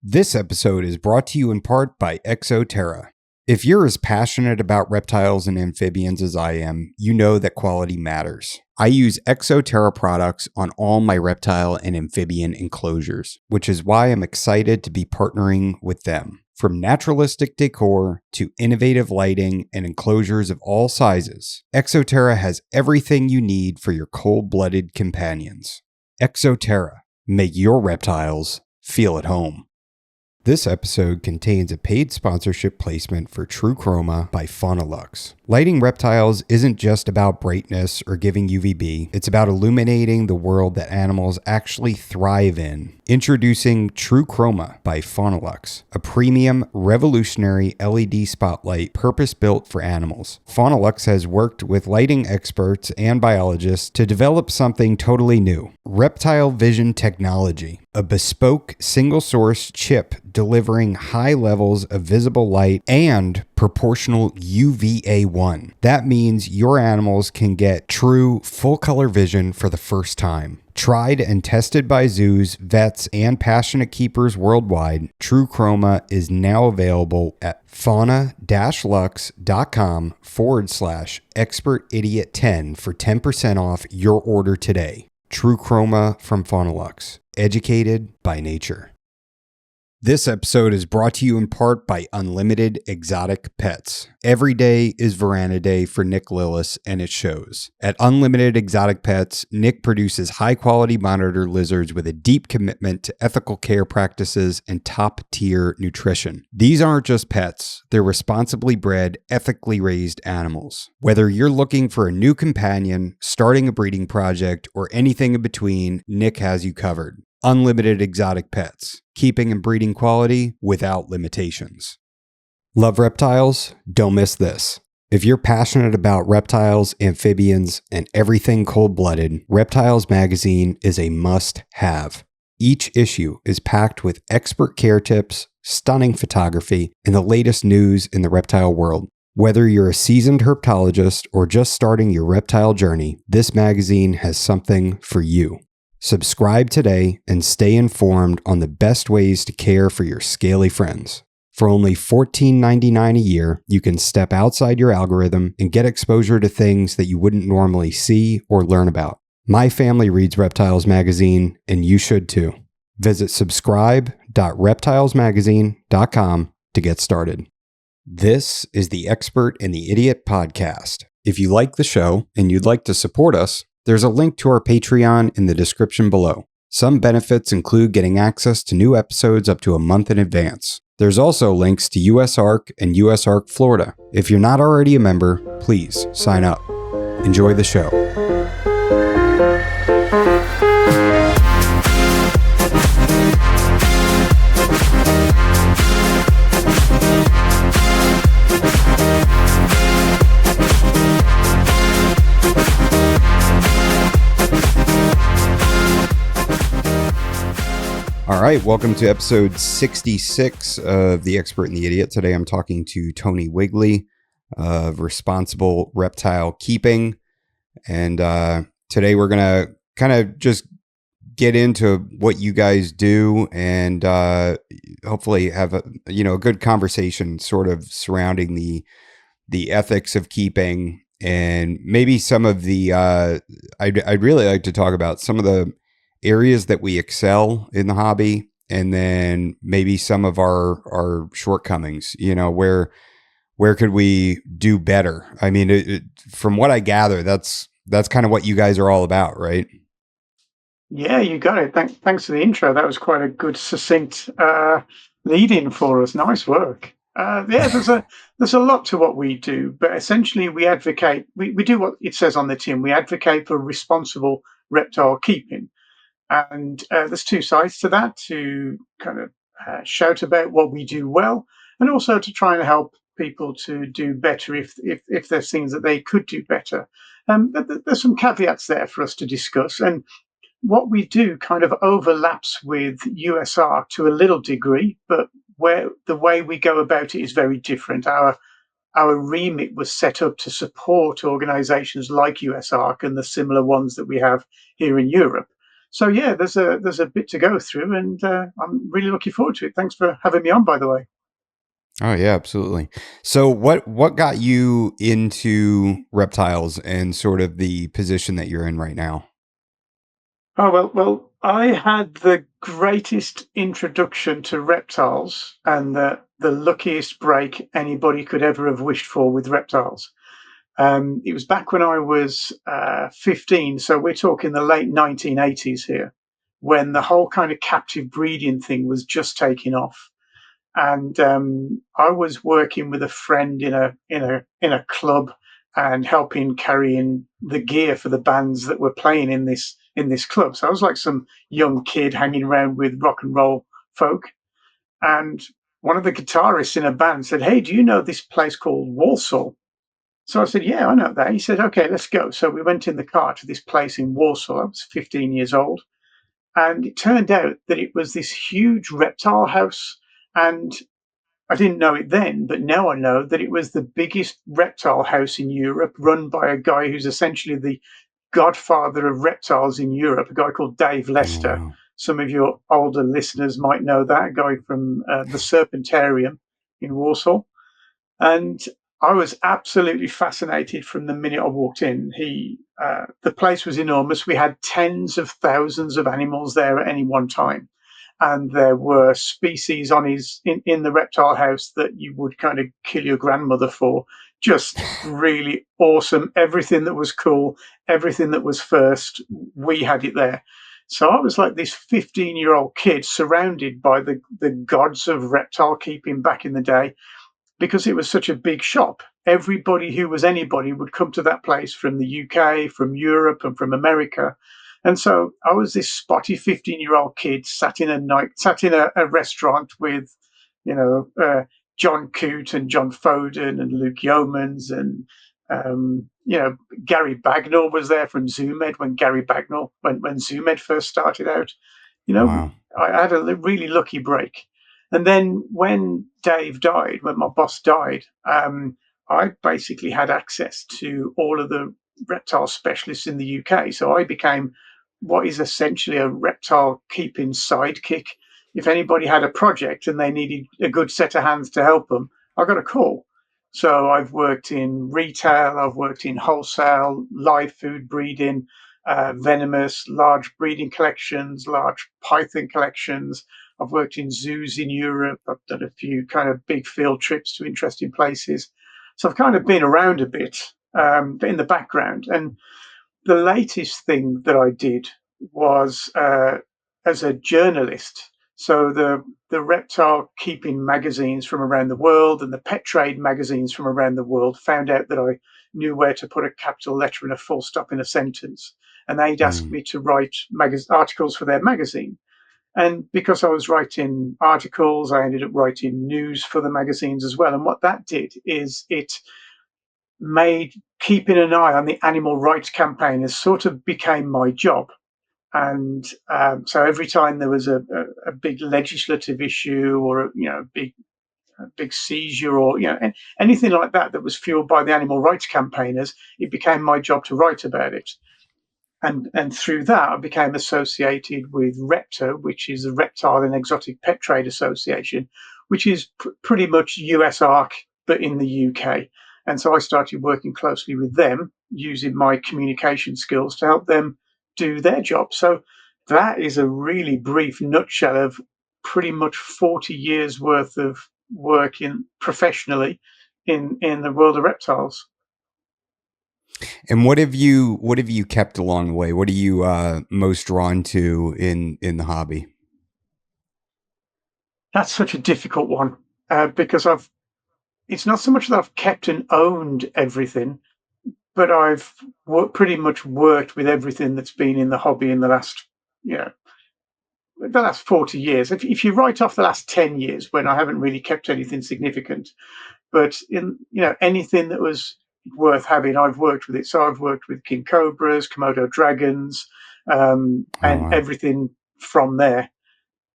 This episode is brought to you in part by Exoterra. If you're as passionate about reptiles and amphibians as I am, you know that quality matters. I use Exoterra products on all my reptile and amphibian enclosures, which is why I'm excited to be partnering with them. From naturalistic decor to innovative lighting and enclosures of all sizes, Exoterra has everything you need for your cold-blooded companions. Exoterra. Make your reptiles feel at home. This episode contains a paid sponsorship placement for True Chroma by Faunalux. Lighting reptiles isn't just about brightness or giving UVB, it's about illuminating the world that animals actually thrive in. Introducing True Chroma by Faunalux, a premium, revolutionary LED spotlight purpose-built for animals. Faunalux has worked with lighting experts and biologists to develop something totally new. Reptile Vision Technology, a bespoke single-source chip delivering high levels of visible light and proportional UVA1. That means your animals can get true full-color vision for the first time. Tried and tested by zoos, vets, and passionate keepers worldwide, True Chroma is now available at fauna-lux.com/expertidiot10 for 10% off your order today. True Chroma from Faunalux. Educated by nature. This episode is brought to you in part by Unlimited Exotic Pets. Every day is Veranda Day for Nick Lillis, and it shows. At Unlimited Exotic Pets, Nick produces high-quality monitor lizards with a deep commitment to ethical care practices and top-tier nutrition. These aren't just pets. They're responsibly bred, ethically raised animals. Whether you're looking for a new companion, starting a breeding project, or anything in between, Nick has you covered. Unlimited Exotic Pets, keeping and breeding quality without limitations. Love reptiles? Don't miss this. If you're passionate about reptiles, amphibians, and everything cold-blooded, Reptiles magazine is a must-have. Each issue is packed with expert care tips, stunning photography, and the latest news in the reptile world. Whether you're a seasoned herpetologist or just starting your reptile journey, this magazine has something for you. Subscribe today and stay informed on the best ways to care for your scaly friends. For only $14.99 a year, you can step outside your algorithm and get exposure to things that you wouldn't normally see or learn about. My family reads Reptiles magazine, and you should too. Visit subscribe.reptilesmagazine.com to get started. This is the Expert and the Idiot podcast. If you like the show and you'd like to support us, there's a link to our Patreon in the description below. Some benefits include getting access to new episodes up to a month in advance. There's also links to USARK and USARK Florida. If you're not already a member, please sign up. Enjoy the show. All right, welcome to episode 66 of The Expert and the Idiot. Today I'm talking to Tony Wigley of Responsible Reptile Keeping. And today we're going to kind of just get into what you guys do and hopefully have a good conversation sort of surrounding the ethics of keeping and maybe some of the I'd really like to talk about some of the areas that we excel in the hobby, and then maybe some of our shortcomings. Where could we do better? I mean, from what I gather, that's kind of what you guys are all about, right? Yeah, you got it. Thanks for the intro. That was quite a good, succinct lead-in for us. Nice work. There's a lot to what we do, but essentially we advocate. We do what it says on the tin. We advocate for responsible reptile keeping. And there's two sides to that, to kind of shout about what we do well, and also to try and help people to do better if there's things that they could do better. There's some caveats there for us to discuss. And what we do kind of overlaps with USR to a little degree, but where the way we go about it is very different. Our remit was set up to support organizations like USARK and the similar ones that we have here in Europe. So yeah, there's a bit to go through, and I'm really looking forward to it. Thanks for having me on, by the way. Oh yeah, absolutely. So what got you into reptiles and sort of the position that you're in right now? Oh well, I had the greatest introduction to reptiles and the luckiest break anybody could ever have wished for with reptiles. It was back when I was 15, so we're talking the late 1980s here, when the whole kind of captive breeding thing was just taking off. And I was working with a friend in a club and helping carrying the gear for the bands that were playing in this club. So I was like some young kid hanging around with rock and roll folk. And one of the guitarists in a band said, "Hey, do you know this place called Warsaw?" So I said, "Yeah, I know that." He said, "Okay, let's go." So we went in the car to this place in Warsaw. I was 15 years old. And it turned out that it was this huge reptile house. And I didn't know it then, but now I know that it was the biggest reptile house in Europe, run by a guy who's essentially the godfather of reptiles in Europe, a guy called Dave Oh Lester. wow. Some of your older listeners might know that guy from the Serpentarium in Warsaw. And I was absolutely fascinated from the minute I walked in. The place was enormous. We had tens of thousands of animals there at any one time, and there were species in the reptile house that you would kind of kill your grandmother for. Just really awesome. Everything that was cool, everything that was first, we had it there. So I was like this 15-year-old kid surrounded by the gods of reptile keeping back in the day, because it was such a big shop. Everybody who was anybody would come to that place from the UK, from Europe, and from America. And so I was this spotty 15-year-old kid sat in a restaurant with, you know, John Coote and John Foden and Luke Yeomans and, Gary Bagnall was there from Zoomed when Zoomed first started out. You know, Wow. I had a really lucky break. And then when Dave died, when my boss died, I basically had access to all of the reptile specialists in the UK. So I became what is essentially a reptile keeping sidekick. If anybody had a project and they needed a good set of hands to help them, I got a call. So I've worked in retail, I've worked in wholesale, live food breeding, venomous, large breeding collections, large python collections. I've worked in zoos in Europe. I've done a few kind of big field trips to interesting places. So I've kind of been around a bit, but in the background. And the latest thing that I did was as a journalist. So the reptile keeping magazines from around the world and the pet trade magazines from around the world found out that I knew where to put a capital letter and a full stop in a sentence, and they'd asked Mm. me to write articles for their magazine. And because I was writing articles, I ended up writing news for the magazines as well. And what that did is it made keeping an eye on the animal rights campaigners sort of became my job. And so every time there was a big legislative issue or a big seizure or anything like that that was fueled by the animal rights campaigners, it became my job to write about it. And through that, I became associated with REPTA, which is the Reptile and Exotic Pet Trade Association, which is pretty much US ARC, but in the UK. And so I started working closely with them, using my communication skills to help them do their job. So that is a really brief nutshell of pretty much 40 years worth of work in professionally in the world of reptiles. And what have you kept along the way? What are you most drawn to in the hobby? That's such a difficult one, because it's not so much that I've kept and owned everything, but I've pretty much worked with everything that's been in the hobby in you know, the last 40 years. If you write off the last 10 years when I haven't really kept anything significant, but in, anything that was worth having, I've worked with it. So I've worked with king cobras, Komodo dragons, Oh and wow. everything from there.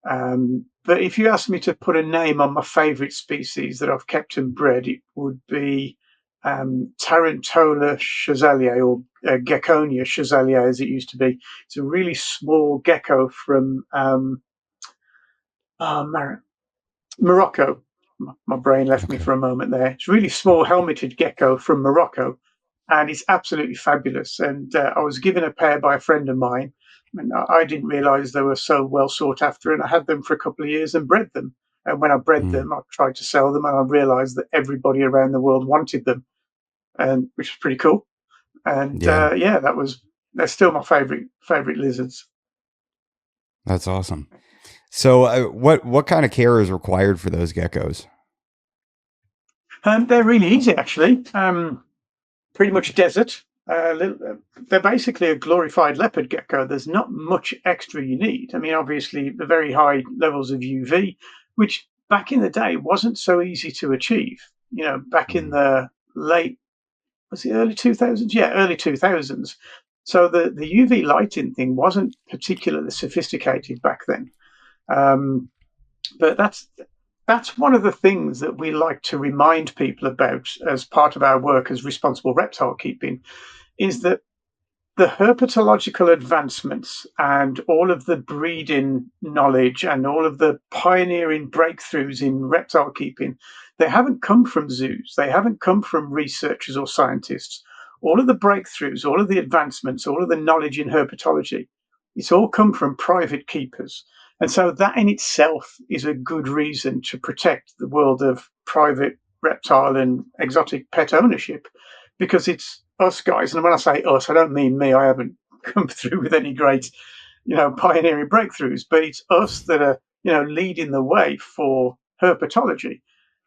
But if you ask me to put a name on my favourite species that I've kept and bred, it would be Tarantola chazalier, or Geckonia chazalier as it used to be. It's a really small gecko from Morocco. My brain left me Okay. for a moment there. It's a really small helmeted gecko from Morocco, and it's absolutely fabulous. And I was given a pair by a friend of mine, and I didn't realize they were so well sought after. And I had them for a couple of years and bred them. And when I bred Mm. them, I tried to sell them, and I realized that everybody around the world wanted them, and which was pretty cool. And Yeah, yeah, they're still my favorite lizards. that's awesome. So, what kind of care is required for those geckos? And they're really easy, actually. Pretty much desert. They're basically a glorified leopard gecko. There's not much extra you need. I mean, obviously, the very high levels of UV, which back in the day wasn't so easy to achieve. Back in Mm. the late, was it early 2000s? Yeah, early 2000s. So the UV lighting thing wasn't particularly sophisticated back then. Um, but that's one of the things that we like to remind people about as part of our work as responsible reptile keeping, is that the herpetological advancements and all of the breeding knowledge and all of the pioneering breakthroughs in reptile keeping, they haven't come from zoos. They haven't come from researchers or scientists. All of the breakthroughs, all of the advancements, all of the knowledge in herpetology, it's all come from private keepers. And so that in itself is a good reason to protect the world of private reptile and exotic pet ownership, because it's us guys. And when I say us, I don't mean me. I haven't come through with any great, pioneering breakthroughs, but it's us that are, leading the way for herpetology.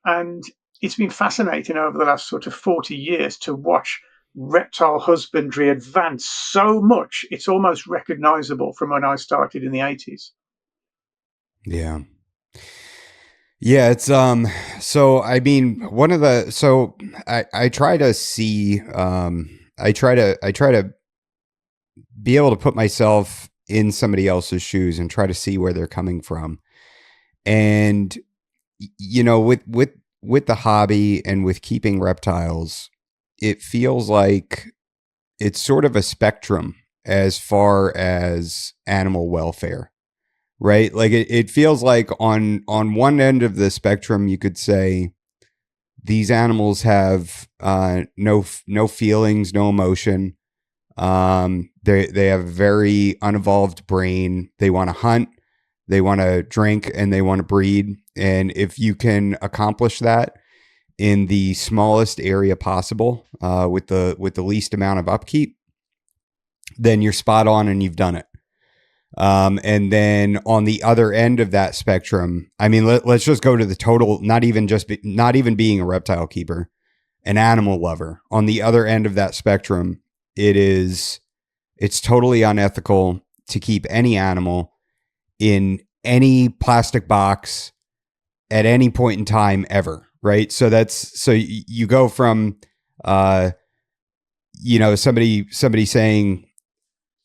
And it's been fascinating over the last sort of 40 years to watch reptile husbandry advance so much. It's almost recognizable from when I started in the 80s. Yeah. Yeah, it's so I mean one of the so I try to see I try to be able to put myself in somebody else's shoes and try to see where they're coming from. And with the hobby and with keeping reptiles, it feels like it's sort of a spectrum as far as animal welfare, right? Like it feels like on one end of the spectrum, you could say these animals have no feelings, no emotion. They have a very unevolved brain. They want to hunt, they want to drink, and they want to breed. And if you can accomplish that in the smallest area possible, with the least amount of upkeep, then you're spot on and you've done it. And then on the other end of that spectrum, I mean, let's just go to the total, not even being a reptile keeper, an animal lover. On the other end of that spectrum, it's totally unethical to keep any animal in any plastic box at any point in time ever. Right. So you go from, somebody saying,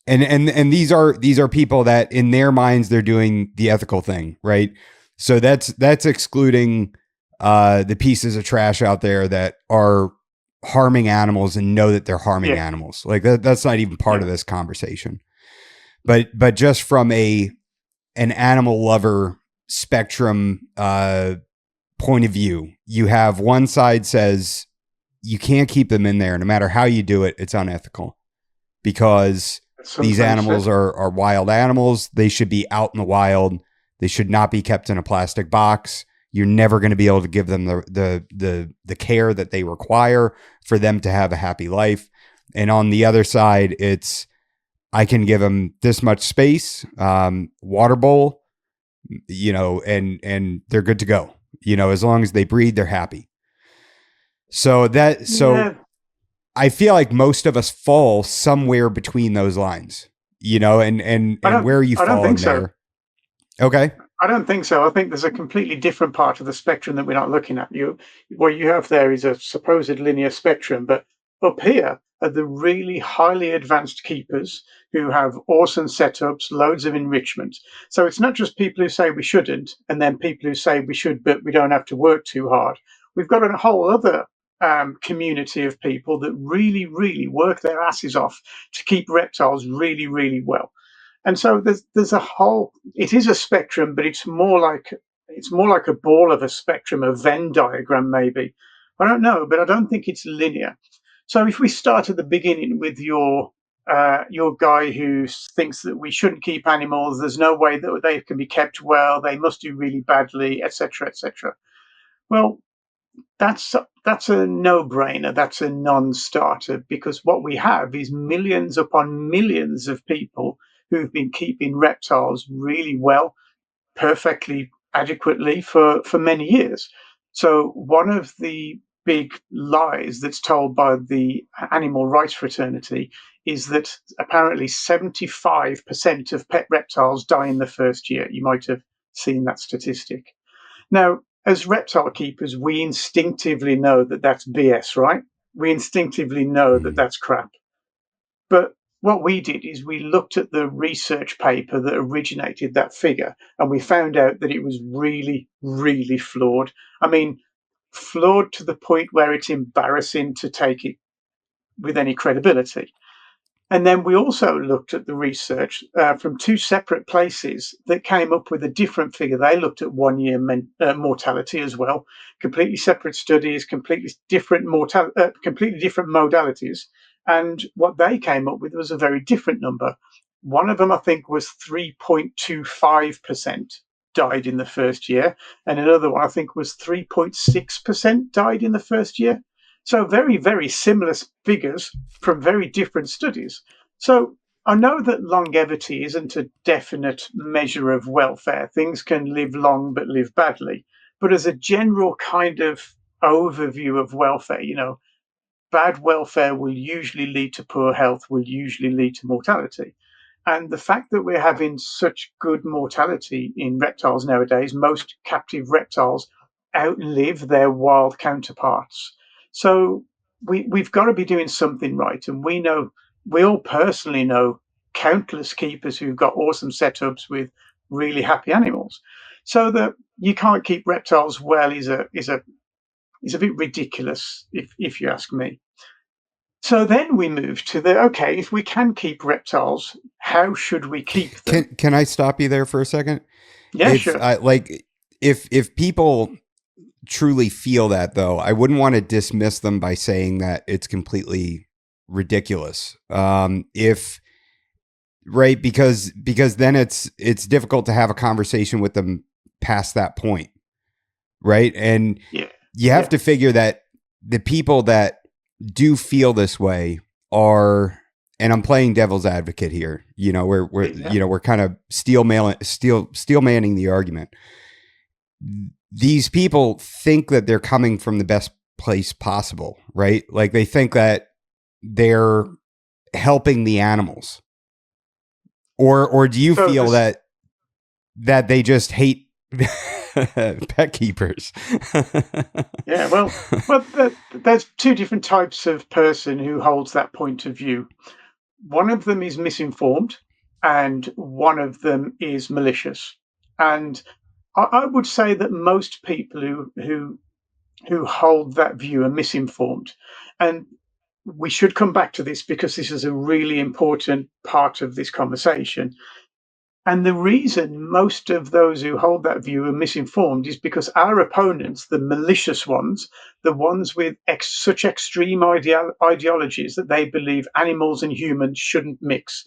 and these are people that in their minds they're doing the ethical thing, right? So that's excluding the pieces of trash out there that are harming animals and know that they're harming Yeah, animals. Like that's not even part yeah, of this conversation. But just from an animal lover spectrum point of view, you have one side says you can't keep them in there no matter how you do it, it's unethical because these sometimes animals are wild animals. They should be out in the wild. They should not be kept in a plastic box. You're never going to be able to give them the care that they require for them to have a happy life. And on the other side, it's I can give them this much space, water bowl, and they're good to go. As long as they breed, they're happy. So yeah. I feel like most of us fall somewhere between those lines, and where you I don't fall think in so. there. Okay. I don't think so. I think there's a completely different part of the spectrum that we're not looking at. What you have there is a supposed linear spectrum, but up here are the really highly advanced keepers who have awesome setups, loads of enrichment. So it's not just people who say we shouldn't, and then people who say we should, but we don't have to work too hard. We've got a whole other community of people that really, really work their asses off to keep reptiles really, really well. And so there's a whole. It is a spectrum, but it's more like a ball of a spectrum, a Venn diagram, maybe. I don't know, but I don't think it's linear. So if we start at the beginning with your guy who thinks that we shouldn't keep animals, there's no way that they can be kept well, they must do really badly, etc., etc. Well, that's a no-brainer. That's a non-starter, because what we have is millions upon millions of people who've been keeping reptiles really well, perfectly adequately for many years. So one of the big lies that's told by the animal rights fraternity is that apparently 75% of pet reptiles die in the first year. You might have seen that statistic. Now, as reptile keepers, we instinctively know that that's BS, right? We instinctively know that that's crap. But what we did is we looked at the research paper that originated that figure, and we found out that it was really, really flawed. I mean, flawed to the point where it's embarrassing to take it with any credibility. And then we also looked at the research from two separate places that came up with a different figure. They looked at 1 year mortality as well, completely separate studies, completely different modalities. And what they came up with was a very different number. One of them, I think, was 3.25% died in the first year, and another one, I think, was 3.6% died in the first year. So very, very similar figures from very different studies. So I know that longevity isn't a definite measure of welfare. Things can live long but live badly. But as a general kind of overview of welfare, bad welfare will usually lead to poor health, will usually lead to mortality. And the fact that we're having such good mortality in reptiles nowadays, most captive reptiles outlive their wild counterparts. So we've got to be doing something right. And we all personally know countless keepers who've got awesome setups with really happy animals. So that you can't keep reptiles well is a bit ridiculous, if you ask me. So then we move to okay, if we can keep reptiles, how should we keep them? Can I stop you there for a second? Yeah, sure. If people truly feel that, though, I wouldn't want to dismiss them by saying that it's completely ridiculous. Because then it's difficult to have a conversation with them past that point, right? And you have to figure that the people that do feel this way are, and I'm playing devil's advocate here. We're kind of steel manning the argument. These people think that they're coming from the best place possible, right? Like they think that they're helping the animals, or do you feel that they just hate pet keepers? Yeah, well, there's two different types of person who holds that point of view. One of them is misinformed, and one of them is malicious. And I would say that most people who hold that view are misinformed. And we should come back to this because this is a really important part of this conversation. And the reason most of those who hold that view are misinformed is because our opponents, the malicious ones, the ones with such extreme ideologies that they believe animals and humans shouldn't mix,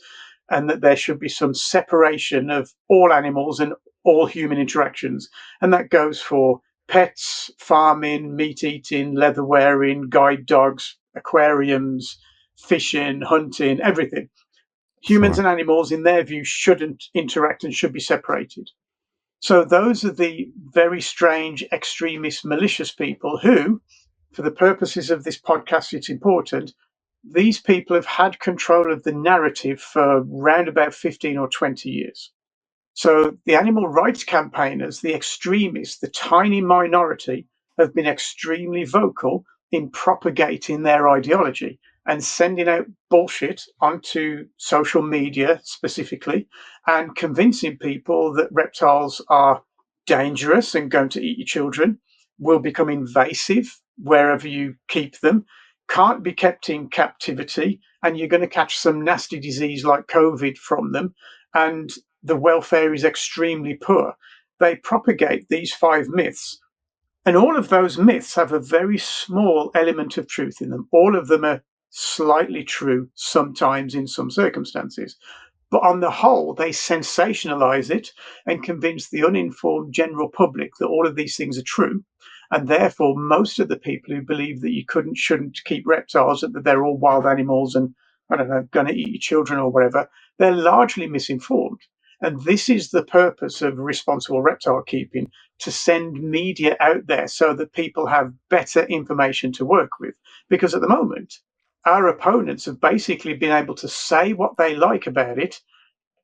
and that there should be some separation of all animals and all human interactions. And that goes for pets, farming, meat eating, leather wearing, guide dogs, aquariums, fishing, hunting, everything. Humans and animals, in their view, shouldn't interact and should be separated. So those are the very strange, extremist, malicious people who, for the purposes of this podcast, it's important, these people have had control of the narrative for around about 15 or 20 years. So the animal rights campaigners, the extremists, the tiny minority, have been extremely vocal in propagating their ideology and sending out bullshit onto social media specifically, and convincing people that reptiles are dangerous and going to eat your children, will become invasive wherever you keep them, can't be kept in captivity, and you're going to catch some nasty disease like COVID from them, and the welfare is extremely poor. They propagate these 5 myths, and all of those myths have a very small element of truth in them. All of them are slightly true sometimes in some circumstances. But on the whole, they sensationalize it and convince the uninformed general public that all of these things are true. And therefore, most of the people who believe that you shouldn't keep reptiles, that they're all wild animals and, I don't know, going to eat your children or whatever, they're largely misinformed. And this is the purpose of responsible reptile keeping, to send media out there so that people have better information to work with. Because at the moment, our opponents have basically been able to say what they like about it,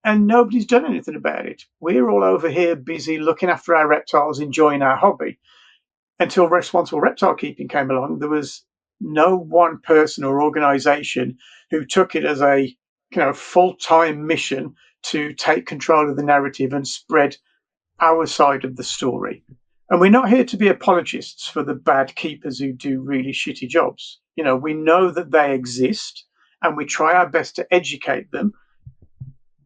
and nobody's done anything about it. We're all over here busy looking after our reptiles, enjoying our hobby. Until responsible reptile keeping came along, there was no one person or organization who took it as a full-time mission to take control of the narrative and spread our side of the story. And we're not here to be apologists for the bad keepers who do really shitty jobs. We know that they exist, and we try our best to educate them.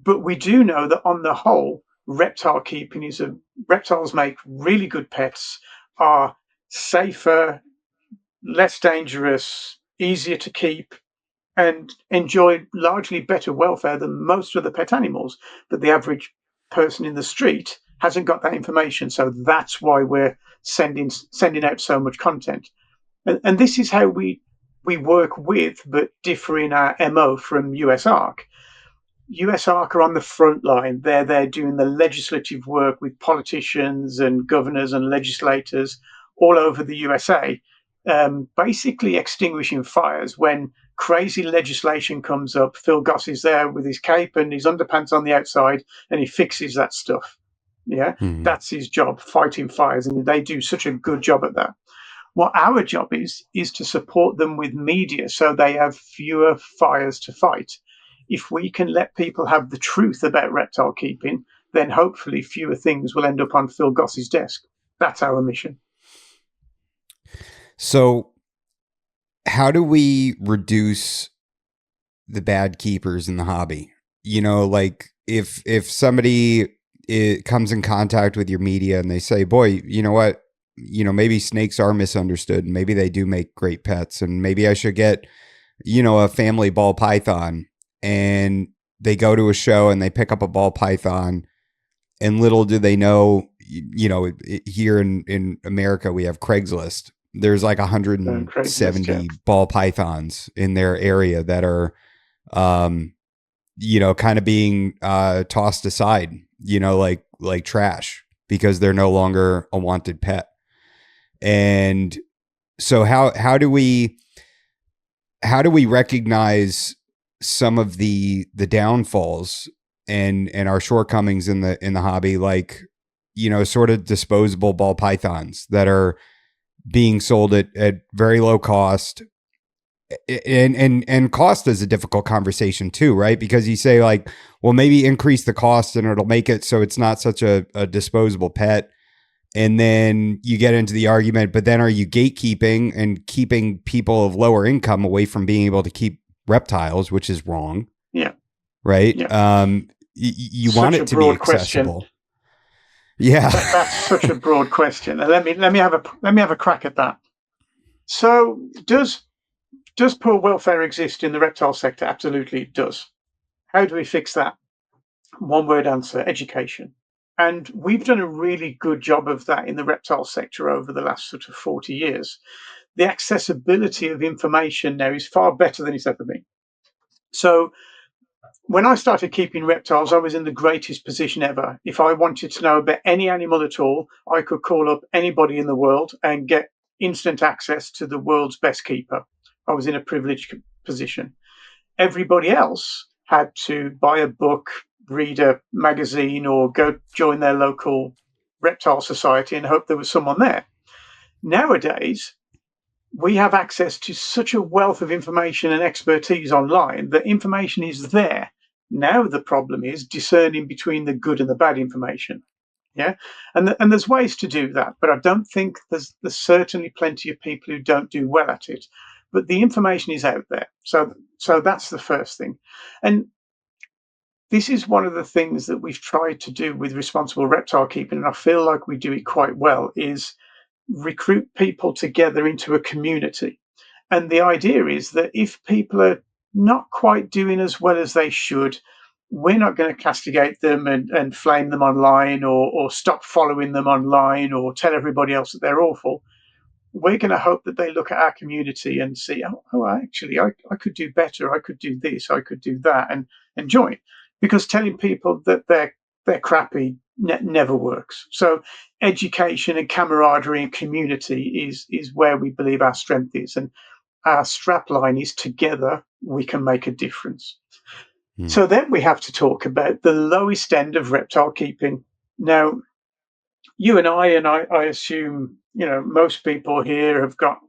But we do know that on the whole, reptiles make really good pets, are safer, less dangerous, easier to keep, and enjoy largely better welfare than most of the pet animals. But the average person in the street hasn't got that information, so that's why we're sending out so much content. And this is how we work with, but differ in our MO from USARC. USARC are on the front line. They're there doing the legislative work with politicians and governors and legislators all over the USA, basically extinguishing fires. When crazy legislation comes up, Phil Goss is there with his cape and his underpants on the outside, and he fixes that stuff. Yeah, That's his job, fighting fires, and they do such a good job at that. What our job is to support them with media so they have fewer fires to fight. If we can let people have the truth about reptile keeping, then hopefully fewer things will end up on Phil Goss's desk. That's our mission. So how do we reduce the bad keepers in the hobby? Like if somebody comes in contact with your media and they say, boy, you know what? Maybe snakes are misunderstood, and maybe they do make great pets, and maybe I should get, a family ball python. And they go to a show and they pick up a ball python, and little do they know, here in America, we have Craigslist. There's like 170 ball pythons in their area that are, kind of being tossed aside, like trash, because they're no longer a wanted pet. And so how do we recognize some of the downfalls and our shortcomings in the hobby, like, sort of disposable ball pythons that are being sold at very low cost, and cost is a difficult conversation too, right? Because you say like, well, maybe increase the cost and it'll make it so it's not such a disposable pet. And then you get into the argument, but then are you gatekeeping and keeping people of lower income away from being able to keep reptiles, which is wrong? Yeah. Right. Yeah. You want it to be accessible. Question. Yeah. That's such a broad question. And let me have a crack at that. So does poor welfare exist in the reptile sector? Absolutely it does. How do we fix that? One word answer: education. And we've done a really good job of that in the reptile sector over the last sort of 40 years. The accessibility of information now is far better than it's ever been. So when I started keeping reptiles, I was in the greatest position ever. If I wanted to know about any animal at all, I could call up anybody in the world and get instant access to the world's best keeper. I was in a privileged position. Everybody else had to buy a book, read a magazine, or go join their local reptile society and hope there was someone there. Nowadays, we have access to such a wealth of information and expertise online that information is there. Now the problem is discerning between the good and the bad information. Yeah, and there's ways to do that, but I don't think there's certainly plenty of people who don't do well at it. But the information is out there, so that's the first thing. And this is one of the things that we've tried to do with responsible reptile keeping, and I feel like we do it quite well, is recruit people together into a community. And the idea is that if people are not quite doing as well as they should, we're not going to castigate them and flame them online, or stop following them online, or tell everybody else that they're awful. We're going to hope that they look at our community and see, actually, I could do better. I could do this. I could do that, and join. Because telling people that they're crappy never works. So education and camaraderie and community is where we believe our strength is. And our strap line is together we can make a difference. So then we have to talk about the lowest end of reptile keeping. Now, you and I assume, most people here have got,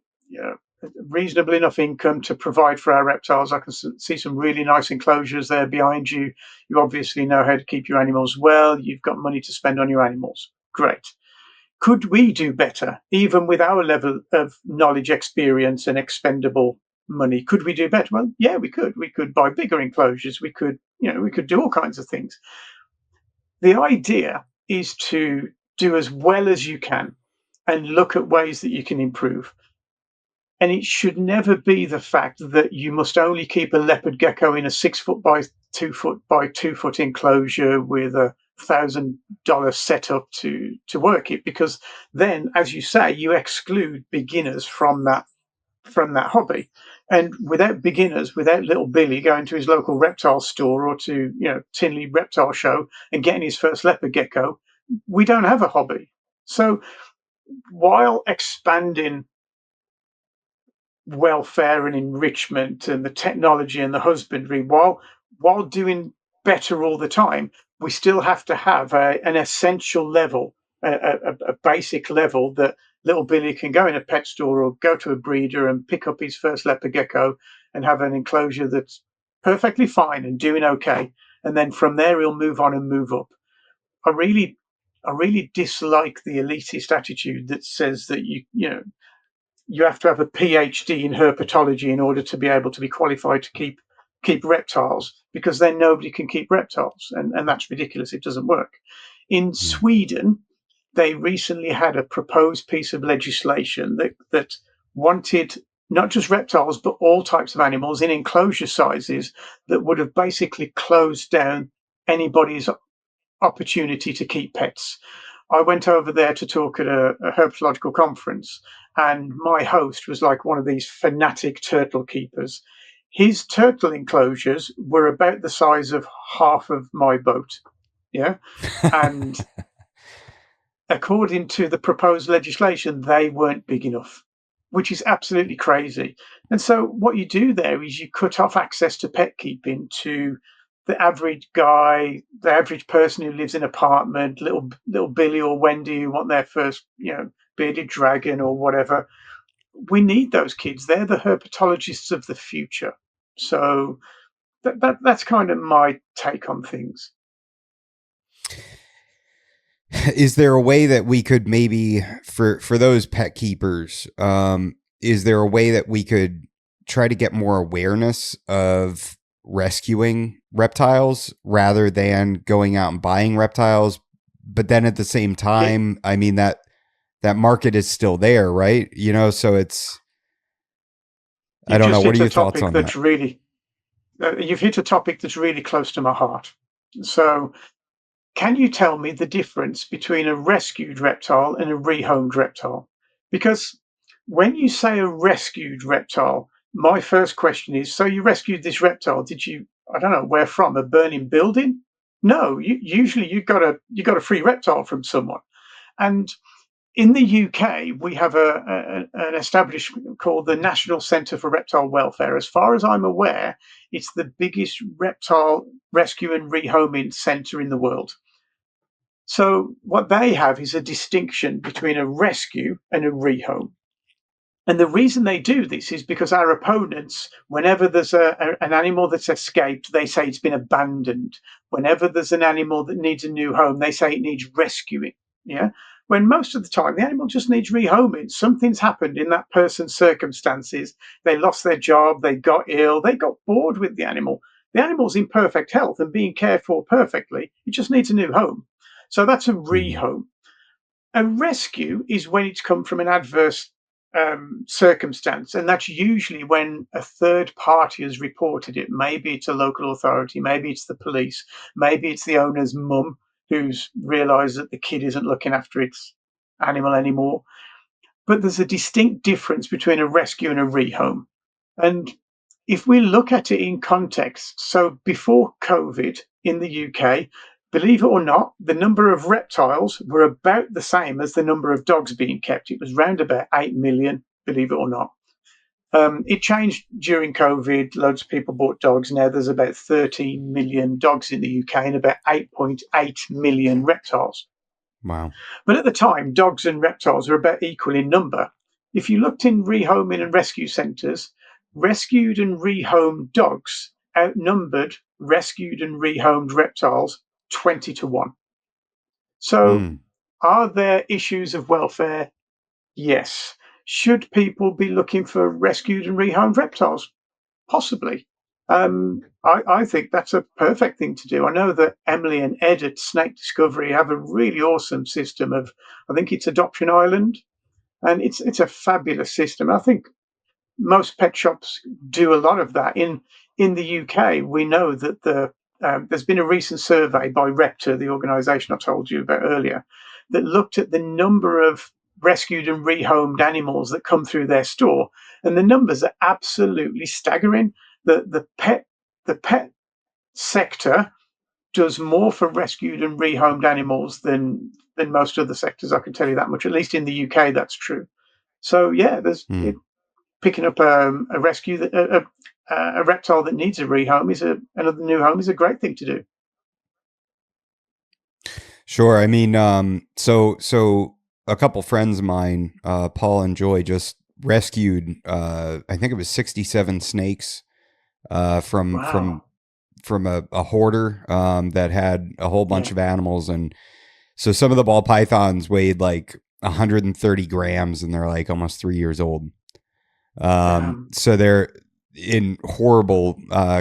reasonable enough income to provide for our reptiles. I can see some really nice enclosures there behind you. You obviously know how to keep your animals well. You've got money to spend on your animals. Great. Could we do better, even with our level of knowledge, experience, and expendable money? Could we do better? Well, yeah, we could. We could buy bigger enclosures. We could do all kinds of things. The idea is to do as well as you can and look at ways that you can improve. And it should never be the fact that you must only keep a leopard gecko in a 6 foot by 2 foot by 2 foot enclosure with $1,000 setup to work it, because then, as you say, you exclude beginners from that hobby. And without beginners, without little Billy going to his local reptile store or to Tinley Reptile Show and getting his first leopard gecko, we don't have a hobby. So while expanding welfare and enrichment and the technology and the husbandry, while doing better all the time, we still have to have an essential level, a basic level, that little Billy can go in a pet store or go to a breeder and pick up his first leopard gecko and have an enclosure that's perfectly fine and doing okay. And then from there, he'll move on and move up. I really dislike the elitist attitude that says that you have to have a PhD in herpetology in order to be able to be qualified to keep reptiles, because then nobody can keep reptiles, and that's ridiculous. It doesn't work. In Sweden, they recently had a proposed piece of legislation that wanted not just reptiles but all types of animals in enclosure sizes that would have basically closed down anybody's opportunity to keep pets. I went over there to talk at a herpetological conference, and my host was like one of these fanatic turtle keepers. His turtle enclosures were about the size of half of my boat. Yeah. And according to the proposed legislation, they weren't big enough, which is absolutely crazy. And so what you do there is you cut off access to pet keeping to the average guy, the average person who lives in an apartment, little Billy or Wendy who want their first, bearded dragon or whatever. We need those kids. They're the herpetologists of the future. So that's kind of my take on things. Is there a way that we could maybe, for those pet keepers, is there a way that we could try to get more awareness of rescuing reptiles rather than going out and buying reptiles? But then at the same time, I mean, that market is still there, right? So it's, I don't know. What are your thoughts on that? You've hit a topic that's really close to my heart. So can you tell me the difference between a rescued reptile and a rehomed reptile? Because when you say a rescued reptile, my first question is, so you rescued this reptile, did you, I don't know, where from? A burning building? No, usually you got a free reptile from someone. And in the UK, we have an establishment called the National Centre for Reptile Welfare. As far as I'm aware, it's the biggest reptile rescue and rehoming centre in the world. So what they have is a distinction between a rescue and a rehome. And the reason they do this is because our opponents, whenever there's an animal that's escaped, they say it's been abandoned. whenever there's an animal that needs a new home, they say it needs rescuing. Yeah. When most of the time the animal just needs rehoming. Something's happened in that person's circumstances. They lost their job, they got ill, they got bored with the animal. The animal's in perfect health and being cared for perfectly. It just needs a new home. So that's a Mm. rehome. A rescue is when it's come from an adverse circumstance, and that's usually when a third party has reported it. Maybe it's a local authority, maybe it's the police, maybe it's the owner's mum who's realised that the kid isn't looking after its animal anymore. But there's a distinct difference between a rescue and a rehome. And if we look at it in context, so before COVID in the UK, believe it or not, the number of reptiles were about the same as the number of dogs being kept. It was round about 8 million, believe it or not. It changed during COVID. Loads of people bought dogs. Now there's about 13 million dogs in the UK and about 8.8 million reptiles. Wow. But at the time, dogs and reptiles were about equal in number. If you looked in rehoming and rescue centres, rescued and rehomed dogs outnumbered rescued and rehomed reptiles 20 to 1. So, Mm. are there issues of welfare? Yes. Should people be looking for rescued and rehomed reptiles? Possibly. I think that's a perfect thing to do. I know that Emily and Ed at Snake Discovery have a really awesome system of, I think it's Adoption Island, and it's a fabulous system. I think most pet shops do a lot of that. In the UK, we know that there's been a recent survey by Reptile, the organisation I told you about earlier, that looked at the number of rescued and rehomed animals that come through their store, and the numbers are absolutely staggering. The pet sector does more for rescued and rehomed animals than most other sectors. I can tell you that much. At least in the UK, that's true. So yeah, Mm. picking up a rescue that a reptile that needs a rehome is another new home is a great thing to do. Sure. I mean, so a couple friends of mine, Paul and Joy, just rescued. I think it was 67 snakes from Wow. a hoarder that had a whole bunch Yeah. of animals, and so some of the ball pythons weighed like 130 grams, and they're like almost 3 years old. So they're in horrible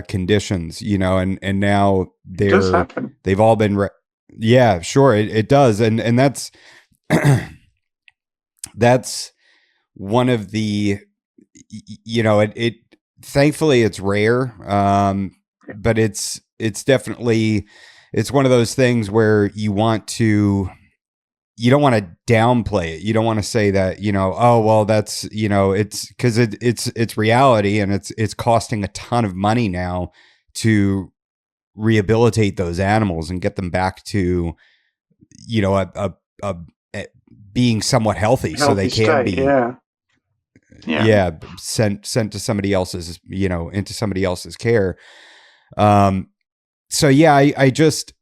conditions, and now It does happen. they've all been yeah, sure, it does, and that's one of the it thankfully it's rare, but it's definitely it's one of those things where you don't want to downplay it. You don't want to say that, oh, well, that's, it's because it's reality, and it's costing a ton of money now to rehabilitate those animals and get them back to, a being somewhat healthy, so they Healthy can state. be, Yeah. Yeah. yeah, sent to somebody else's, into somebody else's care. So yeah, I just,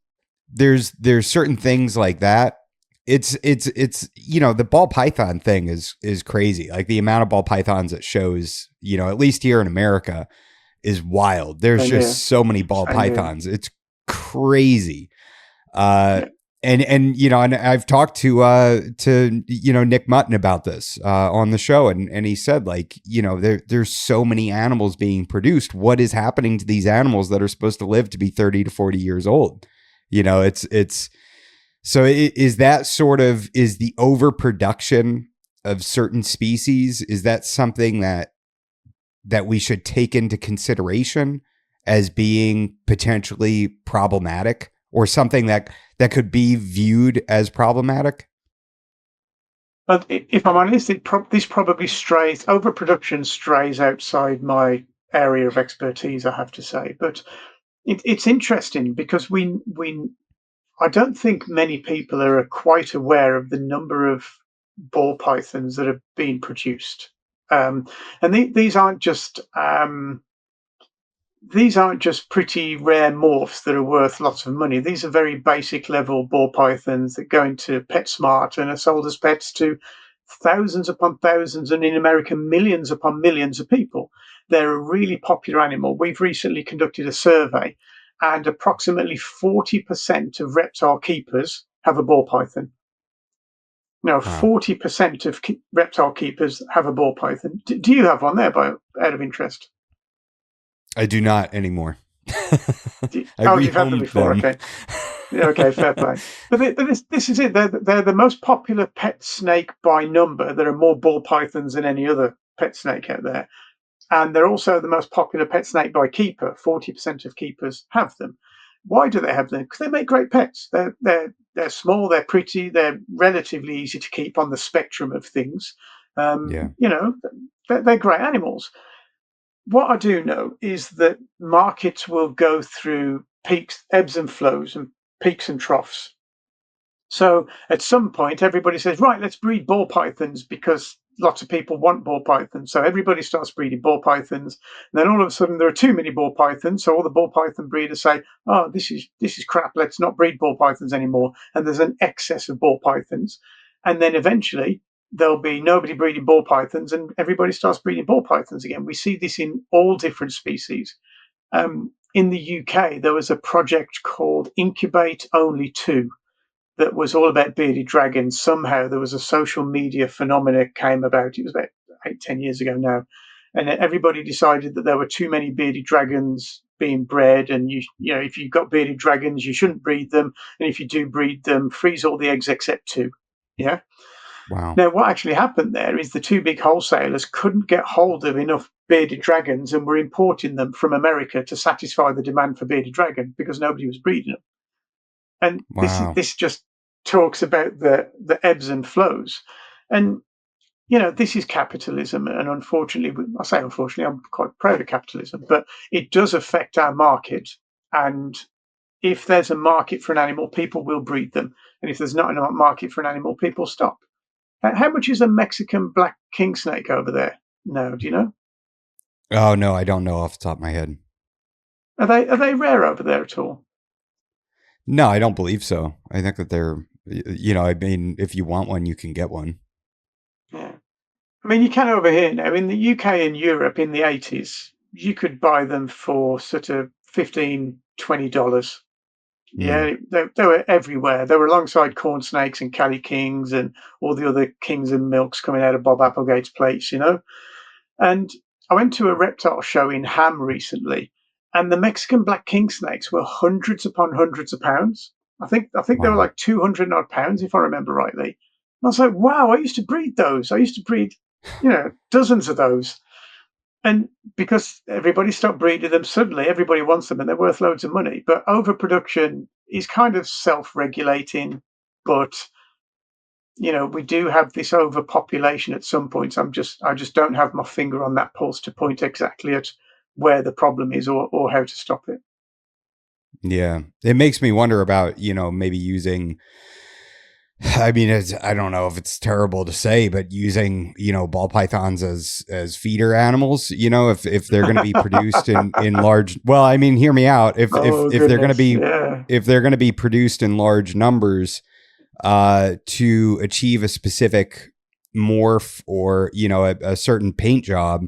there's certain things like that. It's the ball python thing is crazy. Like the amount of ball pythons it shows, at least here in America, is wild. There's Same here. just so many ball Same here. pythons. It's crazy. Uh Yeah. and I've talked to Nick Mutton about this on the show, and he said, like, there's so many animals being produced. What is happening to these animals that are supposed to live to be 30 to 40 years old? It's so is that is the overproduction of certain species, is that something that we should take into consideration as being potentially problematic, or something that could be viewed as problematic? But if I'm honest, this probably strays. Overproduction strays outside my area of expertise, I have to say. But it's interesting because we I don't think many people are quite aware of the number of ball pythons that are being produced. Um, and these aren't just pretty rare morphs that are worth lots of money. These are very basic level ball pythons that go into PetSmart and are sold as pets to thousands upon thousands, and in America, millions upon millions of people. They're a really popular animal. We've recently conducted a survey, and approximately 40% of reptile keepers have a ball python. Now, Wow. 40% of reptile keepers have a ball python. Do you have one there, out of interest? I do not anymore. I Oh, you've had them rehomed before. them. Okay. Yeah, okay, fair play. But this is it. They're the most popular pet snake by number. There are more ball pythons than any other pet snake out there. And they're also the most popular pet snake by keeper. 40% of keepers have them. Why do they have them? Because they make great pets. They're small, they're pretty, they're relatively easy to keep on the spectrum of things. Yeah. You know, they're great animals. What I do know is that markets will go through peaks, ebbs and flows, and peaks and troughs. So at some point, everybody says, right, let's breed ball pythons because lots of people want ball pythons. So everybody starts breeding ball pythons. And then all of a sudden, there are too many ball pythons. So all the ball python breeders say, oh, this is crap. Let's not breed ball pythons anymore. And there's an excess of ball pythons. And then eventually, there'll be nobody breeding ball pythons and everybody starts breeding ball pythons again. We see this in all different species. In the UK, there was a project called Incubate Only 2 that was all about bearded dragons. Somehow there was a social media phenomena came about. It was about 8-10 years ago now, and everybody decided that there were too many bearded dragons being bred, and you know if you've got bearded dragons, you shouldn't breed them, and if you do breed them, freeze all the eggs except two. Yeah. Wow. Now, what actually happened there is the two big wholesalers couldn't get hold of enough bearded dragons and were importing them from America to satisfy the demand for bearded dragon because nobody was breeding them. And Wow. this just talks about the ebbs and flows. And this is capitalism, and unfortunately, I say unfortunately, I'm quite proud of capitalism, but it does affect our market. And if there's a market for an animal, people will breed them, and if there's not a market for an animal, people stop. How much is a Mexican black king snake over there? No, do you know? Oh no, I don't know off the top of my head. Are they rare over there at all? No, I don't believe so. I think that they're, I mean, if you want one, you can get one. Yeah. I mean, you can over here now. In the UK and Europe in the 80s, you could buy them for sort of $15-20. Mm. Yeah, they were everywhere. They were alongside corn snakes and Cali Kings and all the other kings and milks coming out of Bob Applegate's place. And I went to a reptile show in Ham recently, and the Mexican black king snakes were hundreds upon hundreds of pounds. I think they were Wow. like 200 odd pounds, if I remember rightly. And I was like, wow, I used to breed those. I used to breed, dozens of those. And because everybody stopped breeding them, suddenly everybody wants them and they're worth loads of money. But overproduction is kind of self-regulating, but we do have this overpopulation at some points. I just don't have my finger on that pulse to point exactly at where the problem is or how to stop it. Yeah. It makes me wonder about, maybe using, I mean, I don't know if it's terrible to say, but using, ball pythons as feeder animals, if they're going to be produced in large, well, I mean, hear me out. Oh If they're going to goodness, be, yeah, if they're going to be produced in large numbers, to achieve a specific morph or, a certain paint job,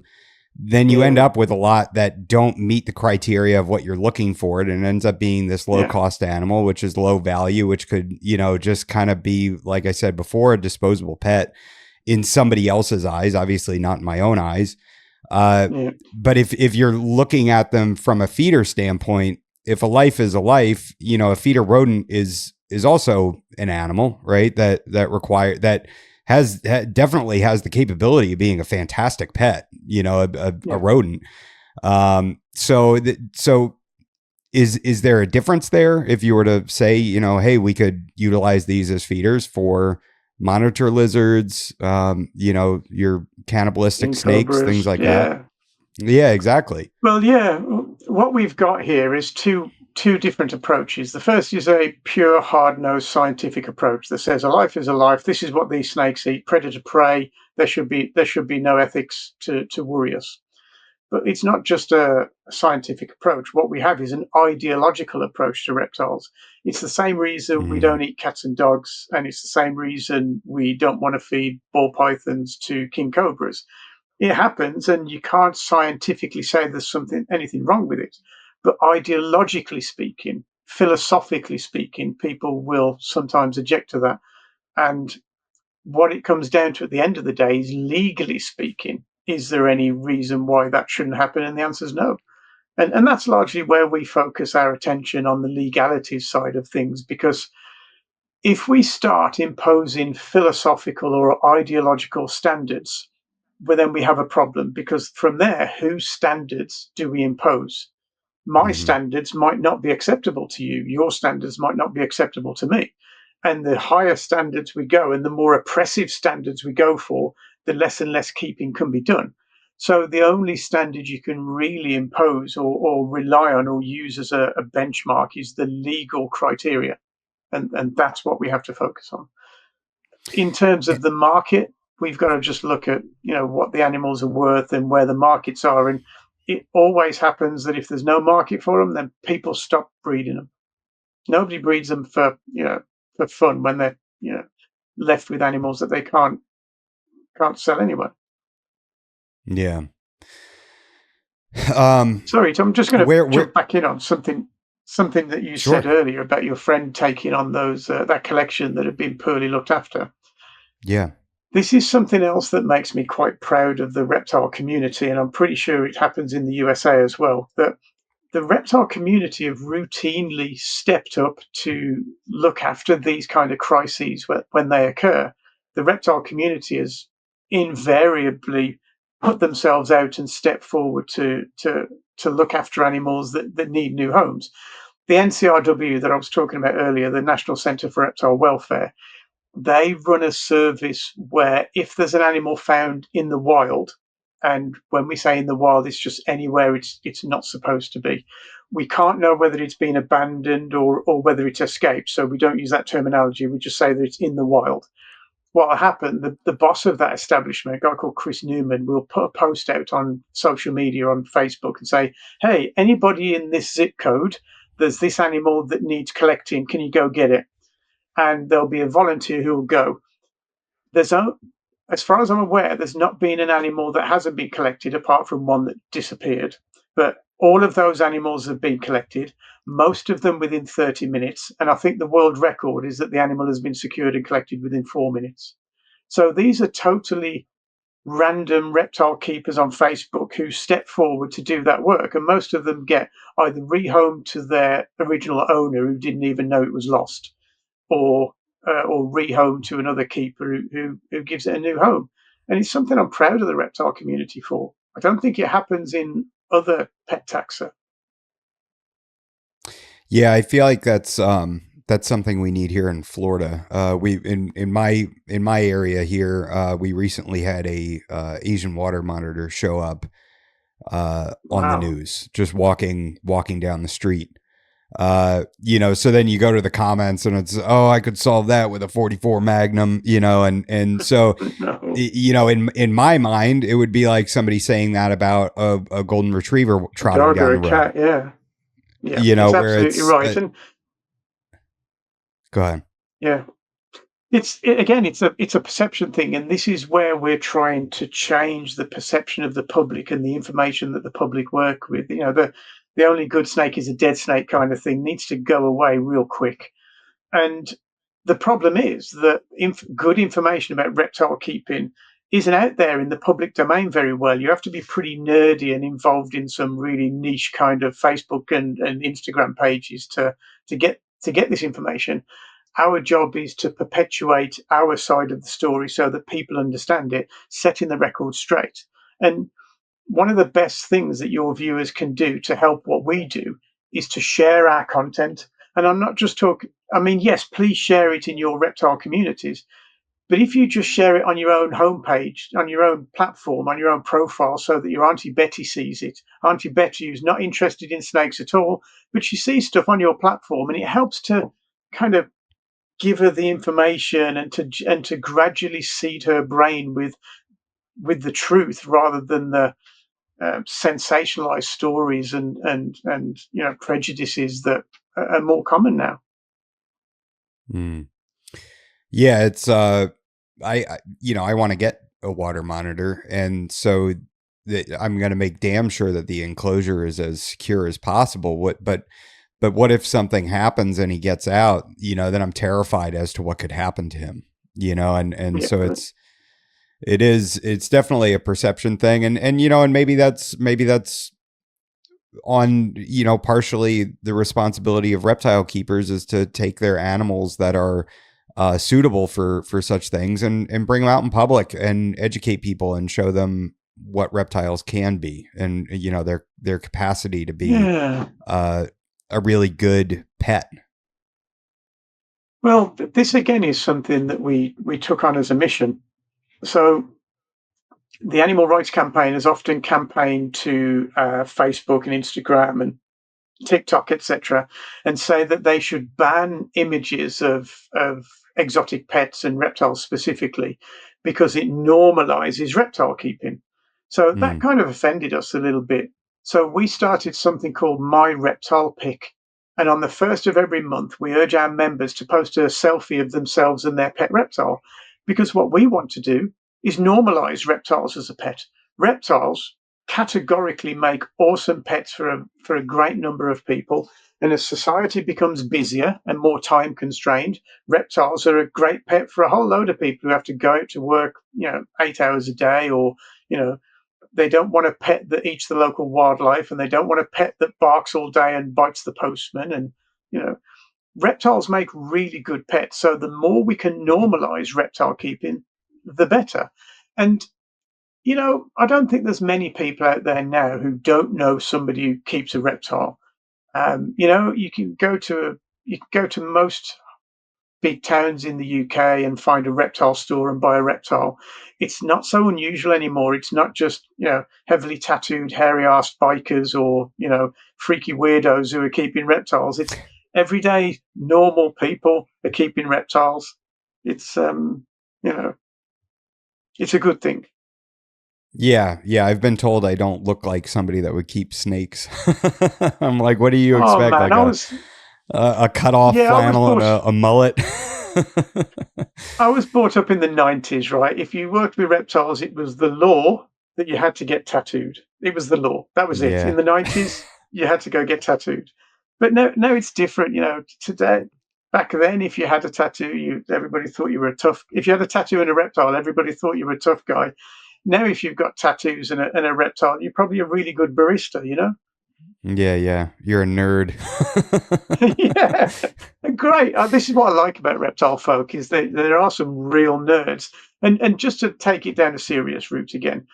then you end yeah, up with a lot that don't meet the criteria of what you're looking for. And it ends up being this low yeah, cost animal, which is low value, which could, just kind of be, like I said before, a disposable pet in somebody else's eyes, obviously not in my own eyes. yeah, But if you're looking at them from a feeder standpoint, if a life is a life, a feeder rodent is also an animal, right? That definitely has the capability of being a fantastic pet, a yeah. rodent. So is there a difference there if you were to say, hey, we could utilize these as feeders for monitor lizards, your cannibalistic King snakes, things cobras, like that? yeah. Yeah, exactly. Well, yeah. What we've got here is two different approaches. The first is a pure hard-nosed scientific approach that says a life is a life. This is what these snakes eat: predator prey. There should be no ethics to worry us. But it's not just a scientific approach. What we have is an ideological approach to reptiles. It's the same reason we Mm, don't eat cats and dogs, and it's the same reason we don't want to feed ball pythons to king cobras. It happens, and you can't scientifically say there's anything wrong with it. But ideologically speaking, philosophically speaking, people will sometimes object to that. And what it comes down to at the end of the day is, legally speaking, is there any reason why that shouldn't happen? And the answer is no. And that's largely where we focus our attention, on the legalities side of things, because if we start imposing philosophical or ideological standards, well, then we have a problem, because from there, whose standards do we impose? My Mm-hmm. standards might not be acceptable to you. Your standards might not be acceptable to me. And the higher standards we go, and the more oppressive standards we go for, the less and less keeping can be done. So the only standard you can really impose, or rely on, or use as a benchmark, is the legal criteria. And that's what we have to focus on. In terms of the market, we've got to just look at, what the animals are worth and where the markets are. And it always happens that if there's no market for them, then people stop breeding them. Nobody breeds them for fun, when they're left with animals that they can't sell anyway. Yeah. Sorry, Tom, I'm just going to Where jump back in on something that you said Sure. earlier about your friend taking on those that collection that had been poorly looked after. Yeah. This is something else that makes me quite proud of the reptile community, and I'm pretty sure it happens in the USA as well, that the reptile community have routinely stepped up to look after these kind of crises when they occur. The reptile community has invariably put themselves out and stepped forward to look after animals that need new homes. The NCRW that I was talking about earlier, the National Centre for Reptile Welfare, they run a service where, if there's an animal found in the wild, and when we say in the wild, it's just anywhere it's not supposed to be. We can't know whether it's been abandoned or whether it's escaped, so we don't use that terminology. We just say that it's in the wild. What will happen, the boss of that establishment, a guy called Chris Newman, will put a post out on social media, on Facebook, and say, hey, anybody in this zip code, there's this animal that needs collecting, can you go get it? And there'll be a volunteer who will go. As far as I'm aware, there's not been an animal that hasn't been collected, apart from one that disappeared. But all of those animals have been collected, most of them within 30 minutes. And I think the world record is that the animal has been secured and collected within 4 minutes. So these are totally random reptile keepers on Facebook who step forward to do that work. And most of them get either rehomed to their original owner, who didn't even know it was lost, or rehome to another keeper who gives it a new home. And it's something I'm proud of the reptile community for. I don't think it happens in other pet taxa. Yeah, I feel like that's something we need here in Florida. We in my area here, we recently had a Asian water monitor show up on the Wow. news, just walking down the street. So then you go to the comments and it's, oh, I could solve that with a 44 Magnum, and so No. in my mind, it would be like somebody saying that about a golden retriever A trotting dog down or the a road, cat, yeah. Yeah, it's where absolutely it's, right. And go ahead. yeah, again, it's a perception thing, and this is where we're trying to change the perception of the public and the information that the public work with. The only good snake is a dead snake kind of thing needs to go away real quick. And the problem is that good information about reptile keeping isn't out there in the public domain very well. You have to be pretty nerdy and involved in some really niche kind of Facebook and Instagram pages to get this information. Our job is to perpetuate our side of the story so that people understand it, setting the record straight. And one of the best things that your viewers can do to help what we do is to share our content. And I'm not just talking, I mean, yes, please share it in your reptile communities. But if you just share it on your own homepage, on your own platform, on your own profile, so that your Auntie Betty sees it, Auntie Betty, who's not interested in snakes at all, but she sees stuff on your platform, and it helps to kind of give her the information and to gradually seed her brain with the truth, rather than the sensationalized stories and prejudices that are more common now. Mm. Yeah, it's I want to get a water monitor, and so I'm going to make damn sure that the enclosure is as secure as possible. But what if something happens and he gets out, then I'm terrified as to what could happen to him, and Yeah, so it's definitely a perception thing. And maybe that's on, partially the responsibility of reptile keepers is to take their animals that are suitable for such things and bring them out in public and educate people and show them what reptiles can be, and their capacity to be yeah. a really good pet. Well, this again is something that we took on as a mission. So the animal rights campaigners often campaign to Facebook and Instagram and TikTok, etc., and say that they should ban images of exotic pets and reptiles specifically because it normalizes reptile keeping. So that Mm. kind of offended us a little bit. So we started something called My Reptile Pick. And on the first of every month, we urge our members to post a selfie of themselves and their pet reptile. Because what we want to do is normalize reptiles as a pet. Reptiles categorically make awesome pets for a great number of people. And as society becomes busier and more time constrained, reptiles are a great pet for a whole load of people who have to go out to work, 8 hours a day, or you know, they don't want a pet that eats the local wildlife, and they don't want a pet that barks all day and bites the postman. And you know, reptiles make really good pets. So the more we can normalize reptile keeping, the better. And I don't think there's many people out there now who don't know somebody who keeps a reptile. You can go to most big towns in the UK and find a reptile store and buy a reptile. It's not so unusual anymore. It's not just heavily tattooed, hairy-assed bikers or freaky weirdos who are keeping reptiles. It's everyday normal people are keeping reptiles. It's you know it's a good thing. Yeah, I've been told I don't look like somebody that would keep snakes. I'm like, what do you Oh expect? man, Like a cut off yeah, I was flannel and brought a mullet? I was brought up in the 90s, right? If you worked with reptiles, it was the law that you had to get tattooed. It was the law. That was it. In Yeah. the 90s, you had to go get tattooed. But now it's different. Today, back then, if you had a tattoo, everybody thought you were a tough. If you had a tattoo and a reptile, everybody thought you were a tough guy. Now, if you've got tattoos and a reptile, you're probably a really good barista. Yeah. You're a nerd. Yeah, great. This is what I like about reptile folk is that there are some real nerds. And just to take it down a serious route again,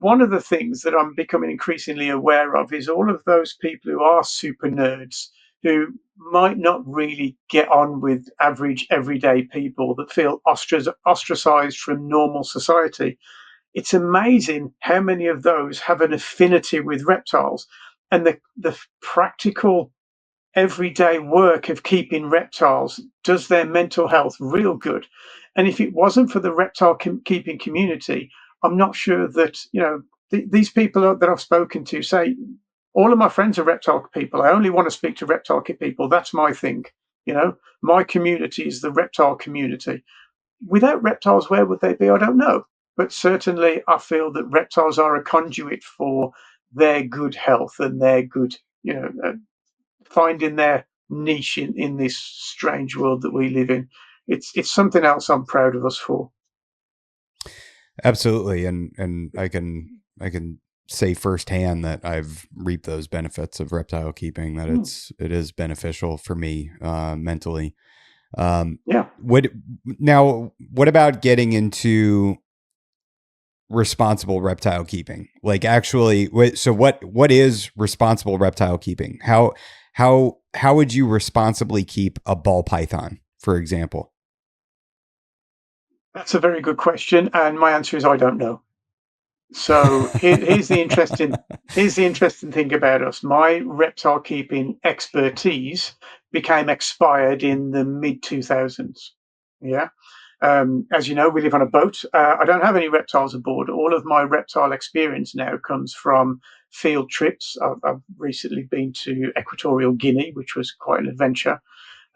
one of the things that I'm becoming increasingly aware of is all of those people who are super nerds who might not really get on with average everyday people that feel ostracized from normal society. It's amazing how many of those have an affinity with reptiles, and the practical everyday work of keeping reptiles does their mental health real good. And if it wasn't for the reptile keeping community, I'm not sure that, these people that I've spoken to say, all of my friends are reptile people. I only want to speak to reptile people. That's my thing. My community is the reptile community. Without reptiles, where would they be? I don't know. But certainly, I feel that reptiles are a conduit for their good health and their good, finding their niche in this strange world that we live in. It's something else I'm proud of us for. Absolutely. And I can say firsthand that I've reaped those benefits of reptile keeping, that Mm, it is beneficial for me mentally. yeah, What about getting into responsible reptile keeping? Like actually, so what is responsible reptile keeping? How would you responsibly keep a ball python, for example? that's a very good question, and my answer is I don't know. So here's the interesting thing about us. My reptile keeping expertise became expired in the mid 2000s. Yeah. As you know, we live on a boat. I don't have any reptiles aboard. All of my reptile experience now comes from field trips. I've recently been to Equatorial Guinea, which was quite an adventure.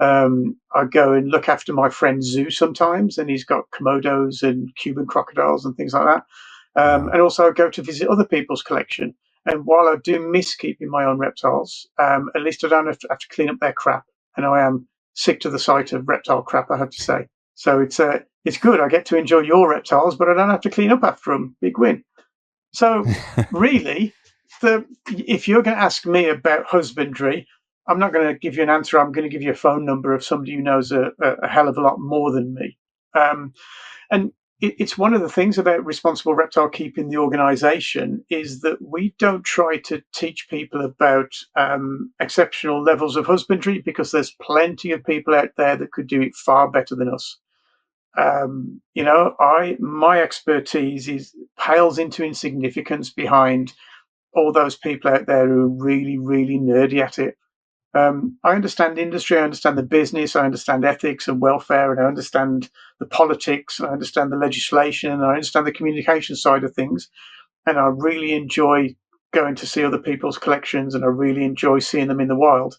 I go and look after my friend's zoo sometimes, and he's got Komodos and Cuban crocodiles and things like that. Wow. And also I go to visit other people's collection. And while I do miss keeping my own reptiles, at least I don't have to clean up their crap. And I am sick to the sight of reptile crap, I have to say. So it's good. I get to enjoy your reptiles, but I don't have to clean up after them. Big win. So really, if you're going to ask me about husbandry, I'm not going to give you an answer. I'm going to give you a phone number of somebody who knows a hell of a lot more than me. And it's one of the things about responsible reptile keeping the organization is that we don't try to teach people about exceptional levels of husbandry, because there's plenty of people out there that could do it far better than us. My expertise pales into insignificance behind all those people out there who are really, really nerdy at it. I understand industry, I understand the business, I understand ethics and welfare, and I understand the politics, and I understand the legislation, and I understand the communication side of things. And I really enjoy going to see other people's collections, and I really enjoy seeing them in the wild.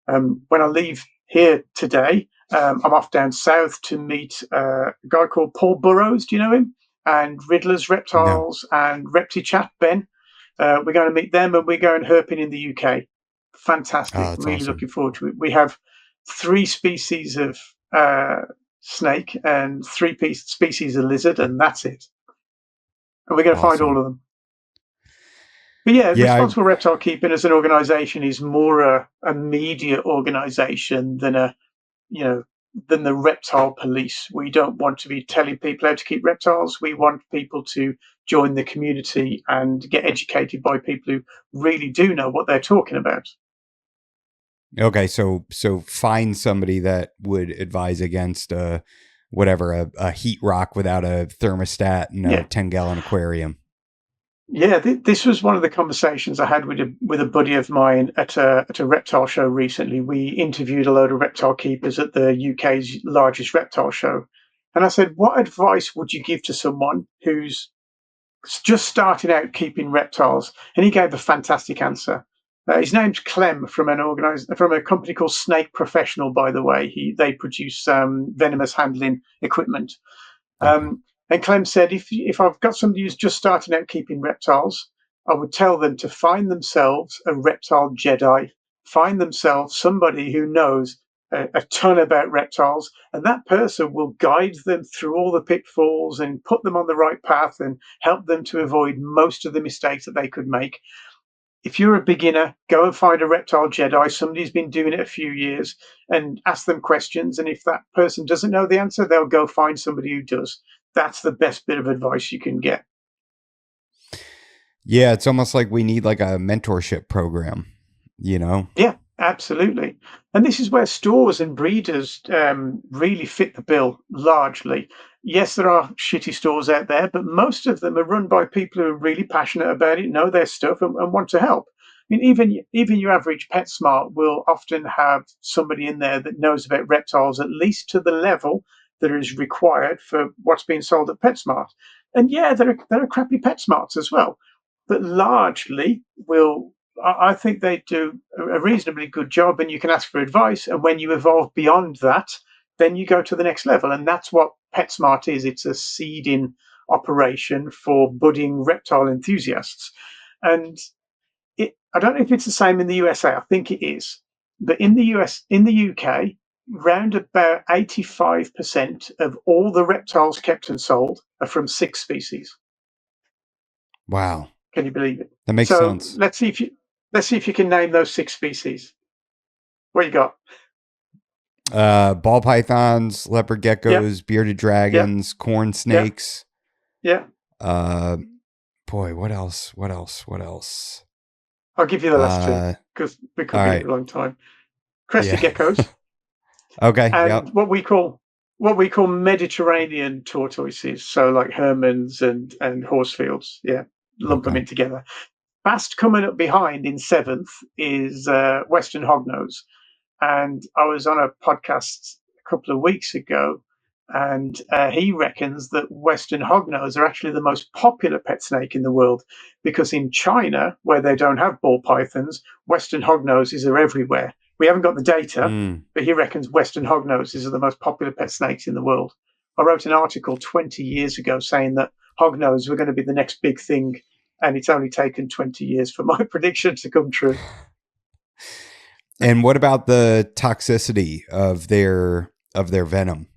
When I leave here today, I'm off down south to meet a guy called Paul Burrows. Do you know him? And Riddler's No. Reptiles and Repti Ben. We're going to meet them, and we're going herping in the UK. Oh, Fantastic. that's Really awesome. looking forward to it. We have 3 species of snake and 3 species of lizard, and that's it. And we're going to find all Awesome. of them. But yeah, Yeah. responsible reptile keeping as an organization is more a media organization than than the reptile police. We don't want to be telling people how to keep reptiles. We want people to join the community and get educated by people who really do know what they're talking about. Okay. So find somebody that would advise against a heat rock without a thermostat and a Yeah. 10-gallon aquarium. Yeah, this was one of the conversations I had with a buddy of mine at a reptile show recently. We interviewed a load of reptile keepers at the UK's largest reptile show, and I said, "What advice would you give to someone who's just starting out keeping reptiles?" And he gave a fantastic answer. His name's Clem from from a company called Snake Professional. By the way, they produce venomous handling equipment. Okay. And Clem said, if I've got somebody who's just starting out keeping reptiles, I would tell them to find themselves a reptile Jedi, find themselves somebody who knows a ton about reptiles, and that person will guide them through all the pitfalls and put them on the right path and help them to avoid most of the mistakes that they could make. If you're a beginner, go and find a reptile Jedi, somebody who's been doing it a few years, and ask them questions. And if that person doesn't know the answer, they'll go find somebody who does. That's the best bit of advice you can get. Yeah, it's almost like we need like a mentorship program, you know? Yeah, absolutely. And this is where stores and breeders really fit the bill largely. Yes, there are shitty stores out there, but most of them are run by people who are really passionate about it, know their stuff, and want to help. I mean, even your average PetSmart will often have somebody in there that knows about reptiles, at least to the level that is required for what's being sold at PetSmart. And yeah, there are crappy PetSmarts as well, but largely will I think they do a reasonably good job, and you can ask for advice. And when you evolve beyond that, then you go to the next level. And that's what PetSmart is. It's a seeding operation for budding reptile enthusiasts. And I don't know if it's the same in the USA. I think it is. But in the UK, round about 85% of all the reptiles kept and sold are from 6 species. Wow. Can you believe it? That makes So sense. let's see if you can name those 6 species. What you got? Ball pythons, leopard Yeah, geckos, bearded yeah, dragons, corn yeah, snakes. yeah. Uh, boy, what else? What else? What else? I'll give you the last 2 because we All could be here right. a long time. Crested Yeah. geckos Okay. and Yep. what we call Mediterranean tortoises. So like hermans and horsefields. Yeah, lump them Okay. in together. Fast coming up behind in 7th is Western hognose. And I was on a podcast a couple of weeks ago, and he reckons that Western hognose are actually the most popular pet snake in the world, because in China, where they don't have ball pythons, Western hognoses are everywhere. We haven't got the data, Mm. but he reckons Western hognoses are the most popular pet snakes in the world. I wrote an article 20 years ago saying that hognose were going to be the next big thing, and it's only taken 20 years for my prediction to come true. And what about the toxicity of their venom?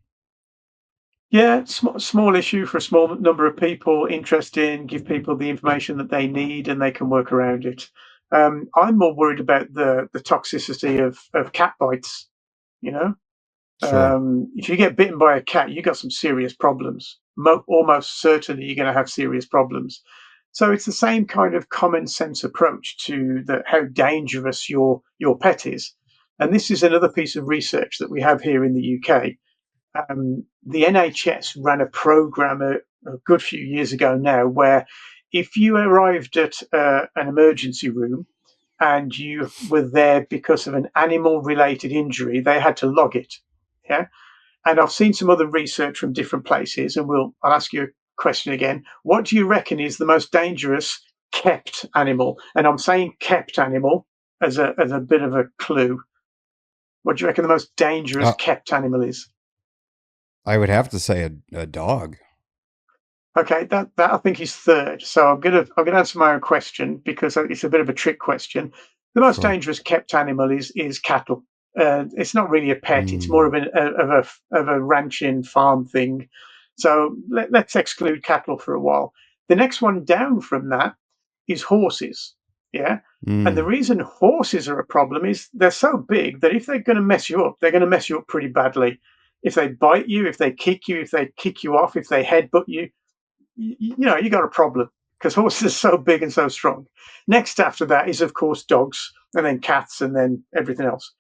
Yeah, small issue for a small number of people. Interesting, give people the information that they need, and they can work around it. I'm more worried about the toxicity of cat bites. You know, Sure. if you get bitten by a cat, you got some serious problems. Almost certainly, you're going to have serious problems. So it's the same kind of common sense approach to how dangerous your pet is. And this is another piece of research that we have here in the UK. The NHS ran a program a good few years ago now, where if you arrived at an emergency room and you were there because of an animal related injury, they had to log it. Yeah. And I've seen some other research from different places, and I'll ask you a question again. What do you reckon is the most dangerous kept animal? And I'm saying kept animal as a bit of a clue. What do you reckon the most dangerous Uh, kept animal is? I would have to say a dog. Okay, that I think is third. So I'm gonna answer my own question because it's a bit of a trick question. The most Sure. dangerous kept animal is cattle. It's not really a pet; it's more Mm. of a ranching farm thing. So let's exclude cattle for a while. The next one down from that is horses. Yeah, and the Mm. reason horses are a problem is they're so big that if they're going to mess you up, they're going to mess you up pretty badly. If they bite you, if they kick you, if they kick you off, if they headbutt you, you got a problem because horses are so big and so strong. Next after that is, of course, dogs, and then cats, and then everything else.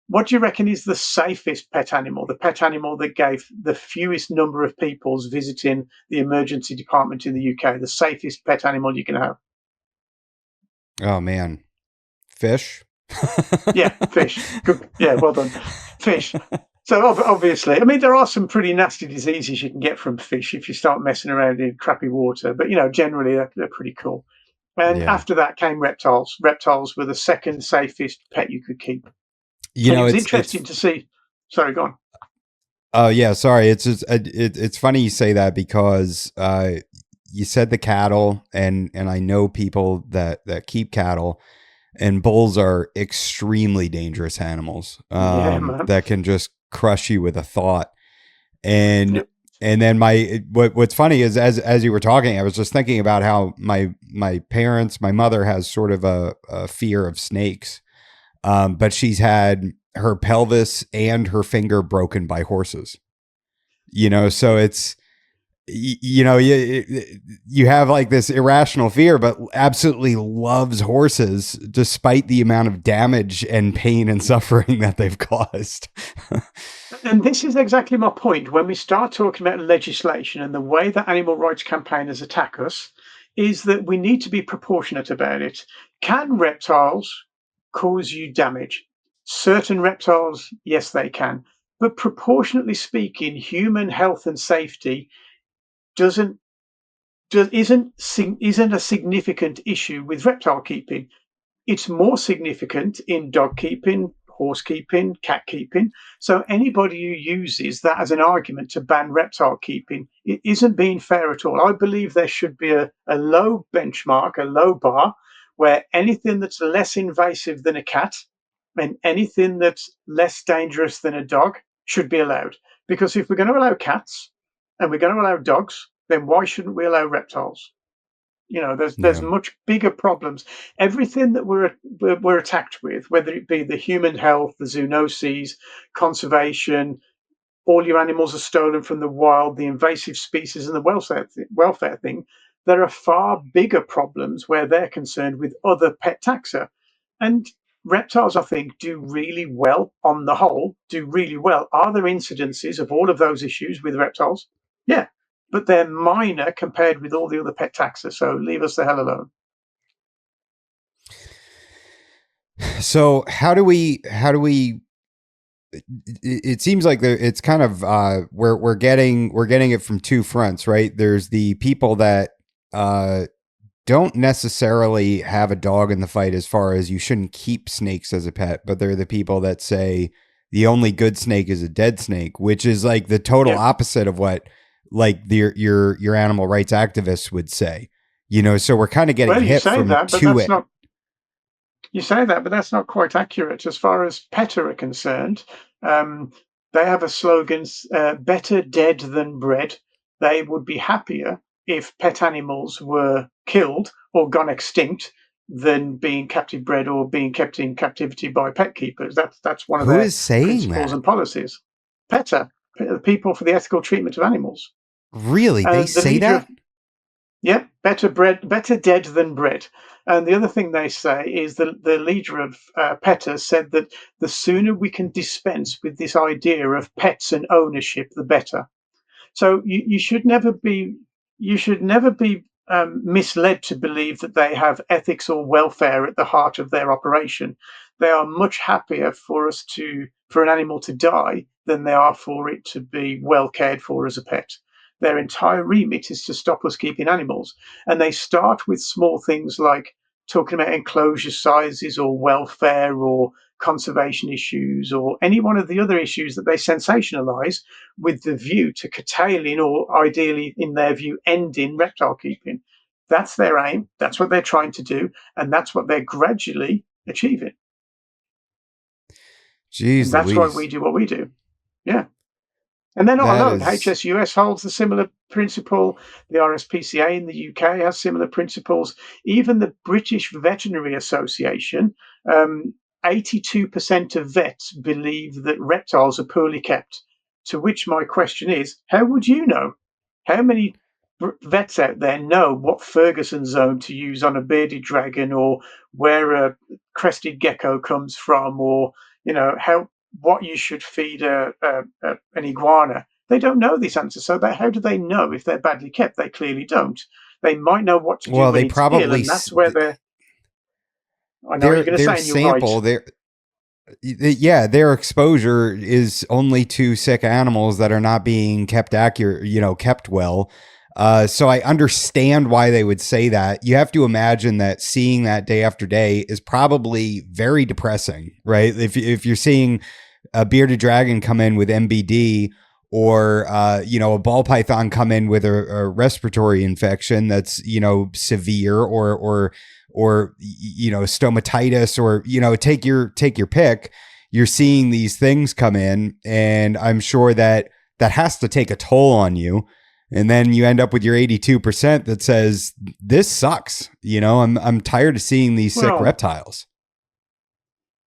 What do you reckon is the safest pet animal? The pet animal that gave the fewest number of people's visiting the emergency department in the UK, the safest pet animal you can have? Oh man, fish. Yeah, fish. Good. Yeah, well done. Fish. So obviously, I mean, there are some pretty nasty diseases you can get from fish if you start messing around in crappy water. But generally they're pretty cool. And Yeah. after that came reptiles. Reptiles were the second safest pet you could keep. You And it know, was it's interesting to see. Sorry, go on. oh yeah, sorry. It's just it's funny you say that because you said the cattle, and I know people that keep cattle, and bulls are extremely dangerous animals Yeah, man. that can just crush you with a thought. And Yep. and then what's funny is as you were talking, I was just thinking about how my parents, my mother has sort of a fear of snakes, but she's had her pelvis and her finger broken by horses. So it's you have like this irrational fear, but absolutely loves horses despite the amount of damage and pain and suffering that they've caused. And this is exactly my point. When we start talking about legislation and the way that animal rights campaigners attack us, is that we need to be proportionate about it. Can reptiles cause you damage? Certain reptiles, yes, they can. But proportionately speaking, human health and safety doesn't isn't a significant issue with reptile keeping. It's more significant in dog keeping, horse keeping, cat keeping. So anybody who uses that as an argument to ban reptile keeping, it isn't being fair at all. I believe there should be a low benchmark, a low bar, where anything that's less invasive than a cat and anything that's less dangerous than a dog should be allowed. Because if we're going to allow cats and we're going to allow dogs, then why shouldn't we allow reptiles? There's Yeah. much bigger problems. Everything that we're attacked with, whether it be the human health, the zoonoses, conservation, all your animals are stolen from the wild, the invasive species, and the welfare thing. There are far bigger problems where they're concerned with other pet taxa, and reptiles, I think, do really well on the whole. Do really well. Are there incidences of all of those issues with reptiles? Yeah, but they're minor compared with all the other pet taxa. So leave us the hell alone. So how do we it seems like it's kind of we're getting it from two fronts, right? There's the people that uh don't necessarily have a dog in the fight as far as you shouldn't keep snakes as a pet, but they're the people that say the only good snake is a dead snake, which is like the total Yeah, opposite of what like your animal rights activists would say. So we're kind of getting Well, you hit say from that, but two that's it. not. You say that, but that's not quite accurate. As far as PETA are concerned, um, they have a slogan: "Better dead than bred." They would be happier if pet animals were killed or gone extinct than being captive bred or being kept in captivity by pet keepers. That's one of Who their is saying principles that? and policies. PETA, the People for the Ethical Treatment of Animals, Really? They and the say leader that? of yeah, better dead than bred. And the other thing they say is the leader of PETA said that the sooner we can dispense with this idea of pets and ownership, the better. So you should never be misled to believe that they have ethics or welfare at the heart of their operation. They are much happier for an animal to die than they are for it to be well cared for as a pet. Their entire remit is to stop us keeping animals, and they start with small things like talking about enclosure sizes or welfare or conservation issues or any one of the other issues that they sensationalize with the view to curtailing or ideally, in their view, ending reptile keeping. That's their aim. That's what they're trying to do. And that's what they're gradually achieving. And Jeez that's why we Louise. do what we do. Yeah. And they're not That alone. is HSUS holds a similar principle. The RSPCA in the UK has similar principles. Even the British Veterinary Association, 82% of vets believe that reptiles are poorly kept. To which my question is, how would you know? How many vets out there know what Ferguson zone to use on a bearded dragon, or where a crested gecko comes from, or how what you should feed an iguana? They don't know this answer. So how do they know if they're badly kept? They clearly don't. They might know what to do well, when they it's ill, probably and that's where they're. I know what you're going to their say, and you're right. sample yeah, their exposure is only to sick animals that are not being kept accurate, kept well. So I understand why they would say that. You have to imagine that seeing that day after day is probably very depressing, right? If you're seeing a bearded dragon come in with MBD, or a ball python come in with a respiratory infection that's severe, or stomatitis, or take your pick. You're seeing these things come in, and I'm sure that has to take a toll on you. And then you end up with your 82% that says this sucks. I'm tired of seeing these sick Well, reptiles.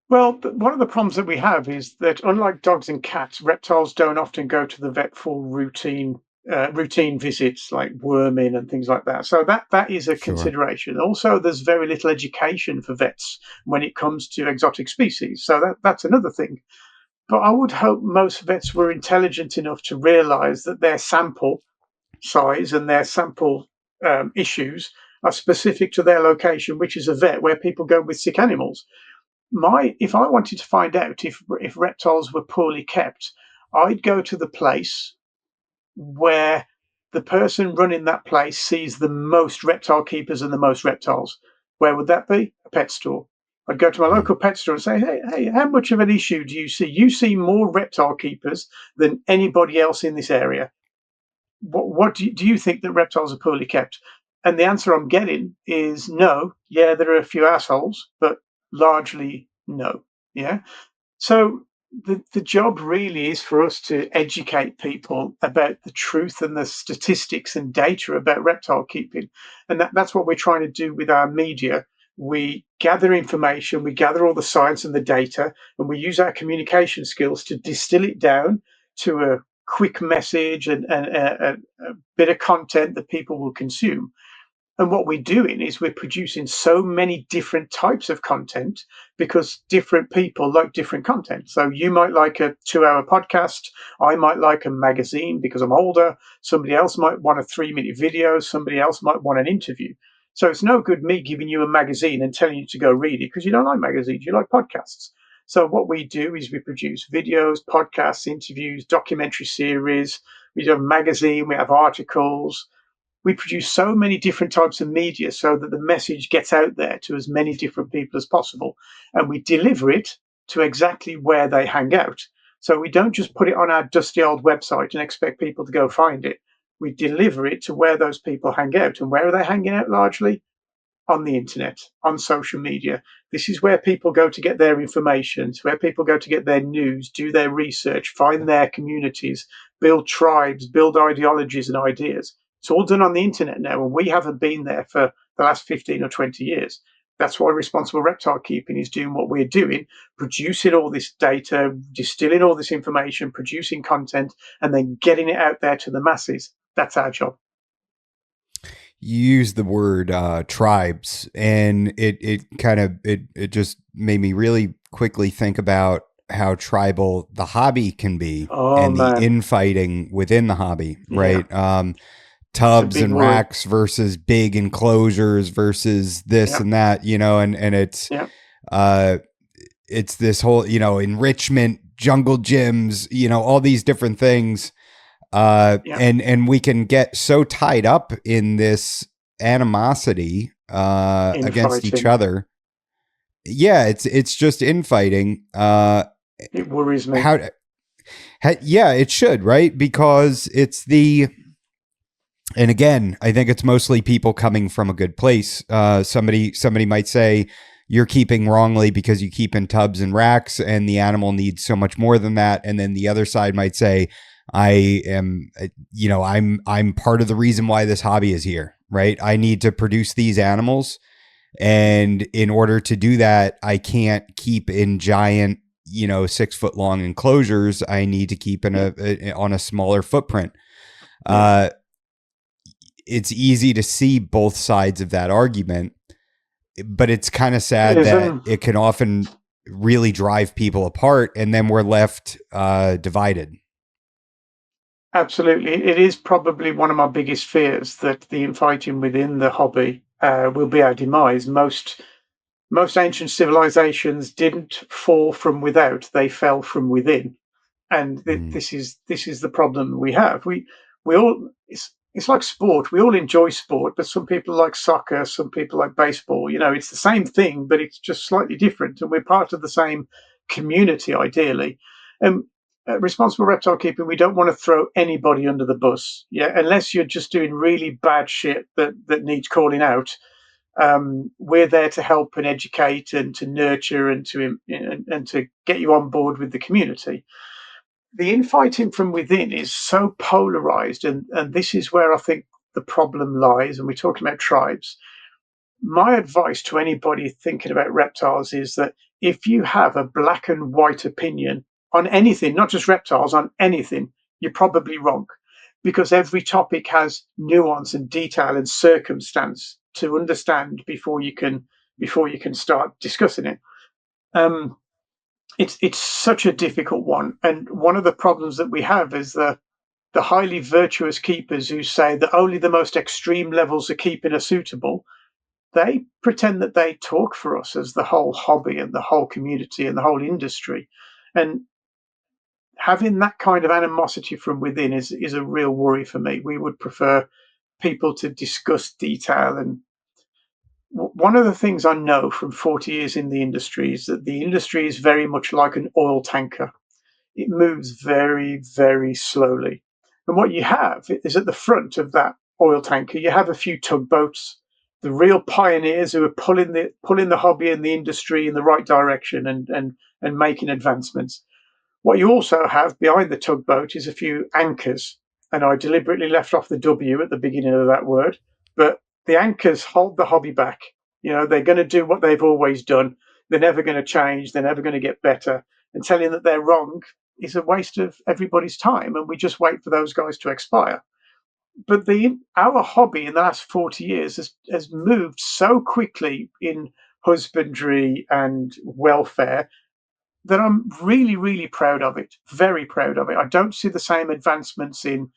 one of the problems that we have is that, unlike dogs and cats, reptiles don't often go to the vet for routine visits like worming and things like that. So that is a Sure. consideration. Also, there's very little education for vets when it comes to exotic species. So that's another thing. But I would hope most vets were intelligent enough to realise that their sample size and their sample issues are specific to their location, which is a vet where people go with sick animals. If I wanted to find out if reptiles were poorly kept, I'd go to the place where the person running that place sees the most reptile keepers and the most reptiles. Where would that be? A pet store. I'd go to my Hmm. local pet store and say, hey, how much of an issue do you see? You see more reptile keepers than anybody else in this area. What do you think that reptiles are poorly kept? And the answer I'm getting is no. Yeah, there are a few assholes, but largely no. Yeah. So the job really is for us to educate people about the truth and the statistics and data about reptile keeping. And that's what we're trying to do with our media. We gather information, we gather all the science and the data, and we use our communication skills to distill it down to a quick message and a bit of content that people will consume. And what we're doing is we're producing so many different types of content because different people like different content. So you might like a 2 hour podcast. I might like a magazine because I'm older. Somebody else might want a 3 minute video. Somebody else might want an interview. So it's no good me giving you a magazine and telling you to go read it because you don't like magazines, you like podcasts. So what we do is we produce videos, podcasts, interviews, documentary series. We do a magazine, we have articles, we produce so many different types of media so that the message gets out there to as many different people as possible. And we deliver it to exactly where they hang out. So we don't just put it on our dusty old website and expect people to go find it. We deliver it to where those people hang out. And where are they hanging out largely? On the internet, on social media. This is where people go to get their information. It's where people go to get their news, do their research, find their communities, build tribes, build ideologies and ideas. It's all done on the internet now, and we haven't been there for the last 15 or 20 years. That's why responsible reptile keeping is doing what we're doing, producing all this data, distilling all this information, producing content, and then getting it out there to the masses. That's our job. You use the word tribes, and it just made me really quickly think about how tribal the hobby can be, Oh and the man, infighting within the hobby, yeah, right? it's a Tubs big and worry. racks versus big enclosures versus this Yeah, and that, and yeah, uh, it's this whole, enrichment, jungle gyms, all these different things, yeah. and we can get so tied up in this animosity against each Infighting. other. Yeah, it's just infighting. It worries me. How, yeah, it should, right? Because it's the, and again, I think it's mostly people coming from a good place. Somebody might say you're keeping wrongly because you keep in tubs and racks, and the animal needs so much more than that. And then the other side might say, I am, I'm part of the reason why this hobby is here, right? I need to produce these animals, and in order to do that, I can't keep in giant, 6 foot long enclosures. I need to keep in Yeah, on a smaller footprint. yeah. Uh, it's easy to see both sides of that argument, but it's kind of It sad is, that it can often really drive people apart, and then we're left divided. absolutely. It is probably one of my biggest fears that the infighting within the hobby will be our demise. Most ancient civilizations didn't fall from without; they fell from within. And Mm. this is the problem we have. We all it's like sport. We all enjoy sport, but some people like soccer, some people like baseball. It's the same thing, but it's just slightly different, and we're part of the same community, ideally. And responsible reptile keeping, we don't want to throw anybody under the bus. Yeah, unless you're just doing really bad shit that needs calling out. We're there to help and educate and to nurture and to get you on board with the community. The infighting from within is so polarized, and this is where I think the problem lies. And we're talking about tribes. My advice to anybody thinking about reptiles is that if you have a black and white opinion on anything, not just reptiles, on anything, you're probably wrong, because every topic has nuance and detail and circumstance to understand before you can start discussing it. Um, it's such a difficult one, and one of the problems that we have is the highly virtuous keepers who say that only the most extreme levels of keeping are suitable. They pretend that they talk for us as the whole hobby and the whole community and the whole industry. And having that kind of animosity from within is a real worry for me. We would prefer people to discuss detail. And one of the things I know from 40 years in the industry is that the industry is very much like an oil tanker. It moves very, very slowly. And what you have is at the front of that oil tanker, you have a few tugboats, the real pioneers who are pulling the hobby and the industry in the right direction and making advancements. What you also have behind the tugboat is a few anchors, and I deliberately left off the W at the beginning of that word, but the anchors hold the hobby back. They're going to do what they've always done. They're never going to change. They're never going to get better. And telling that they're wrong is a waste of everybody's time, and we just wait for those guys to expire. But our hobby in the last 40 years has moved so quickly in husbandry and welfare that I'm really, really proud of it. Very proud of it. I don't see the same advancements in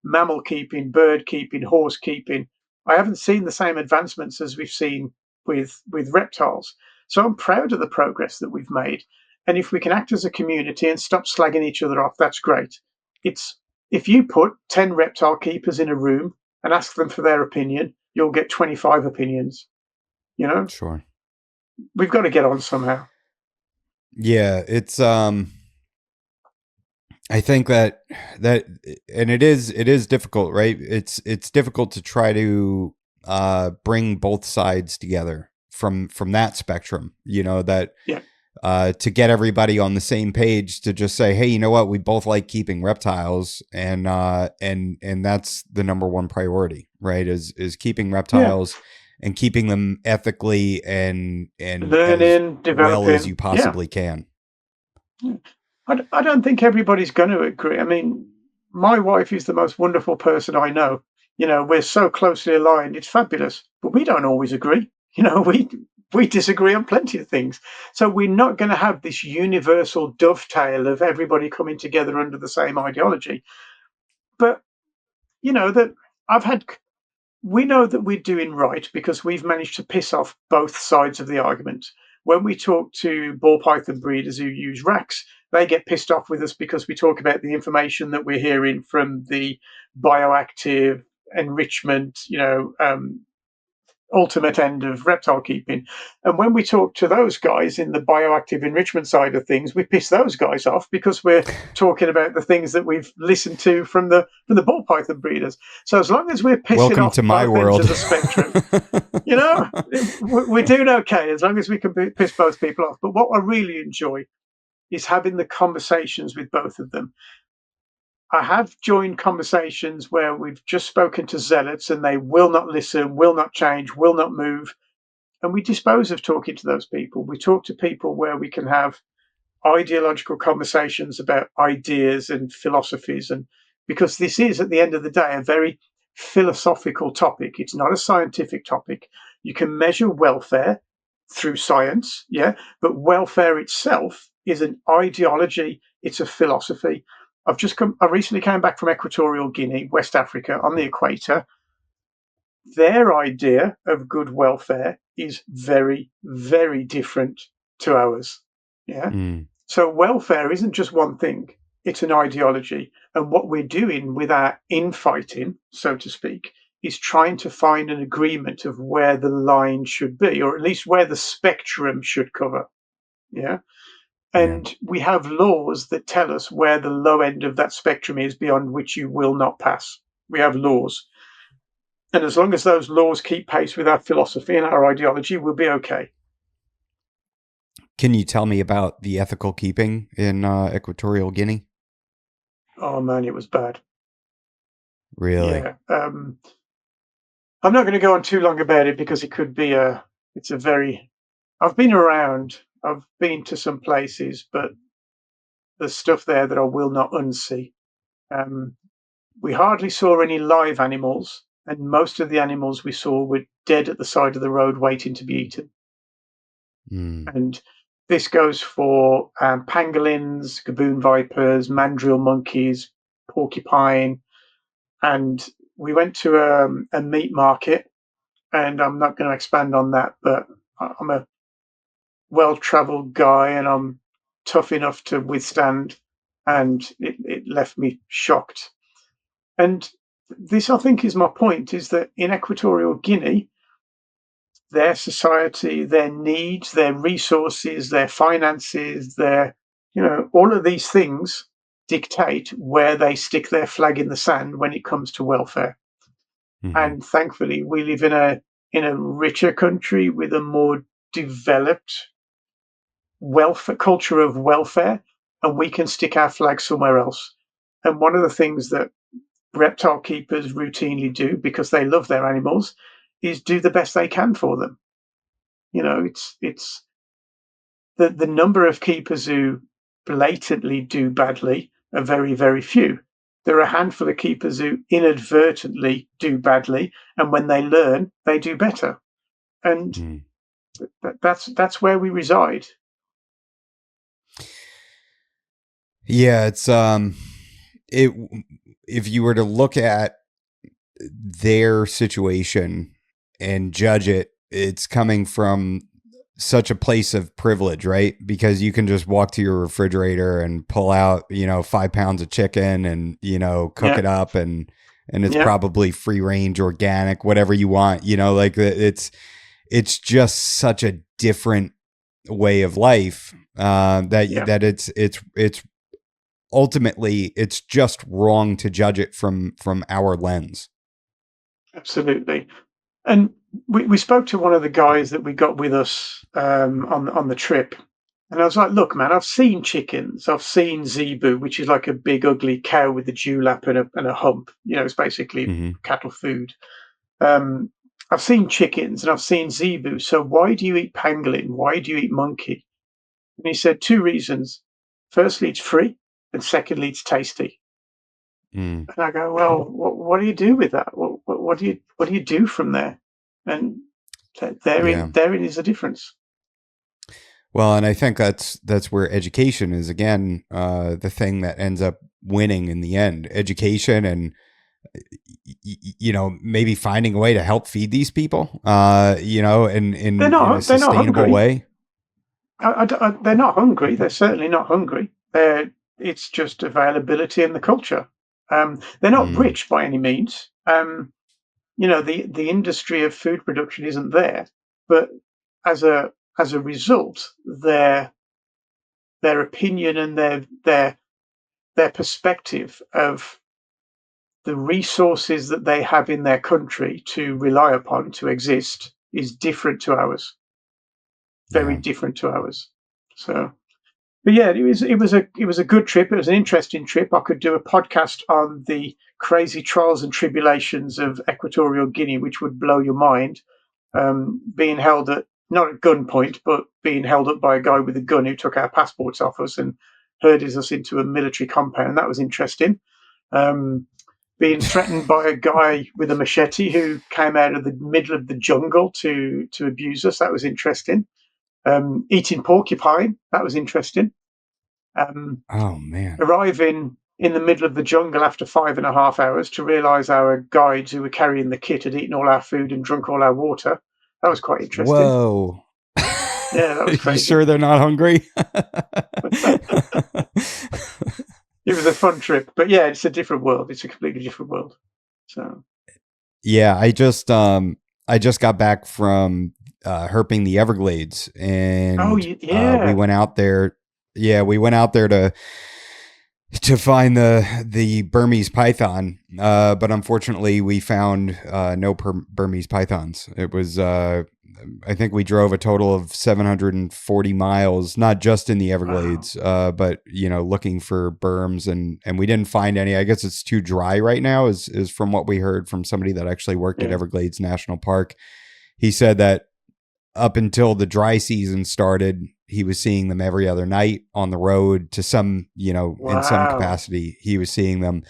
mammal keeping, bird keeping, horse keeping. I haven't seen the same advancements as we've seen with reptiles. So I'm proud of the progress that we've made. And if we can act as a community and stop slagging each other off, that's great. It's If you put 10 reptile keepers in a room and ask them for their opinion, you'll get 25 opinions. You know, Sure. we've got to get on somehow. Yeah, I think that and it is difficult, right? It's difficult to try to bring both sides together from that spectrum, that Yeah. to get everybody on the same page to just say, hey, you know what, we both like keeping reptiles, and that's the number one priority, right? Is keeping Yeah. reptiles and keeping them ethically and as Learning, well as you developing. Yeah. possibly can. Yeah. I don't think everybody's going to agree. I mean, my wife is the most wonderful person I know. We're so closely aligned. It's fabulous, but we don't always agree. We disagree on plenty of things. So we're not going to have this universal dovetail of everybody coming together under the same ideology. But that I've had we know that we're doing right because we've managed to piss off both sides of the argument. When we talk to ball python breeders who use racks, they get pissed off with us because we talk about the information that we're hearing from the bioactive enrichment, ultimate end of reptile keeping. And when we talk to those guys in the bioactive enrichment side of things, we piss those guys off because we're talking about the things that we've listened to from the ball python breeders. So as long as we're pissing Welcome off to my both ends world. of the spectrum, we're doing okay as long as we can piss both people off. But what I really enjoy is having the conversations with both of them. I have joined conversations where we've just spoken to zealots and they will not listen, will not change, will not move. And we dispose of talking to those people. We talk to people where we can have ideological conversations about ideas and philosophies. And because this is, at the end of the day, a very philosophical topic, it's not a scientific topic. You can measure welfare through science, yeah, but welfare itself is an ideology, it's a philosophy. I recently came back from Equatorial Guinea, West Africa, on the equator. Their idea of good welfare is very, very different to ours. Yeah. Mm. So welfare isn't just one thing, it's an ideology. And what we're doing with our infighting, so to speak, is trying to find an agreement of where the line should be, or at least where the spectrum should cover. Yeah. Yeah. And we have laws that tell us where the low end of that spectrum is beyond which you will not pass. We have laws. And as long as those laws keep pace with our philosophy and our ideology, we'll be okay. Can you tell me about the ethical keeping in Equatorial Guinea? Oh man, it was bad. Really? Yeah. I'm not going to go on too long about it because it could be it's a very, I've been around, I've been to some places, but there's stuff there that I will not unsee. We hardly saw any live animals, and most of the animals we saw were dead at the side of the road waiting to be eaten. Mm. And this goes for pangolins, gaboon vipers, mandrill monkeys, porcupine. And we went to a meat market, and I'm not going to expand on that, but I'm a well-traveled guy and I'm tough enough to withstand. And it left me shocked. And this, I think, is my point, is that in Equatorial Guinea, their society, their needs, their resources, their finances, all of these things dictate where they stick their flag in the sand when it comes to welfare. Mm-hmm. And thankfully, we live in a richer country with a more developed welfare culture of welfare, and we can stick our flag somewhere else. And one of the things that reptile keepers routinely do, because they love their animals, is do the best they can for them. It's the number of keepers who blatantly do badly are very, very few. There are a handful of keepers who inadvertently do badly, and when they learn, they do better. And that's where we reside. Yeah, it's if you were to look at their situation and judge it, it's coming from such a place of privilege, right? Because you can just walk to your refrigerator and pull out, 5 pounds of chicken and, cook it up and it's probably free range, organic, whatever you want, like it's just such a different way of life, that it's ultimately it's just wrong to judge it from our lens. Absolutely. And we spoke to one of the guys that we got with us on the trip. And I was like, look, man, I've seen chickens. I've seen zebu, which is like a big, ugly cow with a dewlap and a hump. It's basically Mm-hmm. cattle food. I've seen chickens and I've seen zebu. So why do you eat pangolin? Why do you eat monkey? And he said 2 reasons. Firstly, it's free. And secondly, it's tasty. Mm. And I go, well, what do you do with that? What do you do from there? And therein is the difference. Well, and I think that's where education is, again, the thing that ends up winning in the end. Education and maybe finding a way to help feed these people, in a They're not sustainable hungry. way. They're not hungry. They're certainly not hungry. It's just availability in the culture. They're not Mm. rich by any means. The industry of food production isn't there, but as a result, their opinion and their perspective of the resources that they have in their country to rely upon to exist is different to ours. Very Yeah. different to ours. So, but yeah, it was a good trip. It was an interesting trip. I could do a podcast on the crazy trials and tribulations of Equatorial Guinea, which would blow your mind. Being held at not at gunpoint, but being held up by a guy with a gun who took our passports off us and herded us into a military compound. That was interesting. Being threatened by a guy with a machete who came out of the middle of the jungle to abuse us. That was interesting. Eating porcupine. That was interesting. Oh man. Arriving in the middle of the jungle after 5.5 hours to realise our guides who were carrying the kit had eaten all our food and drunk all our water. That was quite interesting. Whoa. Yeah, that was You crazy. sure they're not hungry? It was a fun trip, but yeah, it's a different world. It's a completely different world. So Yeah, I just got back from herping the Everglades, and we yeah, went out there. Yeah, we went out there to find the Burmese python, but unfortunately we found no Burmese pythons. It was I think we drove a total of 740 miles, not just in the Everglades, but looking for berms, and we didn't find any. I guess it's too dry right now, is from what we heard from somebody that actually worked at yeah, Everglades National Park. He said that up until the dry season started, he was seeing them every other night on the road to some, in some wow, capacity, he was seeing them.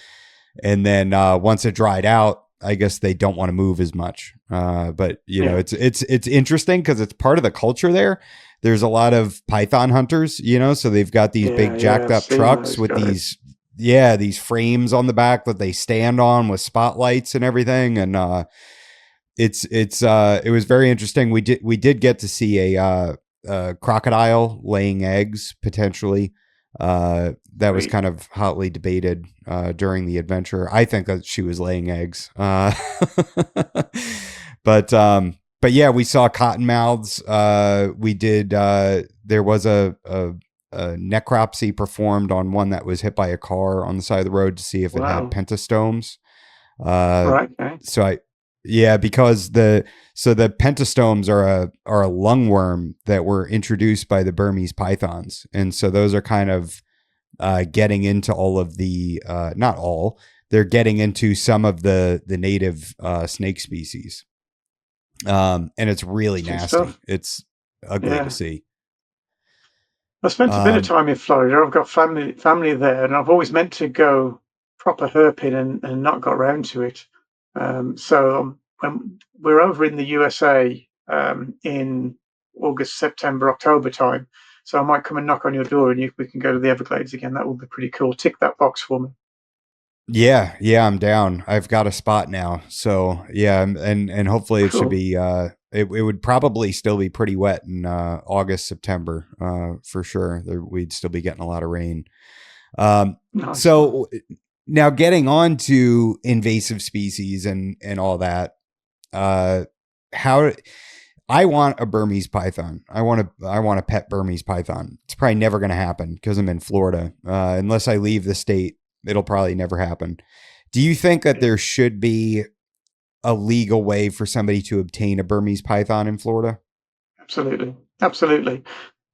And then once it dried out, I guess they don't want to move as much. But yeah, it's interesting because it's part of the culture there. There's a lot of python hunters, so they've got these big yeah. jacked I've up seen trucks those with guys. these frames on the back that they stand on with spotlights and everything. And it was very interesting. We did get to see a crocodile laying eggs potentially. That was Sweet. kind of hotly debated during the adventure. I think that she was laying eggs. But yeah, we saw cottonmouths. We did. There was a necropsy performed on one that was hit by a car on the side of the road to see if it had Wow. pentastomes. Uh, Right. Okay. so because the pentastomes are a lungworm that were introduced by the Burmese pythons, and so those are kind of getting into all of the not all, they're getting into some of the native snake species, and it's really Interesting stuff. nasty. It's ugly to Yeah. see. I spent a bit of Um, time in Florida. I've got family there, and I've always meant to go proper herping and not got round to it. So when we're over in the USA in August, September, October time, so I might come and knock on your door, and we can go to the Everglades again. That would be pretty cool. Tick that box for me. yeah, I'm down. I've got a spot now. So yeah, and hopefully it should Cool. be it would probably still be pretty wet in August, September, for sure. We'd still be getting a lot of rain. Nice one. So now getting on to invasive species and all that, how I want a Burmese python. I want a pet Burmese python. It's probably never going to happen because I'm in Florida. Unless I leave the state, it'll probably never happen. Do you think that there should be a legal way for somebody to obtain a Burmese python in Florida? Absolutely. Absolutely.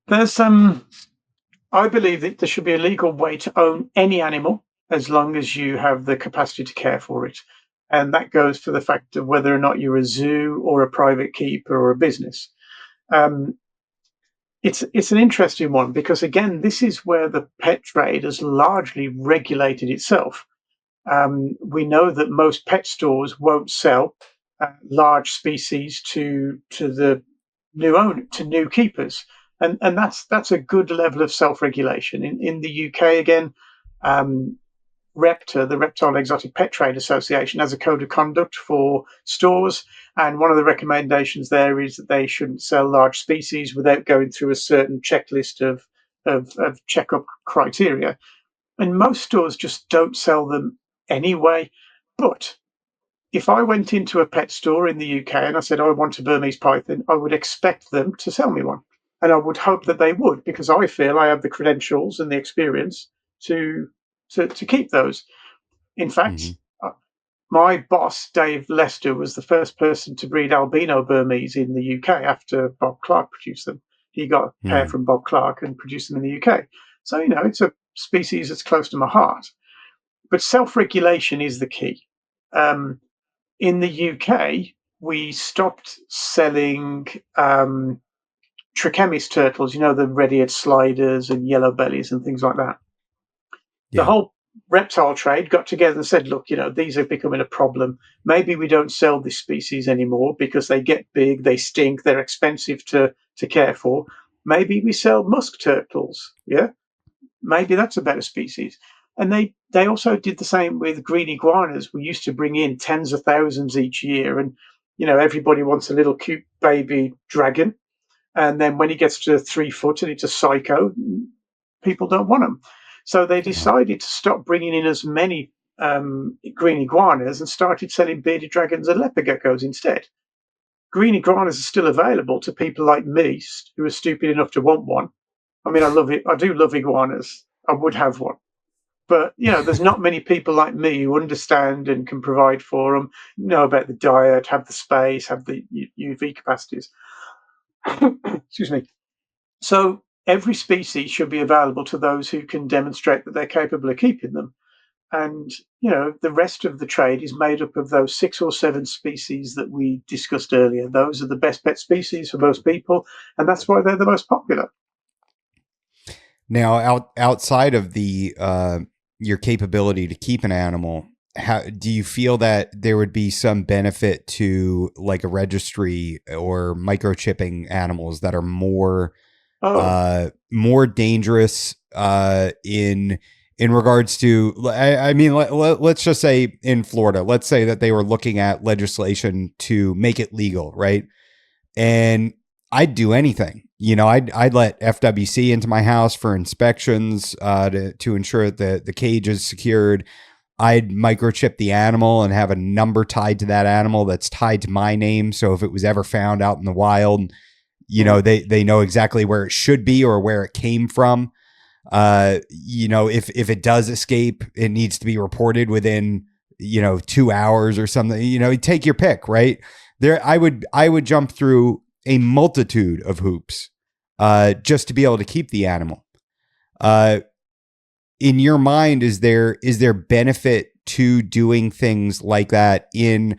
There's I believe that there should be a legal way to own any animal as long as you have the capacity to care for it. And that goes for the fact of whether or not you're a zoo or a private keeper or a business. Um, it's an interesting one because, again, this is where the pet trade has largely regulated itself. We know that most pet stores won't sell large species to new owner to new keepers, and that's a good level of self-regulation. In the UK, again, um, the Reptile Exotic Pet Trade Association, has a code of conduct for stores, and one of the recommendations there is that they shouldn't sell large species without going through a certain checklist of checkup criteria. And most stores just don't sell them anyway. But if I went into a pet store in the UK and I said, I want a Burmese python, I would expect them to sell me one. And I would hope that they would, because I feel I have the credentials and the experience to to keep those. In Mm-hmm. fact, my boss, Dave Lester, was the first person to breed albino Burmese in the UK after Bob Clark produced them. He got a pair Mm. from Bob Clark and produced them in the UK. So, it's a species that's close to my heart. But self-regulation is the key. Um, in the UK, we stopped selling Trichemis turtles, the red-eared sliders and yellow bellies and things like that. The Yeah. whole reptile trade got together and said, look, these are becoming a problem. Maybe we don't sell this species anymore because they get big, they stink, they're expensive to care for. Maybe we sell musk turtles. Yeah. Maybe that's a better species. And they also did the same with green iguanas. We used to bring in tens of thousands each year, and everybody wants a little cute baby dragon. And then when he gets to 3 foot and it's a psycho, people don't want him. So they Yeah. decided to stop bringing in as many green iguanas and started selling bearded dragons and leopard geckos instead. Green iguanas are still available to people like me who are stupid enough to want one. I mean, I love it. I do love iguanas. I would have one. But, there's not many people like me who understand and can provide for them, know about the diet, have the space, have the UV capacities. Excuse me. So every species should be available to those who can demonstrate that they're capable of keeping them. And, the rest of the trade is made up of those 6 or 7 species that we discussed earlier. Those are the best pet species for most people, and that's why they're the most popular. Now, outside of the your capability to keep an animal, how do you feel that there would be some benefit to like a registry or microchipping animals that are Oh, more dangerous in regards to I mean let's just say in Florida, let's say that they were looking at legislation to make it legal, right? And I'd do anything. I'd let FWC into my house for inspections to ensure that the cage is secured. I'd microchip the animal and have a number tied to that animal that's tied to my name. So if it was ever found out in the wild, mm, they know exactly where it should be or where it came from. If it does escape, it needs to be reported within 2 hours or something. Take your pick, right? I would jump through a multitude of hoops just to be able to keep the animal. In your mind, is there benefit to doing things like that in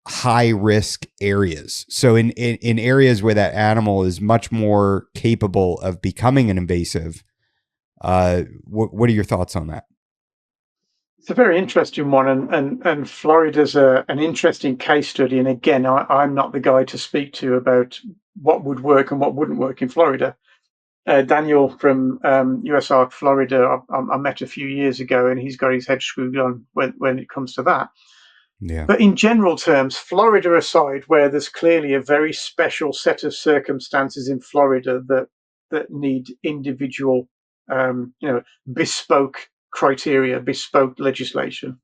high risk areas? So in areas where that animal is much more capable of becoming an invasive, what are your thoughts on that? it's a very interesting one, and Florida's an interesting case study. And again, I'm not the guy to speak to about what would work and what wouldn't work in Florida. Daniel from USARK Florida, I met a few years ago, and he's got his head screwed on when it comes to that. Yeah. But in general terms, Florida aside, where there's clearly a very special set of circumstances in Florida that need individual, bespoke criteria, bespoke legislation.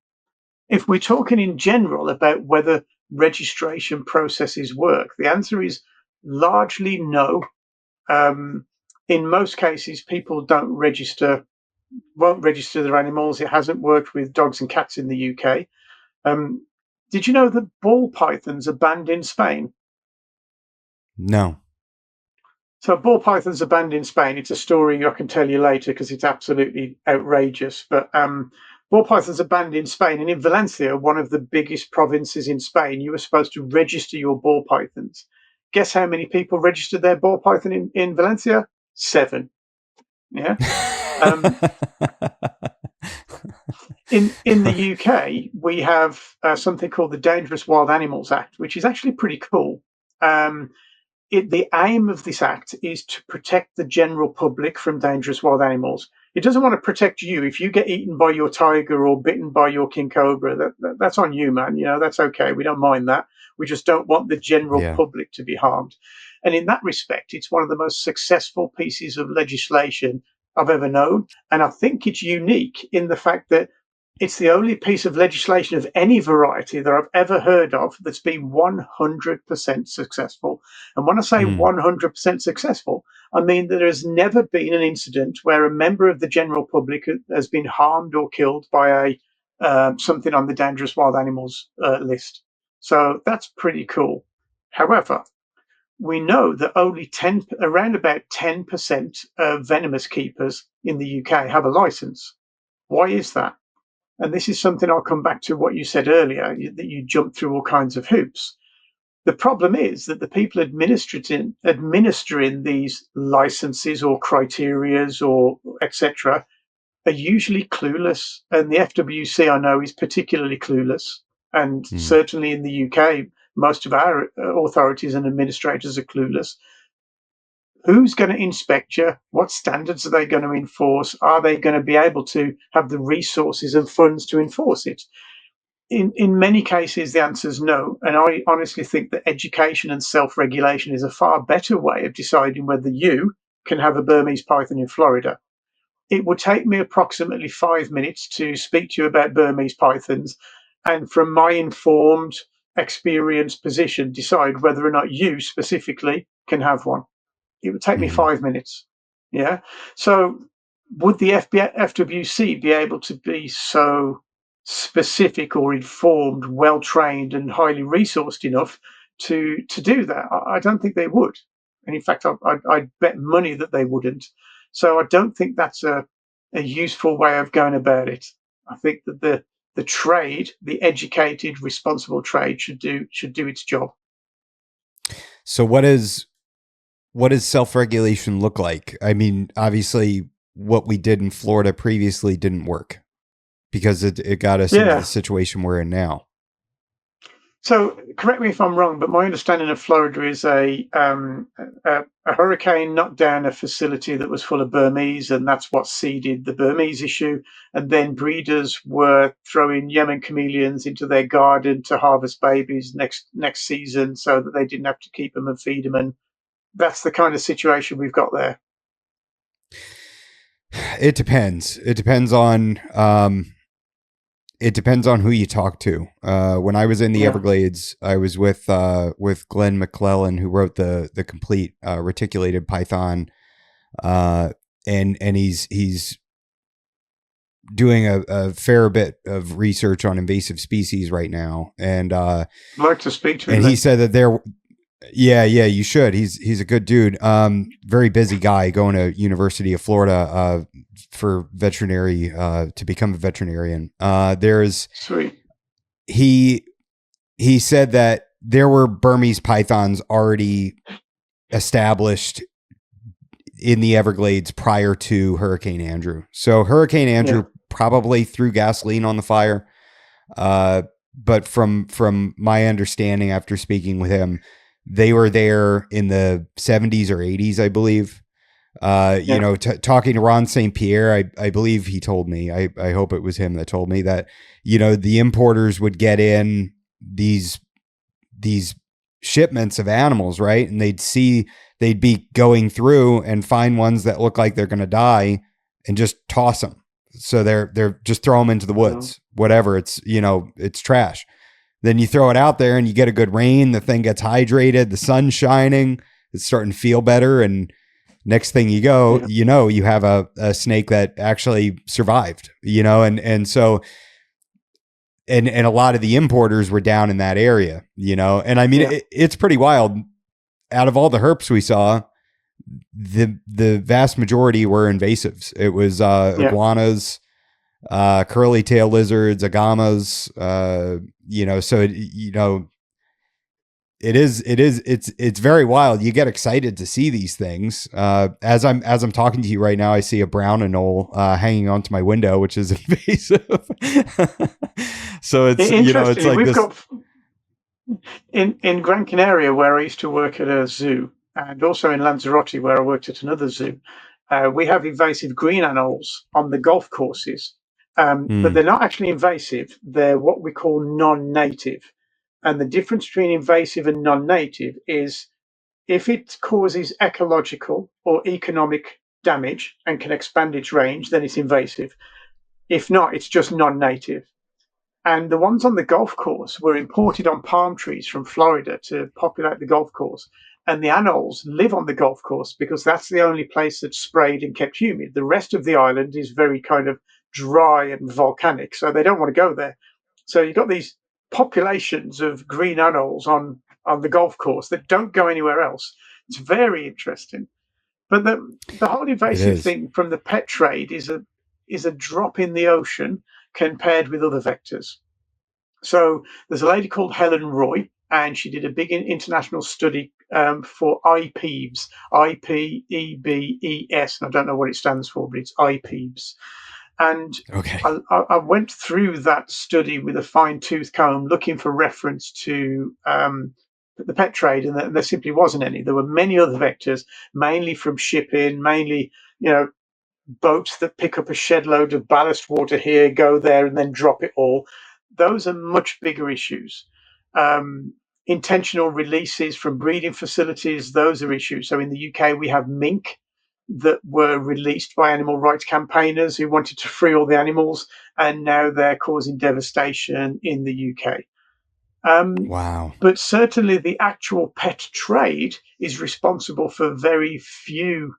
If we're talking in general about whether registration processes work, the answer is Largely, no. In most cases, people won't register their animals. It hasn't worked with dogs and cats in the UK. Did you know that ball pythons are banned in Spain? No. So ball pythons are banned in Spain. It's a story I can tell you later because it's absolutely outrageous. But ball pythons are banned in Spain, and in Valencia, one of the biggest provinces in Spain, you were supposed to register your ball pythons. Guess how many people registered their ball python in Valencia? 7. Yeah. Um, in the UK, we have something called the Dangerous Wild Animals Act, which is actually pretty cool. The aim of this act is to protect the general public from dangerous wild animals. It doesn't want to protect you. If you get eaten by your tiger or bitten by your king cobra, that's on you, man. That's okay. We don't mind that. We just don't want the general Yeah. public to be harmed. And in that respect, it's one of the most successful pieces of legislation I've ever known. And I think it's unique in the fact that it's the only piece of legislation of any variety that I've ever heard of that's been 100% successful. And when I say 100% successful, I mean that there has never been an incident where a member of the general public has been harmed or killed by something on the dangerous wild animals list. So that's pretty cool. However, we know that around about 10% of venomous keepers in the UK have a license. Why is that? And this is something I'll come back to what you said earlier, that you jump through all kinds of hoops. The problem is that the people administering these licenses or criterias or etc. are usually clueless. And the FWC, I know, is particularly clueless. And certainly in the UK, most of our authorities and administrators are clueless. Who's going to inspect you? What standards are they going to enforce? Are they going to be able to have the resources and funds to enforce it? In many cases, the answer is no. And I honestly think that education and self-regulation is a far better way of deciding whether you can have a Burmese python in Florida. It would take me approximately 5 minutes to speak to you about Burmese pythons, and from my informed, experienced position, decide whether or not you specifically can have one. It would take me 5 minutes. Yeah. So would the FWC be able to be so specific or informed, well trained, and highly resourced enough to do that? I don't think they would. And in fact, I'd bet money that they wouldn't. So I don't think that's a useful way of going about it. I think that the trade, the educated, responsible trade, should do its job. So what does self-regulation look like? I mean, obviously what we did in Florida previously didn't work because it got us into the situation we're in now. So correct me if I'm wrong, but my understanding of Florida is a hurricane knocked down a facility that was full of Burmese, and that's what seeded the Burmese issue. And then breeders were throwing Yemen chameleons into their garden to harvest babies next season, so that they didn't have to keep them and feed them. And that's the kind of situation we've got there. It depends. It depends on who you talk to. When I was in the Everglades, I was with Glenn McClellan, who wrote the complete reticulated python, and he's doing a fair bit of research on invasive species right now. And I'd like to speak to him. And he said that yeah, you should. He's a good dude. Very busy guy, going to University of Florida for veterinary to become a veterinarian. Sweet. He said that there were Burmese pythons already established in the Everglades prior to Hurricane Andrew. So Hurricane Andrew probably threw gasoline on the fire. But from my understanding after speaking with him, they were there in the 70s or 80s, I believe. You know, talking to Ron St. Pierre, I believe he told me, I hope it was him that told me that, you know, the importers would get in these shipments of animals, right? And they'd be going through and find ones that look like they're going to die and just toss them. So they're just throw them into the woods, whatever. It's, you know, it's trash. Then you throw it out there and you get a good rain. The thing gets hydrated. The sun's shining. It's starting to feel better. And next thing you go, Yeah. you have a snake that actually survived, and so, and a lot of the importers were down in that area, and I mean, Yeah. it's pretty wild. Out of all the herps we saw, the vast majority were invasives. It was Yeah. iguanas, curly tail lizards, agamas, so it's very wild. You get excited to see these things. As I'm talking to you right now, I see a brown anole hanging onto my window, which is invasive. So it's it's Interestingly, like we've this. got in Gran Canaria, where I used to work at a zoo, and also in Lanzarote, where I worked at another zoo. We have invasive green anoles on the golf courses, but they're not actually invasive. They're what we call non-native. And the difference between invasive and non-native is if it causes ecological or economic damage and can expand its range, then it's invasive. If not, it's just non-native. And the ones on the golf course were imported on palm trees from Florida to populate the golf course. And the anoles live on the golf course because that's the only place that's sprayed and kept humid. The rest of the island is very kind of dry and volcanic, so they don't want to go there. So you've got these populations of green anoles on the golf course that don't go anywhere else. It's very interesting. But the whole It invasive is. thing from the pet trade is a drop in the ocean compared with other vectors. So there's a lady called Helen Roy, and she did a big international study for IPEBS, IPEBES. I don't know what it stands for, but it's IPEBS. And Okay. I went through that study with a fine tooth comb looking for reference to the pet trade, and there simply wasn't any. There were many other vectors, mainly from shipping, mainly, boats that pick up a shed load of ballast water here, go there, and then drop it all. Those are much bigger issues. Intentional releases from breeding facilities, those are issues. So in the UK, we have mink that were released by animal rights campaigners who wanted to free all the animals, and now they're causing devastation in the UK. Wow. But certainly the actual pet trade is responsible for very few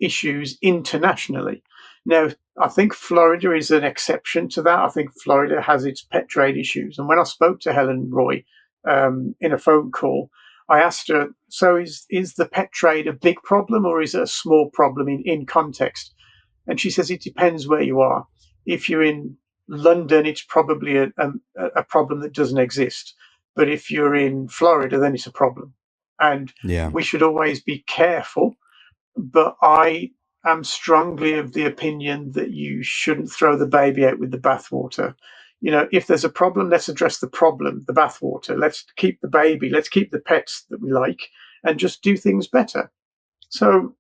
issues internationally. Now, I think Florida is an exception to that. I think Florida has its pet trade issues. And when I spoke to Helen Roy in a phone call, I asked her, so is the pet trade a big problem or is it a small problem in context? And she says it depends where you are. If you're in London, it's probably a problem that doesn't exist. But if you're in Florida, then it's a problem. And Yeah. we should always be careful, but I am strongly of the opinion that you shouldn't throw the baby out with the bathwater. If there's a problem, let's address the problem, the bathwater. Let's keep the baby, let's keep the pets that we like, and just do things better. So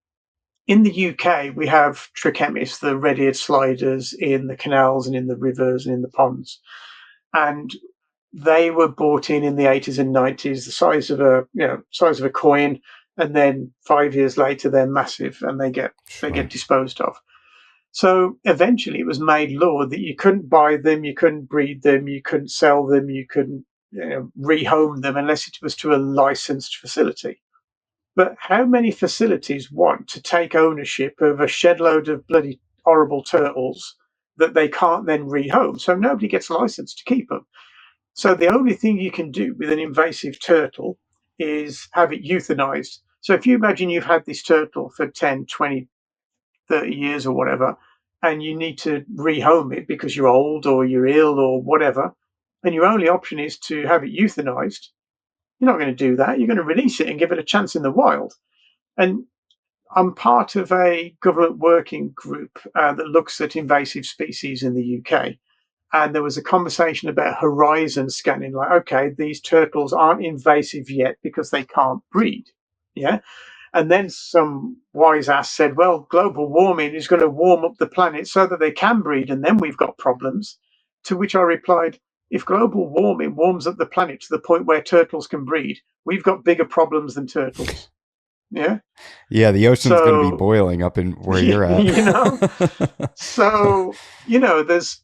in the UK, we have trichemis, the red-eared sliders in the canals and in the rivers and in the ponds. And they were bought in the 80s and 90s, the size of a coin, and then 5 years later they're massive and they get Sure. disposed of. So eventually it was made law that you couldn't buy them, you couldn't breed them, you couldn't sell them, you couldn't rehome them unless it was to a licensed facility. But how many facilities want to take ownership of a shed load of bloody horrible turtles that they can't then rehome? So nobody gets licensed to keep them. So the only thing you can do with an invasive turtle is have it euthanized. So if you imagine you've had this turtle for 10, 20, 30 years or whatever, and you need to rehome it because you're old or you're ill or whatever, and your only option is to have it euthanized, you're not going to do that. You're going to release it and give it a chance in the wild. And I'm part of a government working group that looks at invasive species in the UK. And there was a conversation about horizon scanning, like, okay, these turtles aren't invasive yet because they can't breed. Yeah. And then some wise ass said, well, global warming is going to warm up the planet so that they can breed, and then we've got problems. To which I replied, if global warming warms up the planet to the point where turtles can breed, we've got bigger problems than turtles. Yeah. Yeah, the ocean's going to be So, boiling up in where you're at. you know, so, there's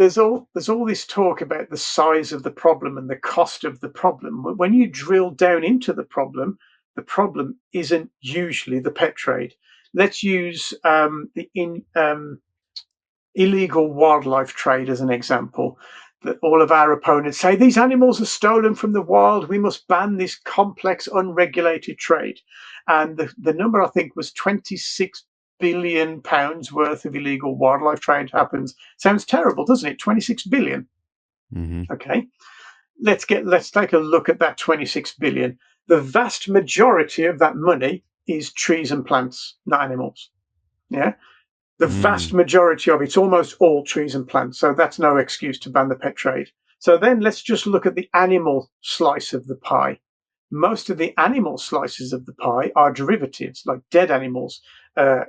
there's all this talk about the size of the problem and the cost of the problem. When you drill down into the problem isn't usually the pet trade. Let's use illegal wildlife trade as an example. That all of our opponents say these animals are stolen from the wild. We must ban this complex, unregulated trade. And the number I think was £26 billion worth of illegal wildlife trade happens. Sounds terrible, doesn't it? 26 billion. Mm-hmm. Okay. Let's take a look at that 26 billion. The vast majority of that money is trees and plants, not animals. Yeah. The vast majority of it's almost all trees and plants. So that's no excuse to ban the pet trade. So then let's just look at the animal slice of the pie. Most of the animal slices of the pie are derivatives, like dead animals,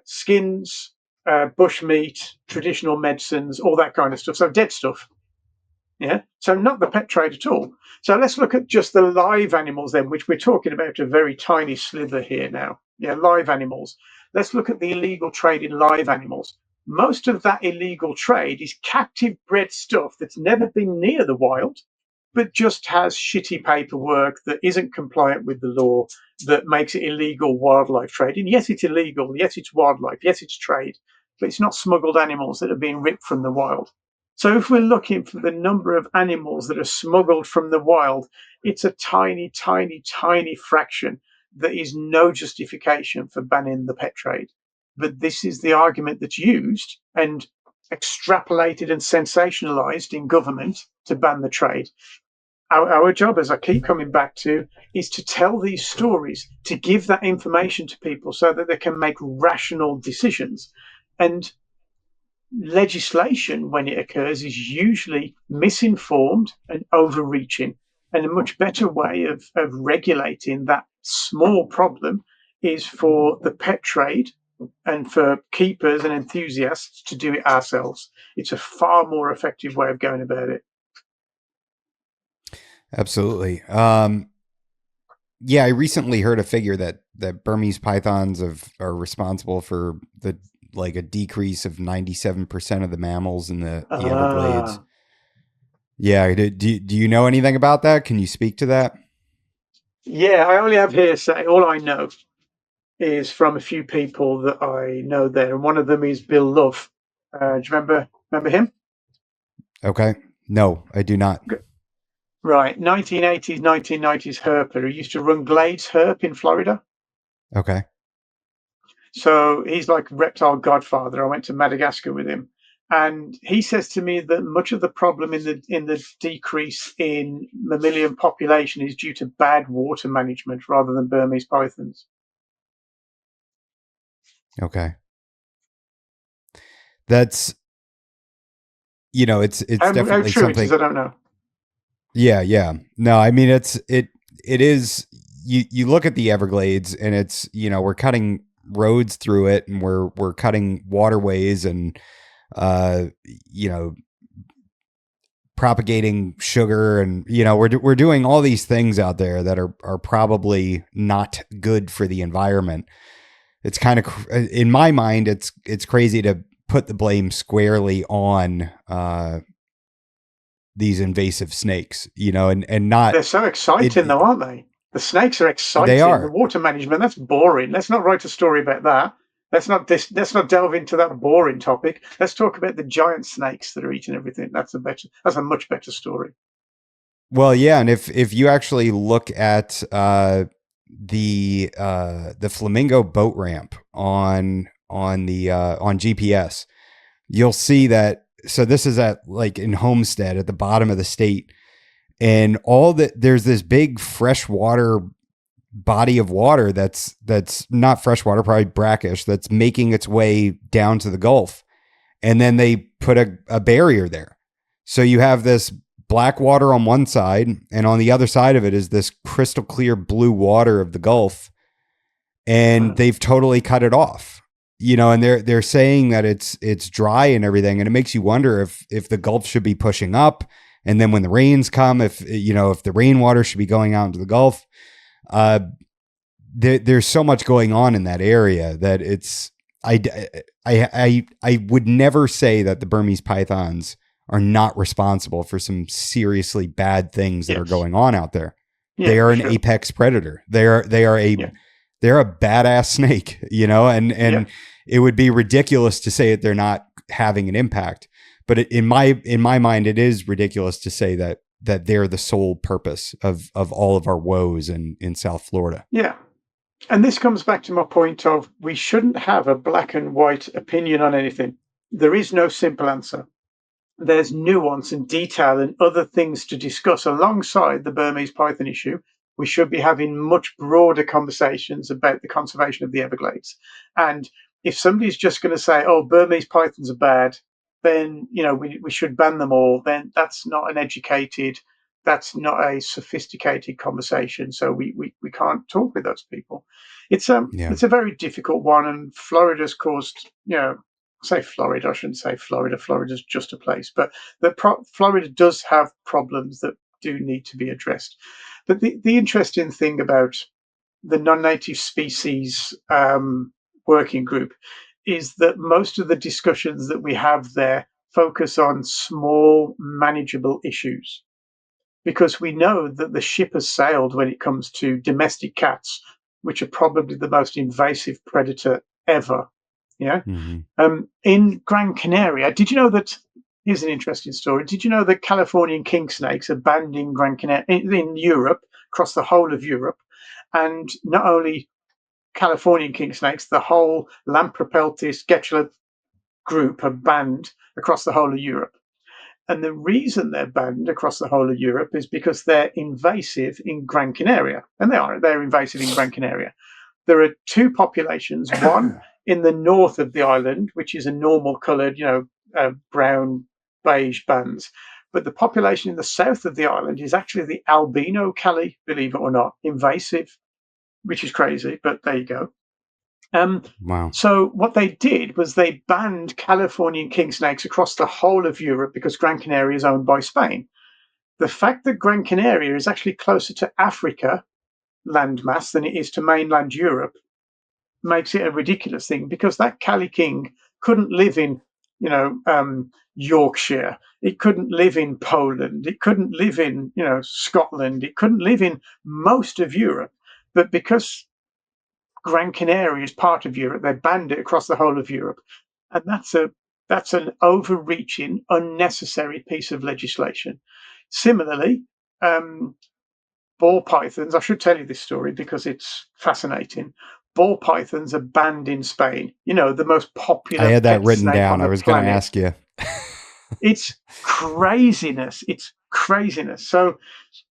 skins, bush meat, traditional medicines, all that kind of stuff. So dead stuff. Yeah. So not the pet trade at all. So let's look at just the live animals then, which we're talking about a very tiny sliver here now. Yeah, live animals. Let's look at the illegal trade in live animals. Most of that illegal trade is captive bred stuff that's never been near the wild, but just has shitty paperwork that isn't compliant with the law, that makes it illegal wildlife trade. And yes, it's illegal. Yes, it's wildlife. Yes, it's trade, but it's not smuggled animals that are being ripped from the wild. So if we're looking for the number of animals that are smuggled from the wild, it's a tiny, tiny, tiny fraction. There is no justification for banning the pet trade. But this is the argument that's used and extrapolated and sensationalized in government to ban the trade. Our job, as I keep coming back to, is to tell these stories, to give that information to people so that they can make rational decisions. And legislation, when it occurs, is usually misinformed and overreaching. And a much better way of regulating that small problem is for the pet trade and for keepers and enthusiasts to do it ourselves. It's a far more effective way of going about it. Absolutely. Yeah, I recently heard a figure that Burmese pythons are responsible for a decrease of 97% of the mammals in the Everglades. Yeah. Do you know anything about that? Can you speak to that? Yeah, I only have hearsay. All I know is from a few people that I know there. And one of them is Bill Love. Do you remember him? Okay. No, I do not. Right. 1980s, 1990s herper who used to run Glades Herp in Florida. Okay. So he's like reptile godfather. I went to Madagascar with him. And he says to me that much of the problem in the decrease in mammalian population is due to bad water management rather than Burmese pythons. Okay. That's, it's definitely how true something. It is, I don't know. Yeah. No, I mean, it is, you look at the Everglades and it's, we're cutting roads through it and we're cutting waterways and, propagating sugar and, we're doing all these things out there that are probably not good for the environment. It's kind of, in my mind, it's crazy to put the blame squarely on, these invasive snakes, and not. They're so exciting though, aren't they? The snakes are exciting. They are. The water management, that's boring. Let's not write a story about that. Let's not delve into that boring topic. Let's talk about the giant snakes that are eating everything. That's a much better story. Well, yeah, and if you actually look at the flamingo boat ramp on GPS, you'll see that. So this is at in Homestead at the bottom of the state, and there's this big freshwater body of water that's not freshwater, probably brackish, that's making its way down to the Gulf, and then they put a barrier there. So you have this black water on one side, and on the other side of it is this crystal clear blue water of the Gulf, and they've totally cut it off. And they're saying that it's dry and everything, and it makes you wonder if the Gulf should be pushing up, and then when the rains come, if the rainwater should be going out into the Gulf. There's so much going on in that area that it's I would never say that the Burmese pythons are not responsible for some seriously bad things that are Yes. going on out there. Yeah, They are for an sure. apex predator. They're a badass snake, and it would be ridiculous to say that they're not having an impact. But in my mind, it is ridiculous to say that they're the sole purpose of all of our woes in South Florida. Yeah. And this comes back to my point of we shouldn't have a black and white opinion on anything. There is no simple answer. There's nuance and detail and other things to discuss alongside the Burmese python issue. We should be having much broader conversations about the conservation of the Everglades. And if somebody's just going to say, oh, Burmese pythons are bad, then, we should ban them all, then that's not that's not a sophisticated conversation. So we can't talk with those people. It's Yeah. a very difficult one, and Florida's caused, say Florida, I shouldn't say Florida. Florida's just a place, but Florida does have problems that do need to be addressed. But the interesting thing about the non-native species working group is that most of the discussions that we have there focus on small, manageable issues, because we know that the ship has sailed when it comes to domestic cats, which are probably the most invasive predator ever. Yeah. Mm-hmm. In Gran Canaria, did you know that? Here's an interesting story. Did you know that Californian king snakes are banned in Gran Canaria, in Europe, across the whole of Europe? And not only Californian king snakes, the whole Lampropeltis getula group are banned across the whole of Europe. And the reason they're banned across the whole of Europe is because they're invasive in Gran Canaria. And they're invasive in Gran Canaria. There are two populations, one in the north of the island, which is a normal coloured, brown, beige bands. But the population in the south of the island is actually the albino Cali, believe it or not, invasive, which is crazy, but there you go. Wow. So what they did was they banned Californian king snakes across the whole of Europe because Gran Canaria is owned by Spain. The fact that Gran Canaria is actually closer to Africa landmass than it is to mainland Europe makes it a ridiculous thing, because that Cali King couldn't live in, Yorkshire. It couldn't live in Poland. It couldn't live in, Scotland. It couldn't live in most of Europe. But because Gran Canaria is part of Europe, they banned it across the whole of Europe, and that's an overreaching, unnecessary piece of legislation. Similarly, ball pythons. I should tell you this story because it's fascinating. Ball pythons are banned in Spain. The most I popular had that pet written snake down. on I the was going to planet. ask you. It's craziness. It's craziness. So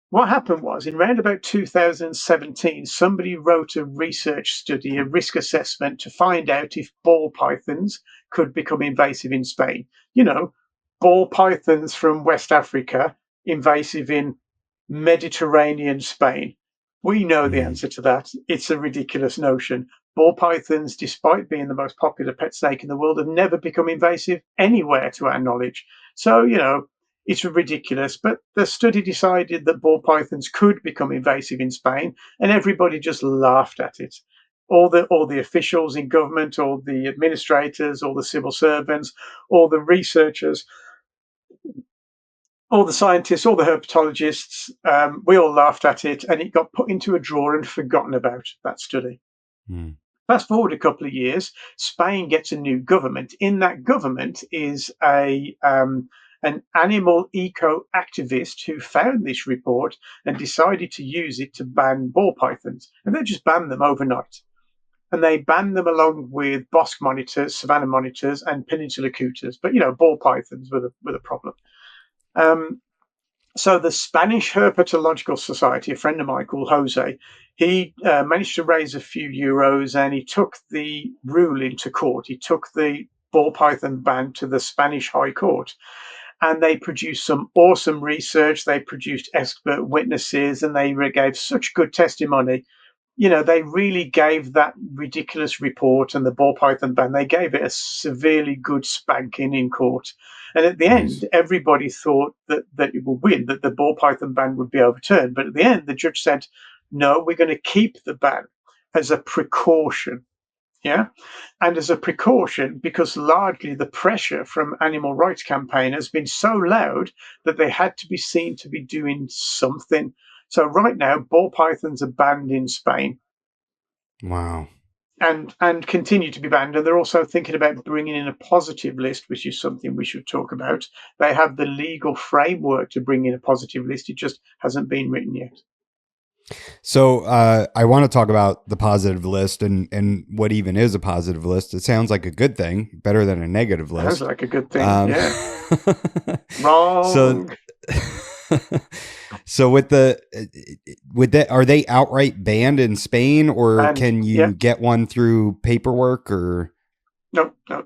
what happened was, in around about 2017, somebody wrote a research study, a risk assessment, to find out if ball pythons could become invasive in Spain. Ball pythons from West Africa, invasive in Mediterranean Spain. We know the answer to that. It's a ridiculous notion. Ball pythons, despite being the most popular pet snake in the world, have never become invasive anywhere to our knowledge. So, it's ridiculous. But the study decided that ball pythons could become invasive in Spain, and everybody just laughed at it. All the officials in government, all the administrators, all the civil servants, all the researchers, all the scientists, all the herpetologists, we all laughed at it, and it got put into a drawer and forgotten about, that study. Mm. Fast forward a couple of years, Spain gets a new government. In that government is an animal eco activist who found this report and decided to use it to ban ball pythons. And they just banned them overnight. And they banned them along with bosque monitors, savanna monitors, and peninsula cooters. But, ball pythons were the problem. So the Spanish Herpetological Society, a friend of mine called Jose, he managed to raise a few euros, and he took the rule into court. He took the ball python ban to the Spanish High Court, and they produced some awesome research. They produced expert witnesses, and they gave such good testimony. They really gave that ridiculous report and the ball python ban, they gave it a severely good spanking in court. And at the Nice. end, everybody thought that it would win, that the ball python ban would be overturned. But at the end, the judge said, no, we're going to keep the ban as a precaution. Yeah. And as a precaution, because largely the pressure from animal rights campaign has been so loud that they had to be seen to be doing something. So right now, ball pythons are banned in Spain Wow. and continue to be banned. And they're also thinking about bringing in a positive list, which is something we should talk about. They have the legal framework to bring in a positive list. It just hasn't been written yet. So I want to talk about the positive list and what even is a positive list. It sounds like a good thing, better than a negative Sounds list. like a good thing. Yeah. So Wrong. so with that, are they outright banned in Spain, or And can yeah, you get one through paperwork or? no, no.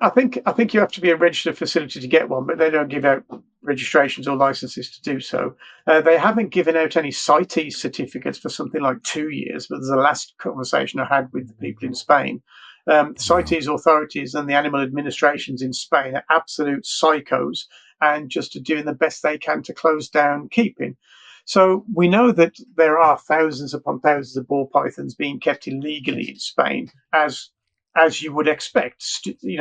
I think you have to be a registered facility to get one, but they don't give out registrations or licenses to do so. They haven't given out any CITES certificates for something like 2 years, but there's the last conversation I had with the people in Spain. Wow. CITES authorities and the animal administrations in Spain are absolute psychos and just are doing the best they can to close down keeping. So we know that there are thousands upon thousands of ball pythons being kept illegally in Spain, as you would expect.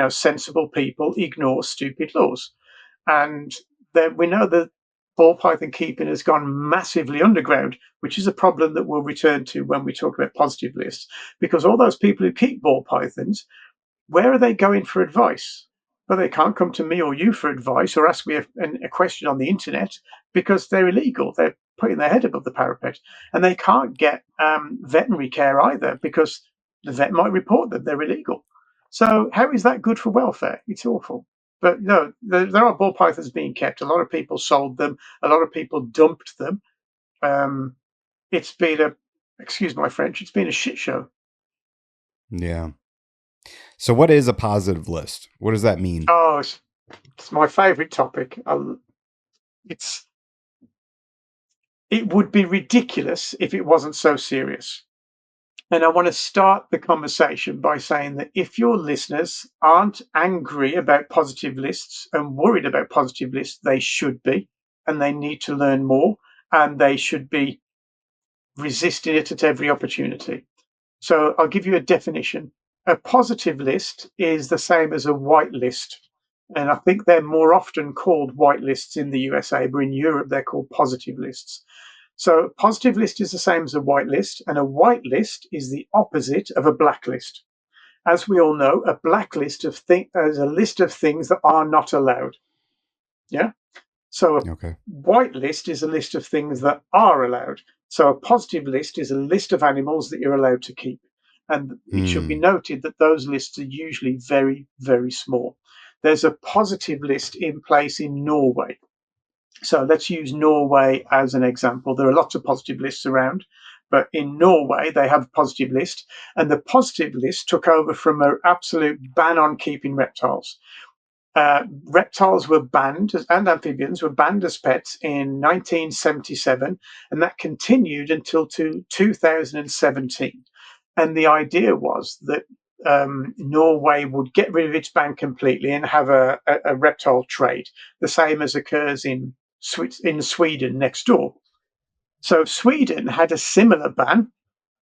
Sensible people ignore stupid laws, and that we know that ball python keeping has gone massively underground, which is a problem that we'll return to when we talk about positive lists. Because all those people who keep ball pythons, where are they going for advice? Well, they can't come to me or you for advice or ask me a question on the internet because they're illegal. They're putting their head above the parapet, and they can't get veterinary care either because the vet might report them. They're illegal. So how is that good for welfare? It's awful. But no, there are ball pythons being kept. A lot of people sold them. A lot of people dumped them. Um, it's been excuse my French, it's been a shit show. Yeah. So what is a positive list? What does that mean? Oh, it's my favourite topic. It's it would be ridiculous if it wasn't so serious. And I want to start the conversation by saying that if your listeners aren't angry about positive lists and worried about positive lists, they should be, and they need to learn more, and they should be resisting it at every opportunity. So I'll give you a definition. A positive list is the same as a white list. And I think they're more often called white lists in the USA, but in Europe they're called positive lists. So a positive list is the same as a white list, and a white list is the opposite of a blacklist. As we all know, a blacklist is a list of things that are not allowed. Yeah. So a Okay. white list is a list of things that are allowed. So a positive list is a list of animals that you're allowed to keep. And it should be Hmm. noted that those lists are usually very, very small. There's a positive list in place in Norway. So let's use Norway as an example. There are lots of positive lists around, but in Norway, they have a positive list. And the positive list took over from an absolute ban on keeping reptiles. Reptiles were banned, and amphibians were banned as pets in 1977, and that continued until 2017. And the idea was that Norway would get rid of its ban completely and have a reptile trade, the same as occurs in Sweden next door. So Sweden had a similar ban,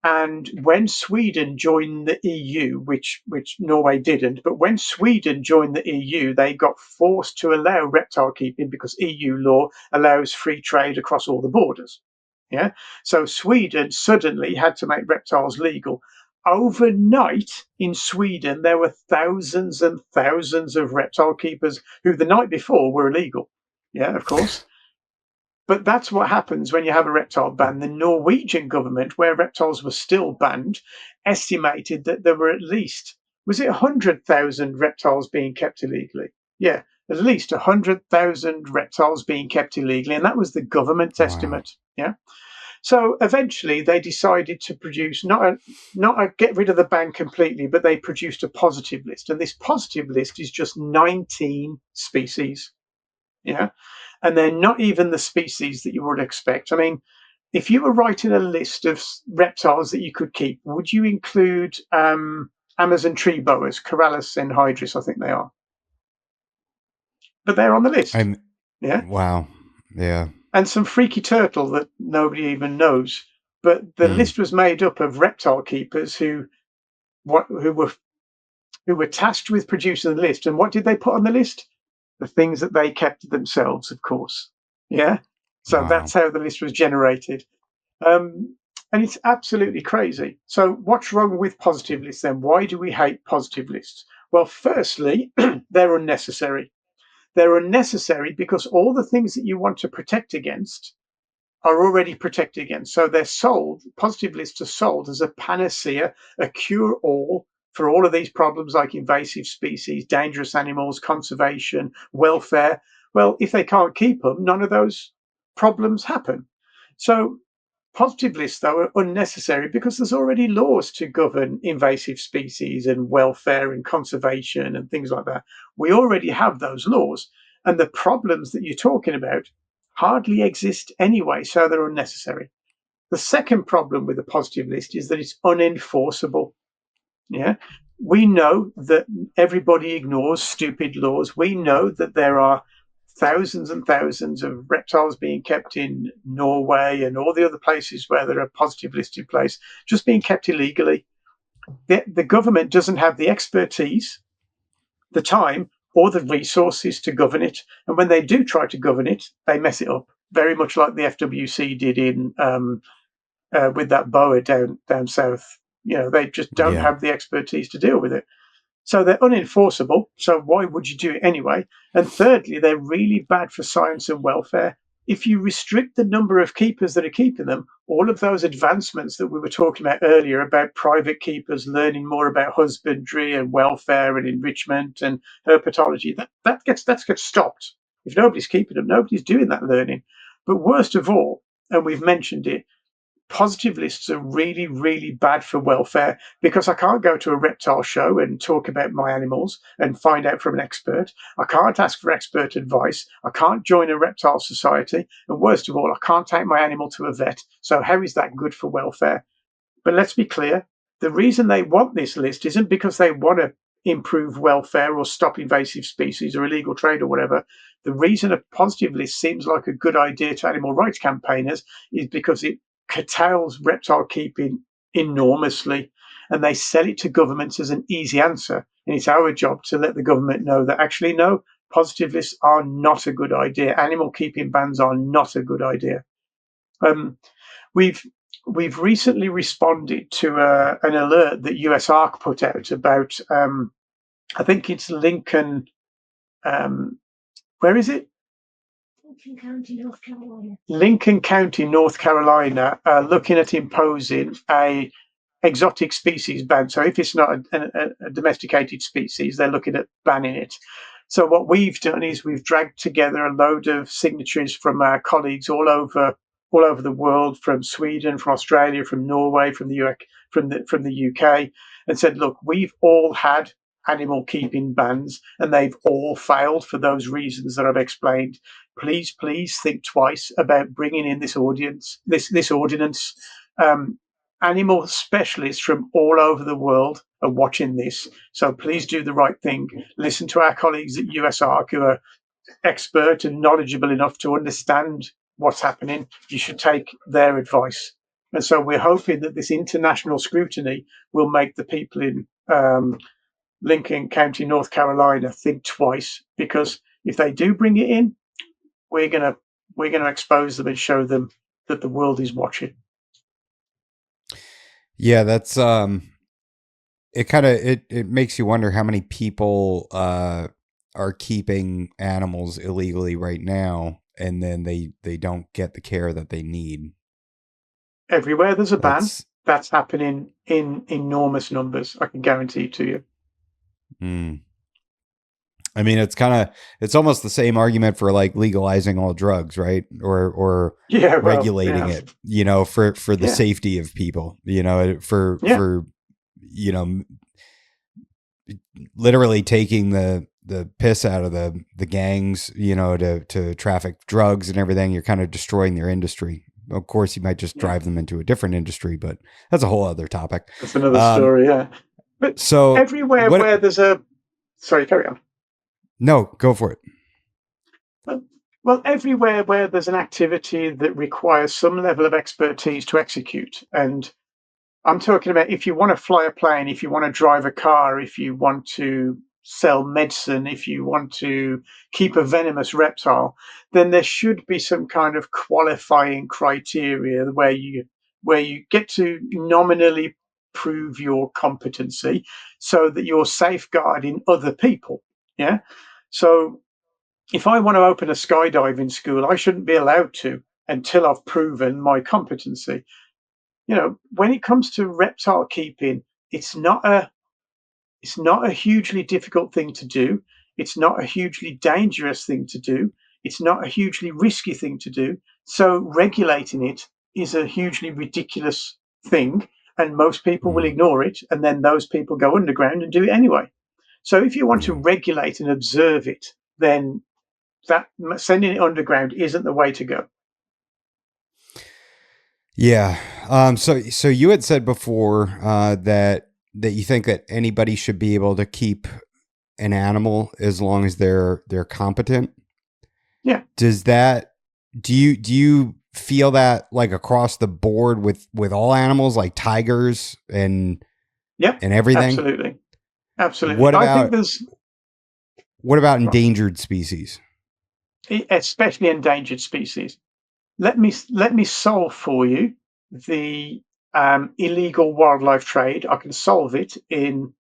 and when Sweden joined the EU, which Norway didn't, but when Sweden joined the EU, they got forced to allow reptile keeping because EU law allows free trade across all the borders. Yeah. So Sweden suddenly had to make reptiles legal. Overnight in Sweden, there were thousands and thousands of reptile keepers who the night before were illegal. Yeah, of course. But that's what happens when you have a reptile ban. The Norwegian government, where reptiles were still banned, estimated that there were at least, was it 100,000 reptiles being kept illegally? Yeah, at least 100,000 reptiles being kept illegally. And that was the government's Wow. estimate. Yeah. So eventually they decided to produce not a get rid of the ban completely, but they produced a positive list. And this positive list is just 19 species. Yeah. And they're not even the species that you would expect. I mean, if you were writing a list of reptiles that you could keep, would you include Amazon tree boas, Corallus and Hydrus? I think they are, but they're on the list. I'm Yeah, wow. Yeah. and some freaky turtle that nobody even knows. But the Hmm. list was made up of reptile keepers who who were tasked with producing the list. And what did they put on the list? The things that they kept themselves, of course. Yeah. So Wow. that's how the list was generated. And it's absolutely crazy. So what's wrong with positive lists then? Why do we hate positive lists? Well, firstly, they're unnecessary. They're unnecessary because all the things that you want to protect against are already protected against. So they're sold, positive lists are sold as a panacea, a cure all for all of these problems like invasive species, dangerous animals, conservation, welfare. Well, if they can't keep them, none of those problems happen. So positive lists, though, are unnecessary because there's already laws to govern invasive species and welfare and conservation and things like that. We already have those laws. And the problems that you're talking about hardly exist anyway, so they're unnecessary. The second problem with the positive list is that it's unenforceable. Yeah. We know that everybody ignores stupid laws. We know that there are thousands and thousands of reptiles being kept in Norway and all the other places where there are positive lists in place, just being kept illegally. The government doesn't have the expertise, the time, or the resources to govern it. And when they do try to govern it, they mess it up, very much like the FWC did in with that boa down south. They just don't Yeah. have the expertise to deal with it. So they're unenforceable. So why would you do it anyway? And thirdly, they're really bad for science and welfare. If you restrict the number of keepers that are keeping them, all of those advancements that we were talking about earlier about private keepers learning more about husbandry and welfare and enrichment and herpetology, that gets stopped. If nobody's keeping them, nobody's doing that learning. But worst of all, and we've mentioned it, positive lists are really, really bad for welfare because I can't go to a reptile show and talk about my animals and find out from an expert. I can't ask for expert advice. I can't join a reptile society. And worst of all, I can't take my animal to a vet. So how is that good for welfare? But let's be clear, the reason they want this list isn't because they want to improve welfare or stop invasive species or illegal trade or whatever. The reason a positive list seems like a good idea to animal rights campaigners is because it curtails reptile keeping enormously, and they sell it to governments as an easy answer. And it's our job to let the government know that actually, no, positive lists are not a good idea. Animal keeping bans are not a good idea. We've we've recently responded to an alert that USARC put out about. I think it's Lincoln. Where is it? Lincoln County, North Carolina. Lincoln County, North Carolina, looking at imposing a exotic species ban. So if it's not a domesticated species, they're looking at banning it. So what we've done is we've dragged together a load of signatures from our colleagues all over the world, from Sweden, from Australia, from Norway, from the US, from the UK, and said, look, we've all had animal keeping bans, and they've all failed for those reasons that I've explained. Please think twice about bringing in this ordinance. Animal specialists from all over the world are watching this. So please do the right thing. Listen to our colleagues at USARC who are expert and knowledgeable enough to understand what's happening. You should take their advice. And so we're hoping that this international scrutiny will make the people in Lincoln County, North Carolina, think twice, because if they do bring it in, we're gonna expose them and show them that the world is watching. Yeah, that's it makes you wonder how many people are keeping animals illegally right now, and then they don't get the care that they need. Everywhere there's a ban, that's happening in enormous numbers. I can guarantee to you. I mean, it's almost the same argument for like legalizing all drugs, right? Or regulating it, for the safety of people, for literally taking the piss out of the gangs, to traffic drugs and everything. You're kind of destroying their industry. Of course, you might just drive them into a different industry, but that's a whole other topic. That's another story, yeah. But so everywhere where there's a... Sorry, carry on. No, go for it. Well, everywhere where there's an activity that requires some level of expertise to execute, and I'm talking about if you want to fly a plane, if you want to drive a car, if you want to sell medicine, if you want to keep a venomous reptile, then there should be some kind of qualifying criteria where you get to nominally prove your competency so that you're safeguarding other people. Yeah. So if I want to open a skydiving school, I shouldn't be allowed to until I've proven my competency. When it comes to reptile keeping, it's not a it's not a hugely difficult thing to do. It's not a hugely dangerous thing to do. It's not a hugely risky thing to do. So regulating it is a hugely ridiculous thing, and most people will Mm, ignore it, and then those people go underground and do it anyway. So if you want to yeah. regulate and observe it, then that sending it underground isn't the way to go. Yeah. So you had said before that you think that anybody should be able to keep an animal as long as they're competent. Yeah. Does that do you feel that like across the board with all animals like tigers Yep. and everything? Absolutely. Absolutely. What I think about there's endangered species? especially endangered species. Let me solve for you the illegal wildlife trade. I can solve it in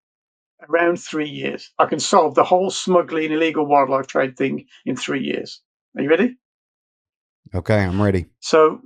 around 3 years. I can solve the whole smuggling illegal wildlife trade thing in 3 years. Are you ready? Okay, I'm ready. So,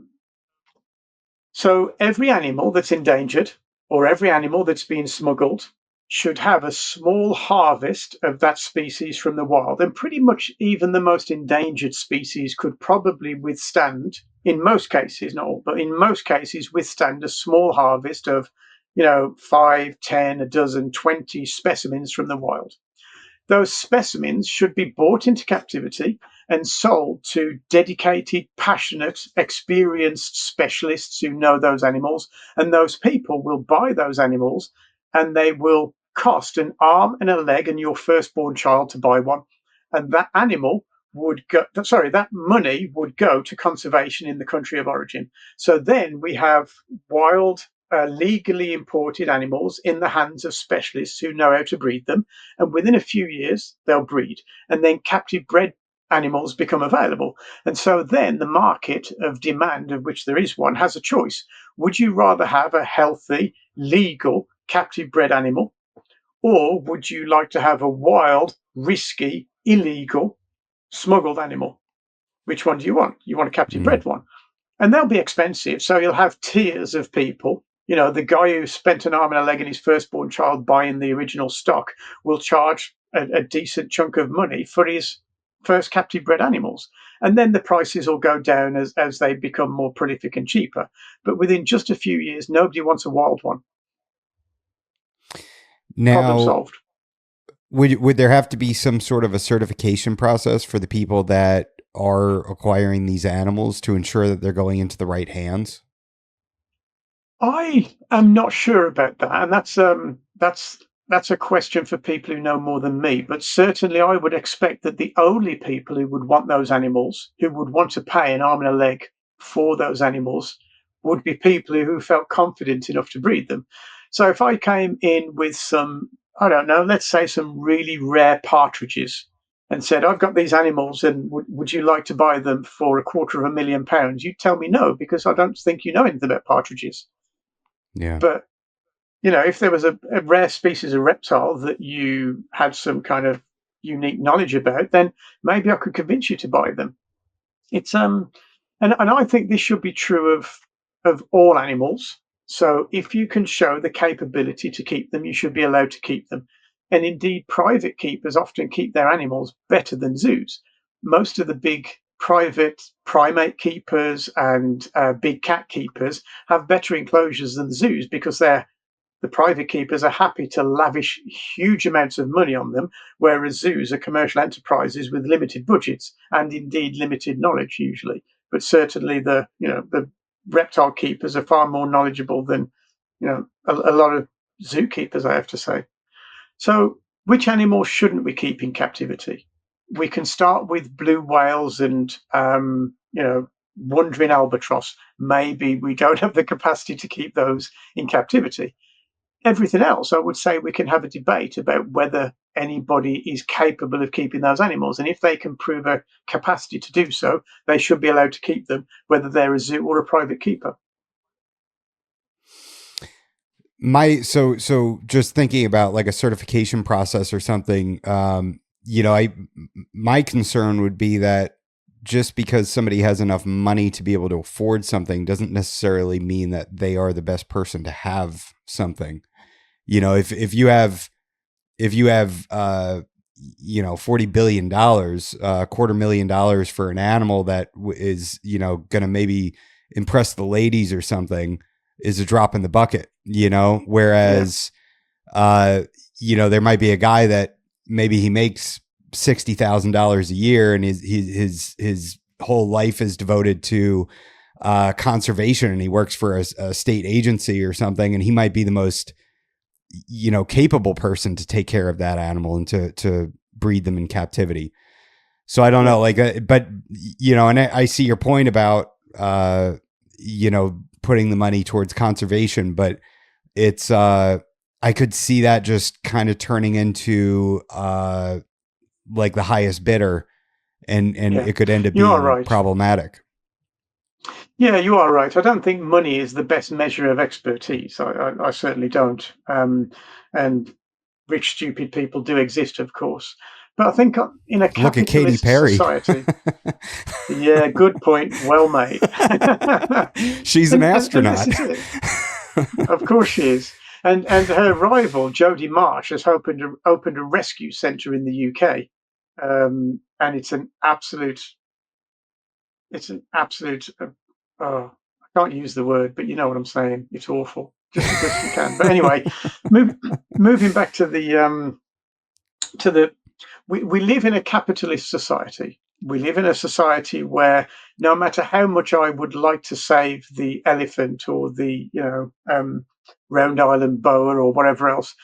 so every animal that's endangered or every animal that's being smuggled should have a small harvest of that species from the wild. And pretty much even the most endangered species could probably withstand, in most cases, not all, but in most cases, withstand a small harvest of, 5, 10, a dozen, 20 specimens from the wild. Those specimens should be brought into captivity and sold to dedicated, passionate, experienced specialists who know those animals. And those people will buy those animals and they will cost an arm and a leg and your firstborn child to buy one. And that animal would go, sorry, that money would go to conservation in the country of origin. So then we have wild, legally imported animals in the hands of specialists who know how to breed them, and within a few years they'll breed, and then captive bred animals become available. And so then the market of demand, of which there is one, has a choice. Would you rather have a healthy, legal, captive bred animal, or would you like to have a wild, risky, illegal, smuggled animal? Which one do you want? You want a captive Mm, bred one, and they'll be expensive. So you'll have tiers of people. The guy who spent an arm and a leg in his firstborn child buying the original stock will charge a decent chunk of money for his first captive bred animals. And then the prices will go down as they become more prolific and cheaper. But within just a few years, nobody wants a wild one. Problem now, solved. would there have to be some sort of a certification process for the people that are acquiring these animals to ensure that they're going into the right hands? I am not sure about that, and that's a question for people who know more than me. But certainly, I would expect that the only people who would want those animals, who would want to pay an arm and a leg for those animals, would be people who felt confident enough to breed them. So, if I came in with some, I don't know, let's say some really rare partridges, and said, "I've got these animals, and would you like to buy them for £250,000?" You'd tell me no, because I don't think you know anything about partridges. Yeah. But if there was a rare species of reptile that you had some kind of unique knowledge about, then maybe I could convince you to buy them. It's and I think this should be true of all animals. So if you can show the capability to keep them, you should be allowed to keep them. And indeed, private keepers often keep their animals better than zoos. Most of the big private primate keepers and big cat keepers have better enclosures than zoos because the private keepers are happy to lavish huge amounts of money on them, whereas zoos are commercial enterprises with limited budgets and indeed limited knowledge usually. But certainly the reptile keepers are far more knowledgeable than a lot of zookeepers, I have to say. So, which animals shouldn't we keep in captivity? We can start with blue whales and wandering albatross. Maybe we don't have the capacity to keep those in captivity. Everything else, I would say we can have a debate about whether anybody is capable of keeping those animals. And if they can prove a capacity to do so, they should be allowed to keep them, whether they're a zoo or a private keeper. So just thinking about like a certification process or something, my concern would be that just because somebody has enough money to be able to afford something doesn't necessarily mean that they are the best person to have something. If you have $40 billion, $250,000 for an animal that is, going to maybe impress the ladies or something, is a drop in the bucket, whereas, there might be a guy that maybe he makes $60,000 a year and his whole life is devoted to conservation, and he works for a state agency or something, and he might be the most capable person to take care of that animal and to breed them in captivity. So I don't know, but and I see your point about putting the money towards conservation, but it's I could see that just kind of turning into like the highest bidder, and it could end up You are being right. problematic. Yeah, you are right. I don't think money is the best measure of expertise. I certainly don't. And rich, stupid people do exist, of course. But I think in a Look at Katy capitalist Perry. society, yeah, good point, well made. She's an astronaut. And this is it. Of course she is. And her rival, Jodie Marsh, has opened a rescue centre in the UK. And it's an absolute oh, I can't use the word, but you know what I'm saying. It's awful, just as best we can. But anyway, moving back to the we live in a capitalist society. We live in a society where no matter how much I would like to save the elephant or the round island boa or whatever else,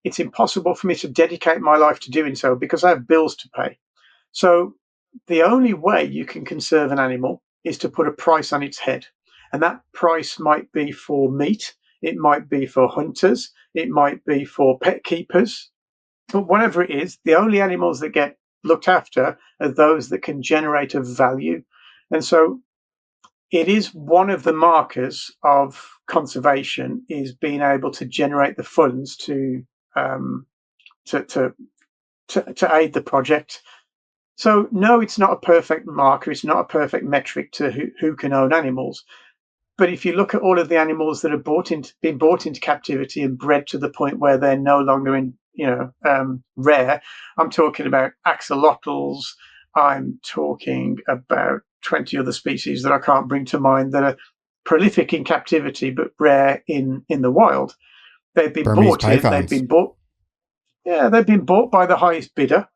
it's impossible for me to dedicate my life to doing so because I have bills to pay. So the only way you can conserve an animal is to put a price on its head. And that price might be for meat, it might be for hunters, it might be for pet keepers. But whatever it is, the only animals that get looked after are those that can generate a value. And so it is one of the markers of conservation is being able to generate the funds to to aid the project. So no, it's not a perfect marker. It's not a perfect metric to who can own animals. But if you look at all of the animals that have been brought into captivity and bred to the point where they're no longer rare, I'm talking about axolotls. I'm talking about 20 other species that I can't bring to mind that are prolific in captivity but rare in the wild. They've been Burmese bought in. pythons. They've been bought by the highest bidder,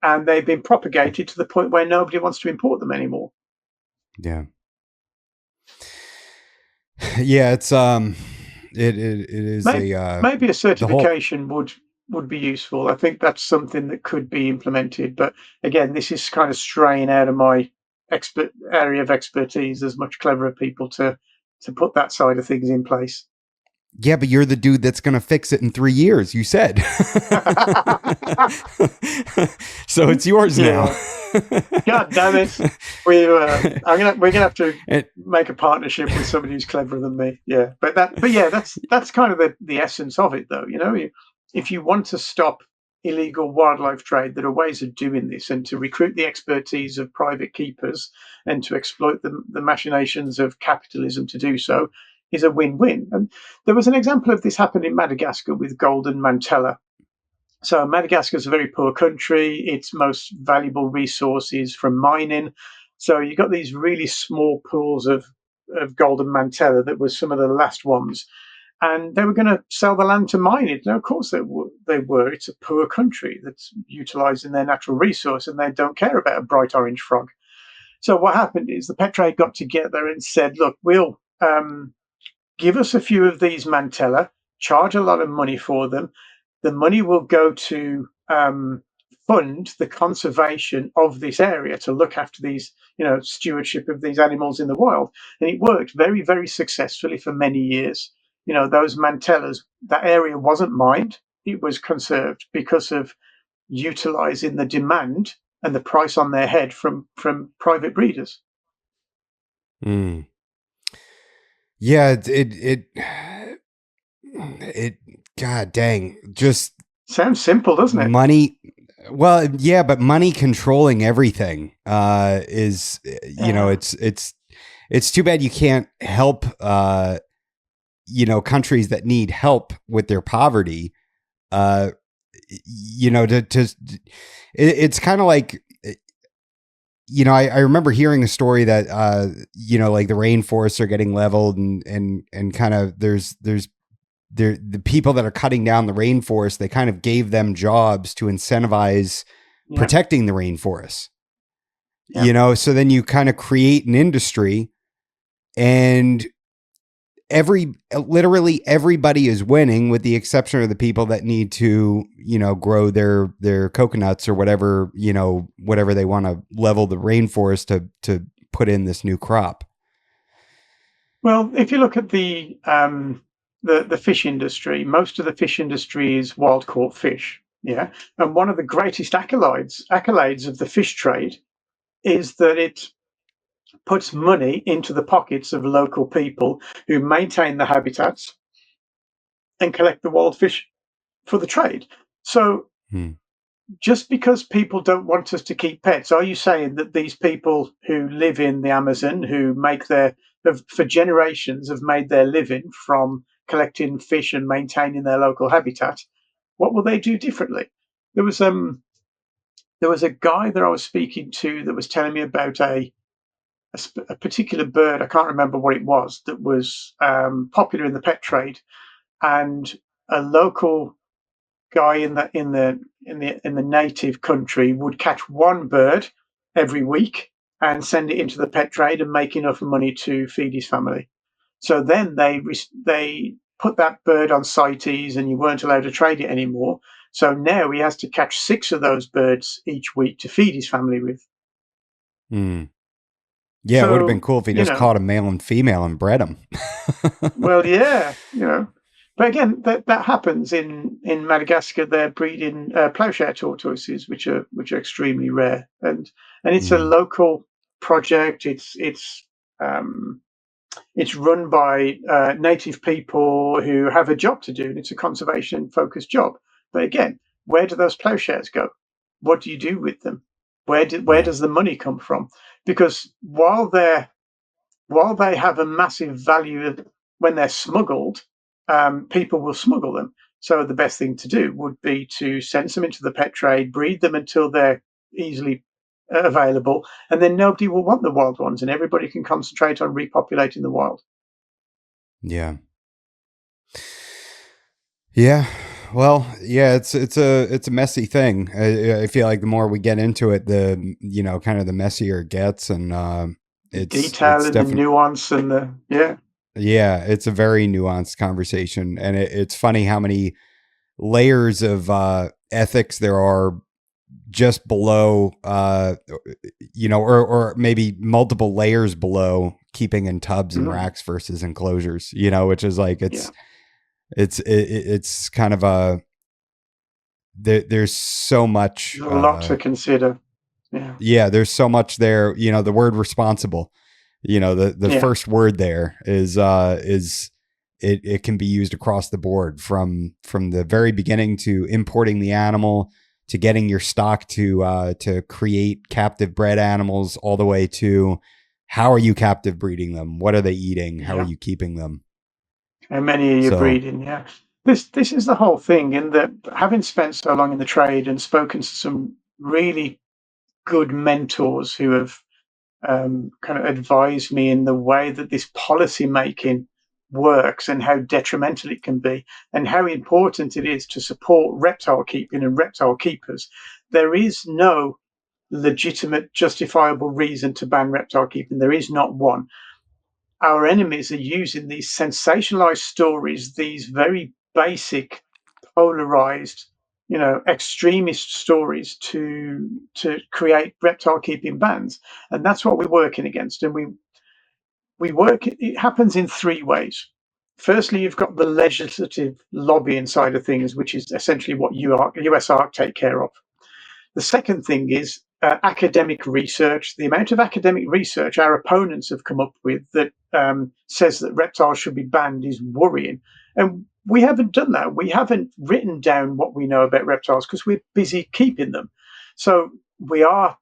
and they've been propagated to the point where nobody wants to import them anymore. Yeah. Yeah, it's it is maybe a certification would be useful. I think that's something that could be implemented. But again, this is kind of straying out of my area of expertise. There's much cleverer people to put that side of things in place. Yeah, but you're the dude that's going to fix it in 3 years, you said. So it's yours now. God damn it. We're gonna have to make a partnership with somebody who's cleverer than me. Yeah. But that's kind of the essence of it though. If you want to stop illegal wildlife trade, there are ways of doing this, and to recruit the expertise of private keepers and to exploit the machinations of capitalism to do so is a win-win. And there was an example of this happened in Madagascar with golden mantella. So Madagascar is a very poor country. Its most valuable resource is from mining. So you got these really small pools of golden mantella that were some of the last ones. And they were going to sell the land to mine it. Now, of course, they were. It's a poor country that's utilising their natural resource, and they don't care about a bright orange frog. So what happened is the pet trade got together and said, look, we'll give us a few of these mantella, charge a lot of money for them. The money will go to fund the conservation of this area to look after these, stewardship of these animals in the wild. And it worked very, very successfully for many years. Those mantellas, that area wasn't mined, it was conserved because of utilizing the demand and the price on their head from private breeders. Mm. Yeah, it, God dang, just Sounds simple, doesn't it? money. Well, yeah, but money controlling everything is, Yeah. it's too bad you can't help, countries that need help with their poverty. Uh, it's kind of like, I remember hearing a story that, like the rainforests are getting leveled and kind of the people that are cutting down the rainforest, they kind of gave them jobs to incentivize Yeah. protecting the rainforest, Yeah. so then you kind of create an industry and literally everybody is winning with the exception of the people that need to, grow their coconuts or whatever, whatever they want to level the rainforest to put in this new crop. Well, if you look at the fish industry, most of the fish industry is wild caught fish. Yeah. And one of the greatest accolades of the fish trade is that it puts money into the pockets of local people who maintain the habitats and collect the wild fish for the trade. So Hmm. just because people don't want us to keep pets, are you saying that these people who live in the Amazon, who for generations have made their living from collecting fish and maintaining their local habitat, what will they do differently? There was a guy that I was speaking to that was telling me about a particular bird. I can't remember what it was that was popular in the pet trade, and a local guy in the native country would catch one bird every week and send it into the pet trade and make enough money to feed his family. So then they put that bird on CITES and you weren't allowed to trade it anymore. So now he has to catch 6 of those birds each week to feed his family with. Hmm. Yeah, it would have been So, cool if he just caught a male and female and bred them. well, yeah. But again, that happens in Madagascar. They're breeding plowshare tortoises, which are extremely rare, and it's a Mm. local project. Um, it's run by native people who have a job to do, and it's a conservation focused job. But again, where do those plowshares go? What do you do with them? Where Yeah. does the money come from? Because while they have a massive value when they're smuggled, people will smuggle them. So the best thing to do would be to send some into the pet trade, breed them until they're easily available, and then nobody will want the wild ones, and everybody can concentrate on repopulating the wild. Yeah. Yeah. Well, yeah, it's a messy thing. I feel like the more we get into it, the kind of the messier it gets, and The it's detail and the definitely, nuance and the yeah, yeah, it's a very nuanced conversation, and it's funny how many layers of ethics there are just below, or maybe multiple layers below keeping in tubs and mm, racks versus enclosures, which is like yeah. it's kind of there's so much, There's a lot to consider. Yeah, yeah, there's so much there. The word responsible, the yeah, first word there is it can be used across the board from the very beginning to importing the animal to getting your stock to create captive bred animals all the way to how are you captive breeding them? What are they eating? How are yeah. you keeping them? And many are you So, breeding? Yeah. This is the whole thing. In that, having spent so long in the trade and spoken to some really good mentors who have kind of advised me in the way that this policy making works and how detrimental it can be and how important it is to support reptile keeping and reptile keepers. There is no legitimate, justifiable reason to ban reptile keeping. There is not one. Our enemies are using these sensationalized stories, these very basic, polarized extremist stories to create reptile keeping bans, and that's what we're working against. And we work. It happens in three ways. Firstly, you've got the legislative lobbying side of things, which is essentially what USARC take care of. The second thing is academic research. The amount of academic research our opponents have come up with that says that reptiles should be banned is worrying. And we haven't done that. We haven't written down what we know about reptiles because we're busy keeping them. So we are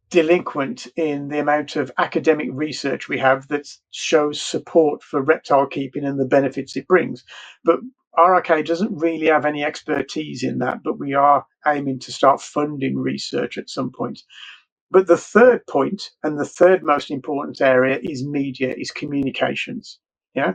delinquent in the amount of academic research we have that shows support for reptile keeping and the benefits it brings. But RRK doesn't really have any expertise in that, but we are aiming to start funding research at some point. But the third point, and the third most important area, is media, is communications. Yeah.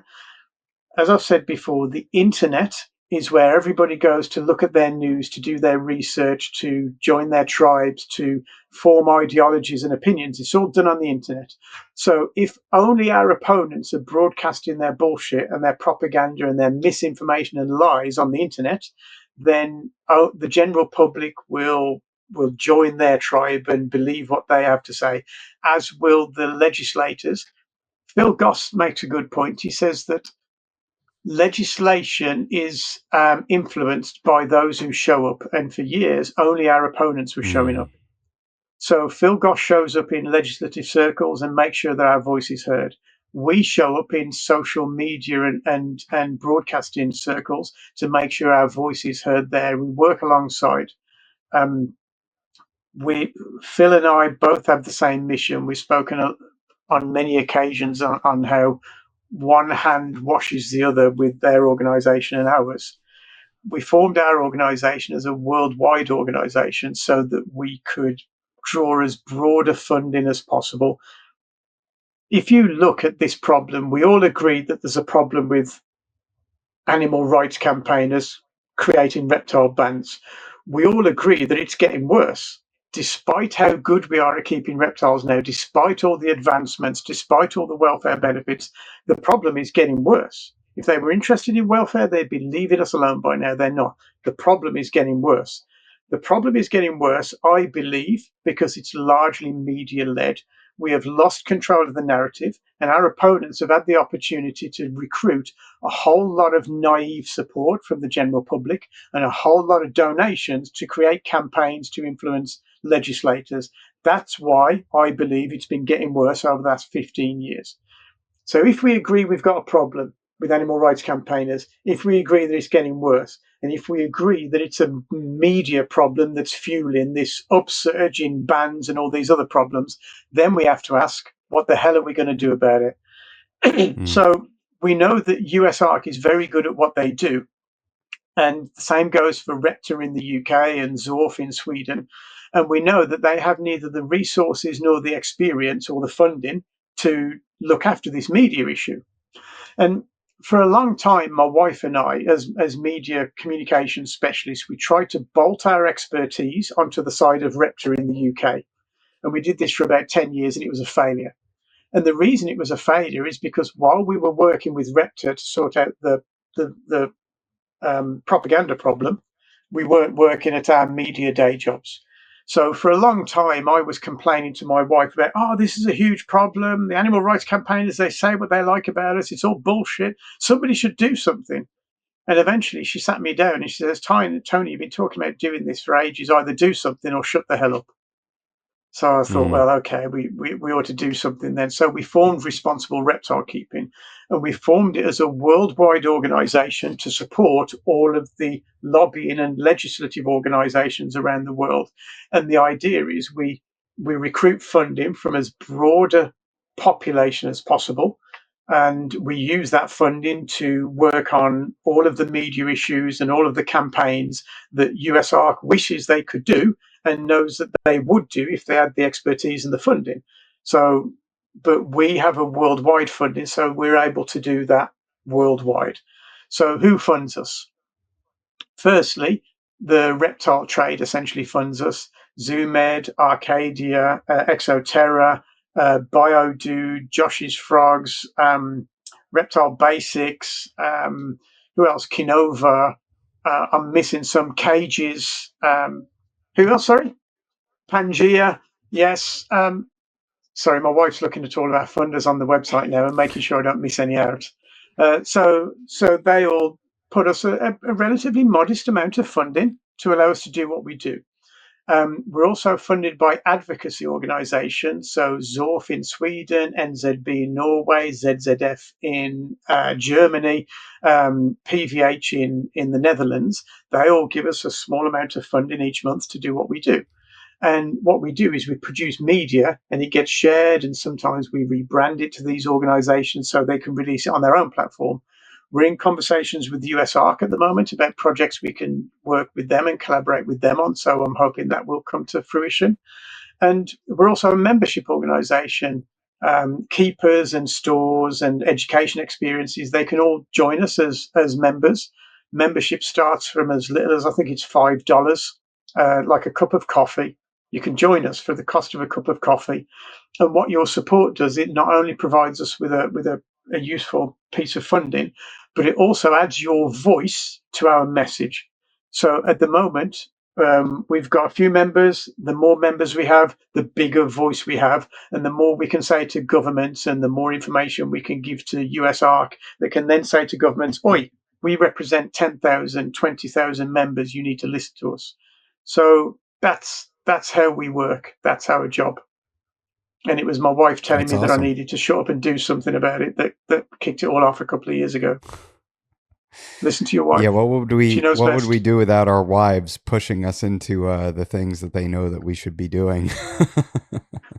As I've said before, the internet is where everybody goes to look at their news, to do their research, to join their tribes, to form ideologies and opinions. It's all done on the internet. So if only our opponents are broadcasting their bullshit and their propaganda and their misinformation and lies on the internet, then the general public will join their tribe and believe what they have to say, as will the legislators. Phil Goss makes a good point. He says that legislation is influenced by those who show up, and for years only our opponents were showing up. So Phil Goss shows up in legislative circles and makes sure that our voice is heard. We show up in social media and broadcasting circles to make sure our voice is heard there. We work alongside. Phil and I both have the same mission. We've spoken on many occasions on how one hand washes the other with their organization and ours. We formed our organization as a worldwide organization so that we could draw as broad a funding as possible. If you look at this problem, we all agree that there's a problem with animal rights campaigners creating reptile bans. We all agree that it's getting worse. Despite how good we are at keeping reptiles now, despite all the advancements, despite all the welfare benefits, the problem is getting worse. If they were interested in welfare, they'd be leaving us alone by now. They're not. The problem is getting worse. The problem is getting worse, I believe, because it's largely media-led. We have lost control of the narrative, and our opponents have had the opportunity to recruit a whole lot of naive support from the general public and a whole lot of donations to create campaigns to influence legislators. That's why I believe it's been getting worse over the last 15 years. So if we agree we've got a problem with animal rights campaigners, if we agree that it's getting worse, and if we agree that it's a media problem that's fueling this upsurge in bans and all these other problems, then we have to ask, what the hell are we going to do about it? So we know that USARC is very good at what they do. And the same goes for Reptile in the UK and Zorf in Sweden. And we know that they have neither the resources nor the experience or the funding to look after this media issue. And for a long time, my wife and I, as media communication specialists, we tried to bolt our expertise onto the side of Reptile in the UK. And we did this for about 10 years, and it was a failure. And the reason it was a failure is because while we were working with Reptile to sort out the propaganda problem, we weren't working at our media day jobs. So for a long time, I was complaining to my wife about, this is a huge problem. The animal rights campaigners, they say what they like about us. It's all bullshit. Somebody should do something. And eventually she sat me down and she says, Tony, you've been talking about doing this for ages. Either do something or shut the hell up. So I thought, well, okay, we ought to do something then. So we formed Responsible Reptile Keeping, and we formed it as a worldwide organization to support all of the lobbying and legislative organizations around the world. And the idea is we recruit funding from as broad a population as possible, and we use that funding to work on all of the media issues and all of the campaigns that USARC wishes they could do and knows that they would do if they had the expertise and the funding. So, but we have a worldwide funding, so we're able to do that worldwide. So who funds us? Firstly, the reptile trade essentially funds us. ZooMed, Arcadia, Exoterra, BioDude, Josh's Frogs, Reptile Basics, who else? Kinova, I'm missing some cages. Who else? Sorry, Pangea. Yes. Sorry, my wife's looking at all of our funders on the website now and making sure I don't miss any out. So they all put us a relatively modest amount of funding to allow us to do what we do. We're also funded by advocacy organisations, so ZORF in Sweden, NZB in Norway, ZZF in Germany, PVH in the Netherlands. They all give us a small amount of funding each month to do what we do. And what we do is we produce media and it gets shared, and sometimes we rebrand it to these organizations so they can release it on their own platform. We're in conversations with the US ARC at the moment about projects we can work with them and collaborate with them on. So I'm hoping that will come to fruition. And we're also a membership organization. Keepers and stores and education experiences, they can all join us as members. Membership starts from as little as, I think it's $5, like a cup of coffee. You can join us for the cost of a cup of coffee. And what your support does, it not only provides us with a useful piece of funding, but it also adds your voice to our message. So at the moment, we've got a few members. The more members we have, the bigger voice we have, and the more we can say to governments and the more information we can give to US ARC that can then say to governments, oi, we represent 10,000, 20,000 members. You need to listen to us. So that's how we work. That's our job. And it was my wife telling That's me that I awesome. needed to shut up and do something about it that kicked it all off a couple of years ago. Listen to your Yeah, wife. She knows what would we best. do without our wives pushing us into the things that they know that we should be doing?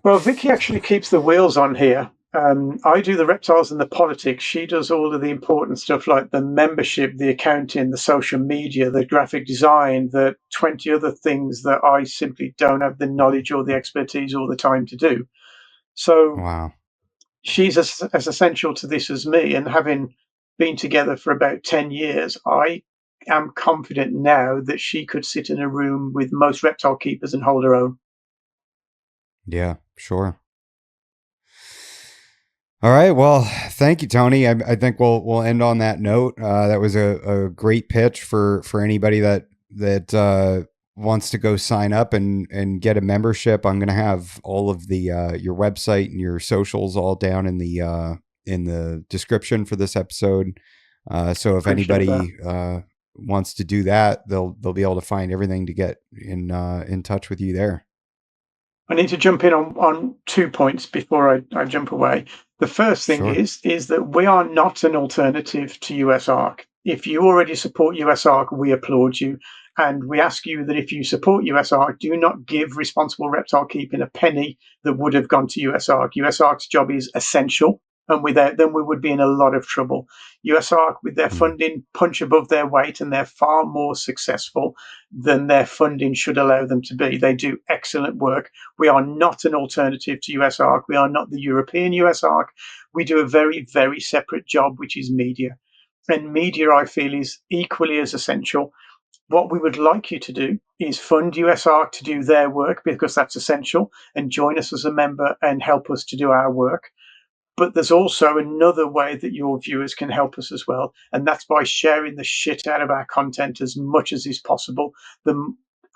Well, Vicky actually keeps the wheels on here. I do the reptiles and the politics. She does all of the important stuff like the membership, the accounting, the social media, the graphic design, the 20 other things that I simply don't have the knowledge or the expertise or the time to do. So Wow. she's as essential to this as me. And having been together for about 10 years, I am confident now that she could sit in a room with most reptile keepers and hold her own. Yeah, sure. All right. Well, thank you, Tony. I think we'll end on that note. That was a great pitch for anybody that wants to go sign up and get a membership. I'm going to have all of the your website and your socials all down in the description for this episode. So if Appreciate that. anybody wants to do that, they'll be able to find everything to get in touch with you there. I need to jump in on 2 points before I jump away. The first thing Sure. is that we are not an alternative to US ARC. If you already support US ARC, we applaud you. And we ask you that if you support US ARC, do not give responsible reptile keeping a penny that would have gone to US ARC. US ARC's job is essential. And without them, we would be in a lot of trouble. US ARC, with their Mm. funding, punch above their weight, and they're far more successful than their funding should allow them to be. They do excellent work. We are not an alternative to US ARC. We are not the European US ARC. We do a very, very separate job, which is media. And media, I feel, is equally as essential. What we would like you to do is fund US ARC to do their work because that's essential, and join us as a member and help us to do our work. But there's also another way that your viewers can help us as well, and that's by sharing the shit out of our content as much as is possible.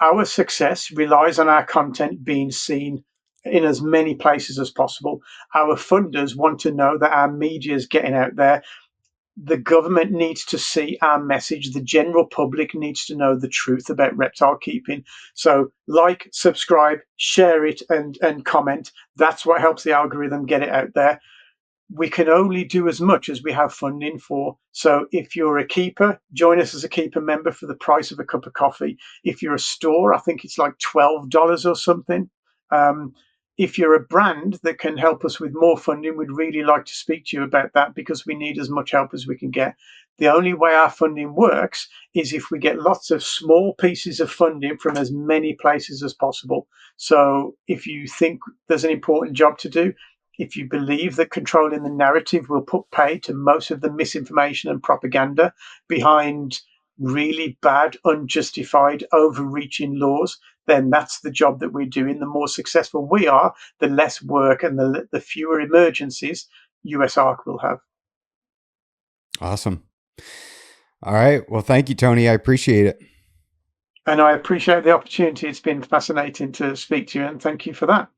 Our success relies on our content being seen in as many places as possible. Our funders want to know that our media is getting out there. The government needs to see our message. The general public needs to know the truth about reptile keeping. So like, subscribe, share it, and comment. That's what helps the algorithm get it out there. We can only do as much as we have funding for. So if you're a keeper, join us as a keeper member for the price of a cup of coffee. If you're a store, I think it's like $12 or something. Um, if you're a brand that can help us with more funding, we'd really like to speak to you about that because we need as much help as we can get. The only way our funding works is if we get lots of small pieces of funding from as many places as possible. So if you think there's an important job to do, if you believe that controlling the narrative will put pay to most of the misinformation and propaganda behind really bad, unjustified, overreaching laws, then that's the job that we're doing. The more successful we are, the less work and the fewer emergencies US ARC will have. Awesome. All right. Well, thank you, Tony. I appreciate it. And I appreciate the opportunity. It's been fascinating to speak to you, and thank you for that.